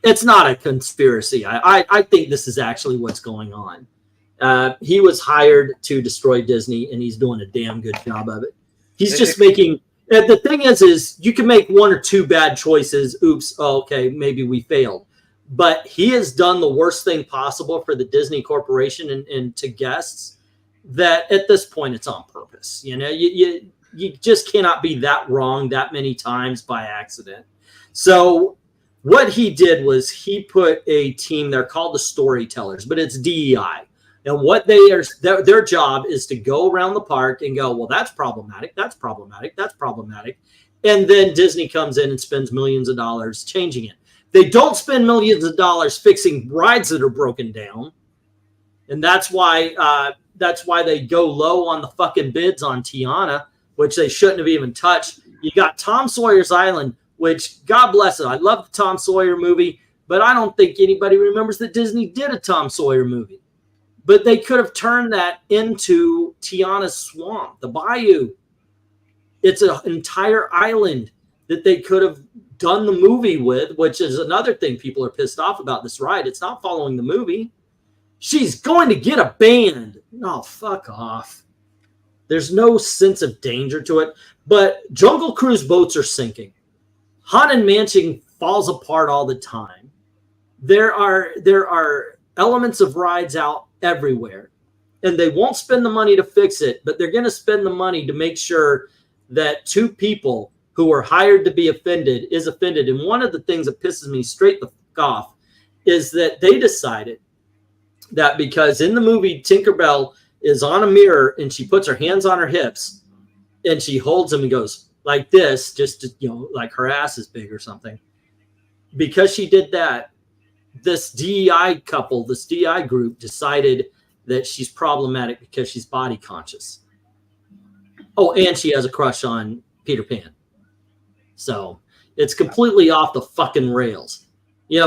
Speaker 1: It's not a conspiracy. I think this is actually what's going on. He was hired to destroy Disney, and he's doing a damn good job of it. He's just making... The thing is you can make one or two bad choices. Oops, okay, maybe we failed. But he has done the worst thing possible for the Disney Corporation and to guests, that at this point it's on purpose. you just cannot be that wrong that many times by accident. So what he did was he put a team, they're called the storytellers, but it's DEI. And what their job is to go around the park and go, well, that's problematic, that's problematic, that's problematic. And then Disney comes in and spends millions of dollars changing it. They don't spend millions of dollars fixing rides that are broken down. And that's why they go low on the fucking bids on Tiana, which they shouldn't have even touched. You got Tom Sawyer's Island, which, God bless it, I love the Tom Sawyer movie, but I don't think anybody remembers that Disney did a Tom Sawyer movie. But they could have turned that into Tiana's Swamp, the Bayou. It's an entire island that they could have done the movie with, which is another thing people are pissed off about this ride. It's not following the movie. She's going to get a band. No, fuck off. There's no sense of danger to it. But Jungle Cruise boats are sinking. Haunted Mansion falls apart all the time. There are elements of rides out everywhere, and they won't spend the money to fix it, but they're going to spend the money to make sure that two people who are hired to be offended is offended. And one of the things that pisses me straight the fuck off is that they decided that because in the movie Tinkerbell is on a mirror and she puts her hands on her hips and she holds them and goes like this, just to, like her ass is big or something. Because she did that, this DEI couple, this DEI group decided that she's problematic because she's body conscious. Oh, and she has a crush on Peter Pan. So it's completely off the fucking rails.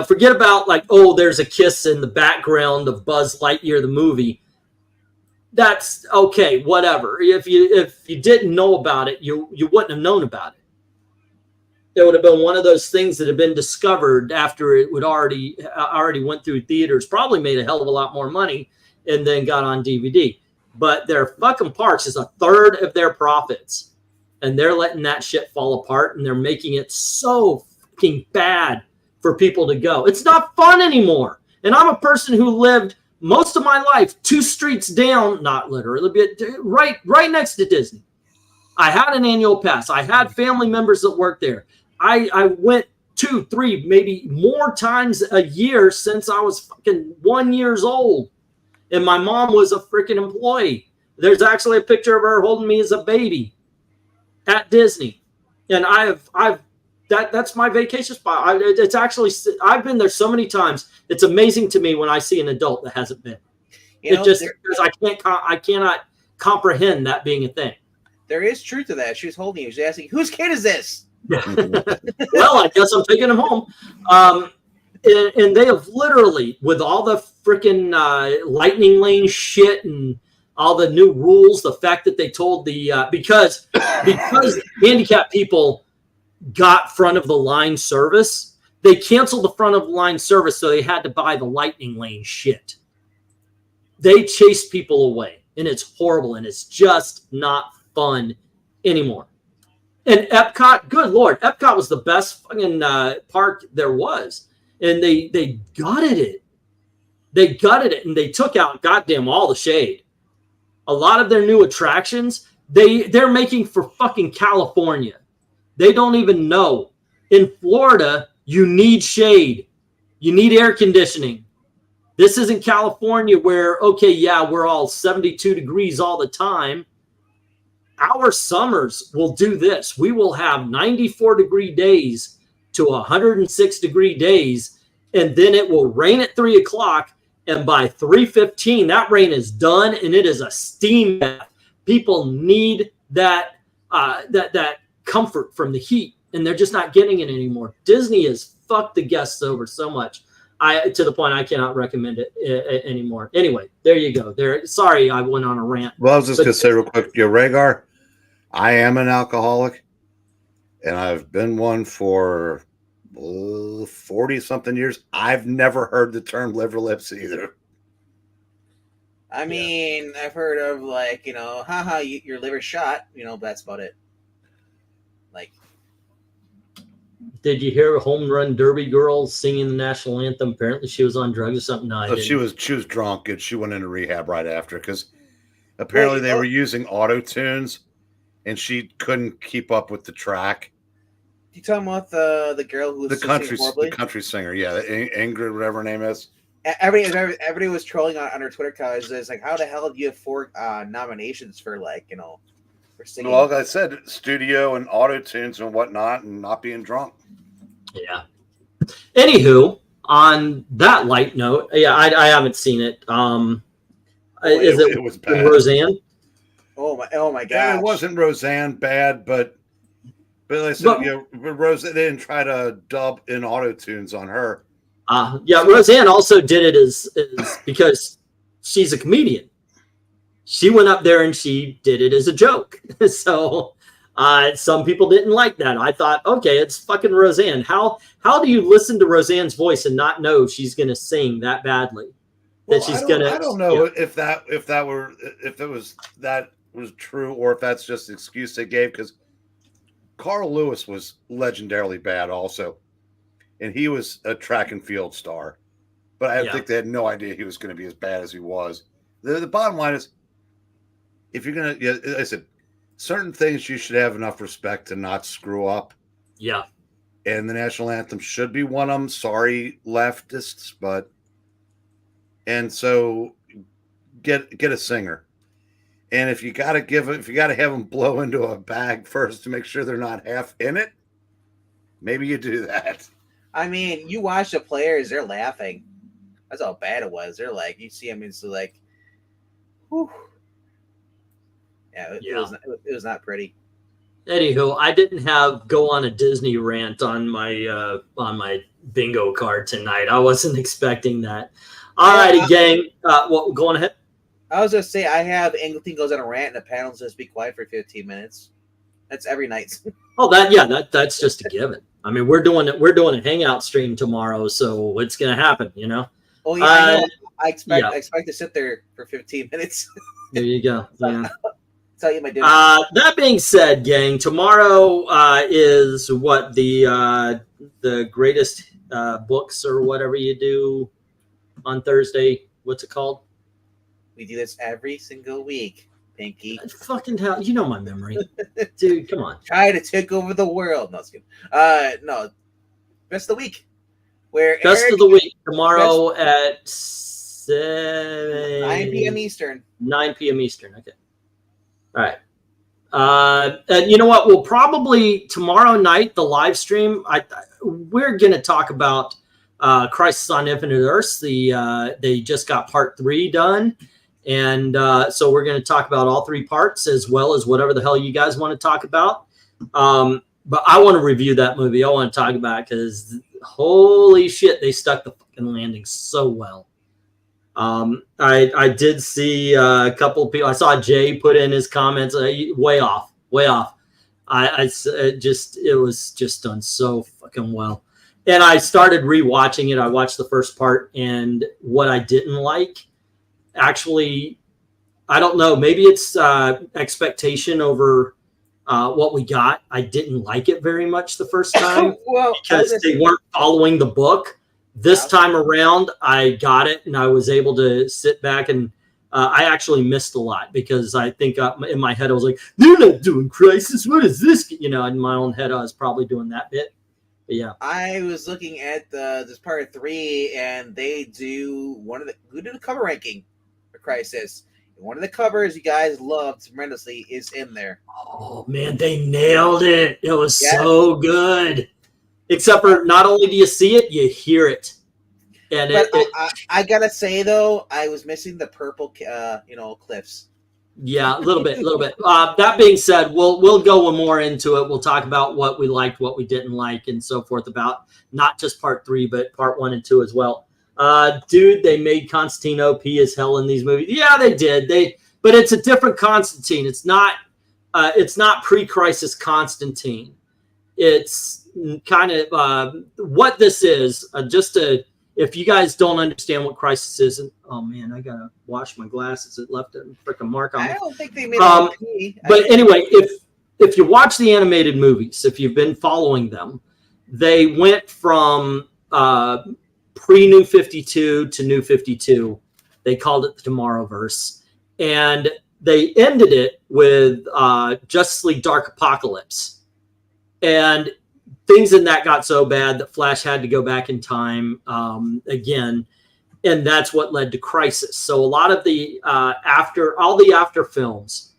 Speaker 1: Forget about like, oh, there's a kiss in the background of Buzz Lightyear, the movie. That's okay, whatever. If you didn't know about it, you wouldn't have known about it. It would have been one of those things that had been discovered after it would already went through theaters, probably made a hell of a lot more money, and then got on DVD. But their fucking parks is a third of their profits, and they're letting that shit fall apart, and they're making it so fucking bad for people to go. It's not fun anymore. And I'm a person who lived most of my life 2 streets down, not literally, but right next to Disney. I had an annual pass. I had family members that worked there. I went 2, 3, maybe more times a year since I was fucking 1 year old. And my mom was a freaking employee. There's actually a picture of her holding me as a baby at Disney. And that's my vacation spot. I've been there so many times. It's amazing to me when I see an adult that hasn't been. Because I cannot comprehend that being a thing.
Speaker 3: There is truth to that. She was holding you. She's asking, whose kid is this?
Speaker 1: Well, I guess I'm taking him home. And they have literally, with all the freaking lightning lane shit and all the new rules, the fact that they told the because handicapped people got front of the line service, they canceled the front of the line service, so they had to buy the lightning lane shit. They chased people away, and it's horrible, and it's just not fun anymore. And Epcot, good Lord, Epcot was the best fucking park there was. And they gutted it. They gutted it, and they took out goddamn all the shade. A lot of their new attractions, they're making for fucking California. They don't even know. In Florida, you need shade. You need air conditioning. This isn't California where, okay, yeah, we're all 72 degrees all the time. Our summers will do this. We will have 94-degree days to 106-degree days, and then it will rain at 3 o'clock, and by 3:15, that rain is done, and it is a steam bath. People need that comfort from the heat, and they're just not getting it anymore. Disney has fucked the guests over so much, to the point I cannot recommend it anymore. Anyway, there you go. Sorry, I went on a rant.
Speaker 2: Well, I was just going to say real quick, Rhaegar, I am an alcoholic, and I've been one for 40-something years. I've never heard the term liver lips either.
Speaker 3: I mean, I've heard of like, haha, your liver shot, but that's about it. Like,
Speaker 1: did you hear a home run derby girl singing the national anthem? Apparently she was on drugs or something. No, I didn't.
Speaker 2: She was drunk, and she went into rehab right after, because apparently they were using auto tunes, and she couldn't keep up with the track.
Speaker 3: You talking about the girl who was
Speaker 2: The country singer, yeah, Ingrid, whatever her name is.
Speaker 3: Everybody was trolling on her Twitter because it's like, how the hell do you have 4 nominations for for singing?
Speaker 2: Well, like I said, studio and auto tunes and whatnot, and not being drunk.
Speaker 1: Yeah. Anywho, on that light note, yeah, I haven't seen it.
Speaker 2: It was bad.
Speaker 1: Roseanne?
Speaker 3: Oh my god!
Speaker 2: Yeah, it wasn't Roseanne bad, but like I said, Roseanne, they didn't try to dub in auto tunes on her.
Speaker 1: Yeah, Roseanne also did it as because she's a comedian. She went up there and she did it as a joke. So some people didn't like that. I thought, okay, it's fucking Roseanne. How do you listen to Roseanne's voice and not know she's going to sing that badly?
Speaker 2: I don't know if it was true or if that's just an excuse they gave, because Carl Lewis was legendarily bad also. And he was a track and field star. But I think they had no idea he was going to be as bad as he was. The bottom line is, if you're going to, I said, certain things you should have enough respect to not screw up.
Speaker 1: Yeah.
Speaker 2: And the national anthem should be one of them. Sorry, leftists, but. And so get a singer. And if you got to have them blow into a bag first to make sure they're not half in it, maybe you do that.
Speaker 3: I mean, you watch the players, they're laughing. That's how bad it was. They're like, you see them, it's like, whew. Yeah, it was not pretty.
Speaker 1: Anywho, I didn't go on a Disney rant on my bingo card tonight. I wasn't expecting that. All righty, gang. Go on ahead.
Speaker 3: I was going to say, I have Angleton goes on a rant and the panels just be quiet for 15 minutes. That's every night.
Speaker 1: Oh, that's just a given. I mean, we're doing a hangout stream tomorrow, so it's going to happen, you know?
Speaker 3: Oh, yeah, I expect to sit there for 15 minutes.
Speaker 1: There you go. Yeah.
Speaker 3: Tell you my dinner.
Speaker 1: That being said, gang, tomorrow is what the greatest books or whatever you do on Thursday. What's it called?
Speaker 3: We do this every single week, Pinky.
Speaker 1: Fucking hell, you know my memory, dude. Come on.
Speaker 3: Try to take over the world. No, it's good. No, best of the week. Where
Speaker 1: best of the week tomorrow at
Speaker 3: 9 p.m. Eastern.
Speaker 1: 9 p.m. Eastern. Okay. All right. And you know what? We'll probably tomorrow night the live stream. We're gonna talk about Crisis on Infinite Earths. They just got part 3 done. And so we're going to talk about all 3 parts as well as whatever the hell you guys want to talk about. But I want to review that movie. I want to talk about it because holy shit, they stuck the fucking landing so well. I did see a couple of people. I saw Jay put in his comments, way off. It was just done so fucking well. And I started rewatching it. I watched the first part, and what I didn't like, actually, I don't know. Maybe it's expectation over what we got. I didn't like it very much the first time because they weren't following the book. This time around, I got it, and I was able to sit back, and I actually missed a lot because I think in my head I was like, "They're not doing Crisis. What is this?" You know, in my own head, I was probably doing that bit. But yeah,
Speaker 3: I was looking at this part 3, and they do who did the cover ranking for Crisis. And one of the covers you guys loved tremendously is in there.
Speaker 1: Oh man, they nailed it! It was so good. Except for not only do you see it, you hear it. And
Speaker 3: I gotta say though, I was missing the purple, cliffs.
Speaker 1: Yeah, a little bit. That being said, we'll go more into it. We'll talk about what we liked, what we didn't like, and so forth about not just part 3, but part 1 and 2 as well. Dude, they made Constantine OP as hell in these movies. Yeah, they did. But it's a different Constantine. It's not pre-Crisis Constantine. It's kind of what this is. If you guys don't understand what Crisis is, oh man, I gotta wash my glasses. It left a freaking mark on me.
Speaker 3: I don't think they made it.
Speaker 1: But anyway, if you watch the animated movies, if you've been following them, they went from pre-New 52 to New 52. They called it the Tomorrowverse. And they ended it with Justice League Dark Apocalypse. And things in that got so bad that Flash had to go back in time again. And that's what led to Crisis. So a lot of the after films,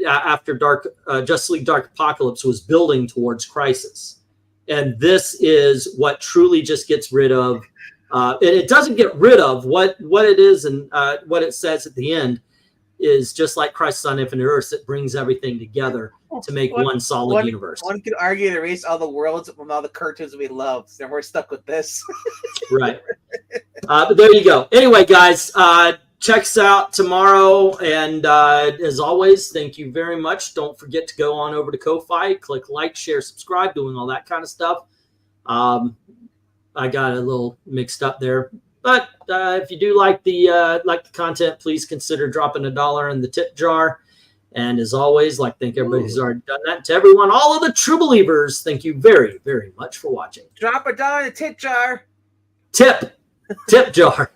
Speaker 1: after Justice League Dark Apocalypse was building towards Crisis. And this is what truly just gets rid of, and it doesn't get rid of what it is, and what it says at the end is just like Crisis on Infinite Earths. It brings everything together to make one solid universe.
Speaker 3: One could argue to erase all the worlds from all the cartoons we love, so we're stuck with this.
Speaker 1: Right. But there you go. Anyway, guys, check us out tomorrow. And as always, thank you very much. Don't forget to go on over to Ko-Fi, click like, share, subscribe, doing all that kind of stuff. I got a little mixed up there. But if you do like the content, please consider dropping $1 in the tip jar. And as always, thank everybody who's already done that. To everyone, all of the true believers, thank you very, very much for watching.
Speaker 3: Drop $1 in the tip jar.
Speaker 1: Tip jar.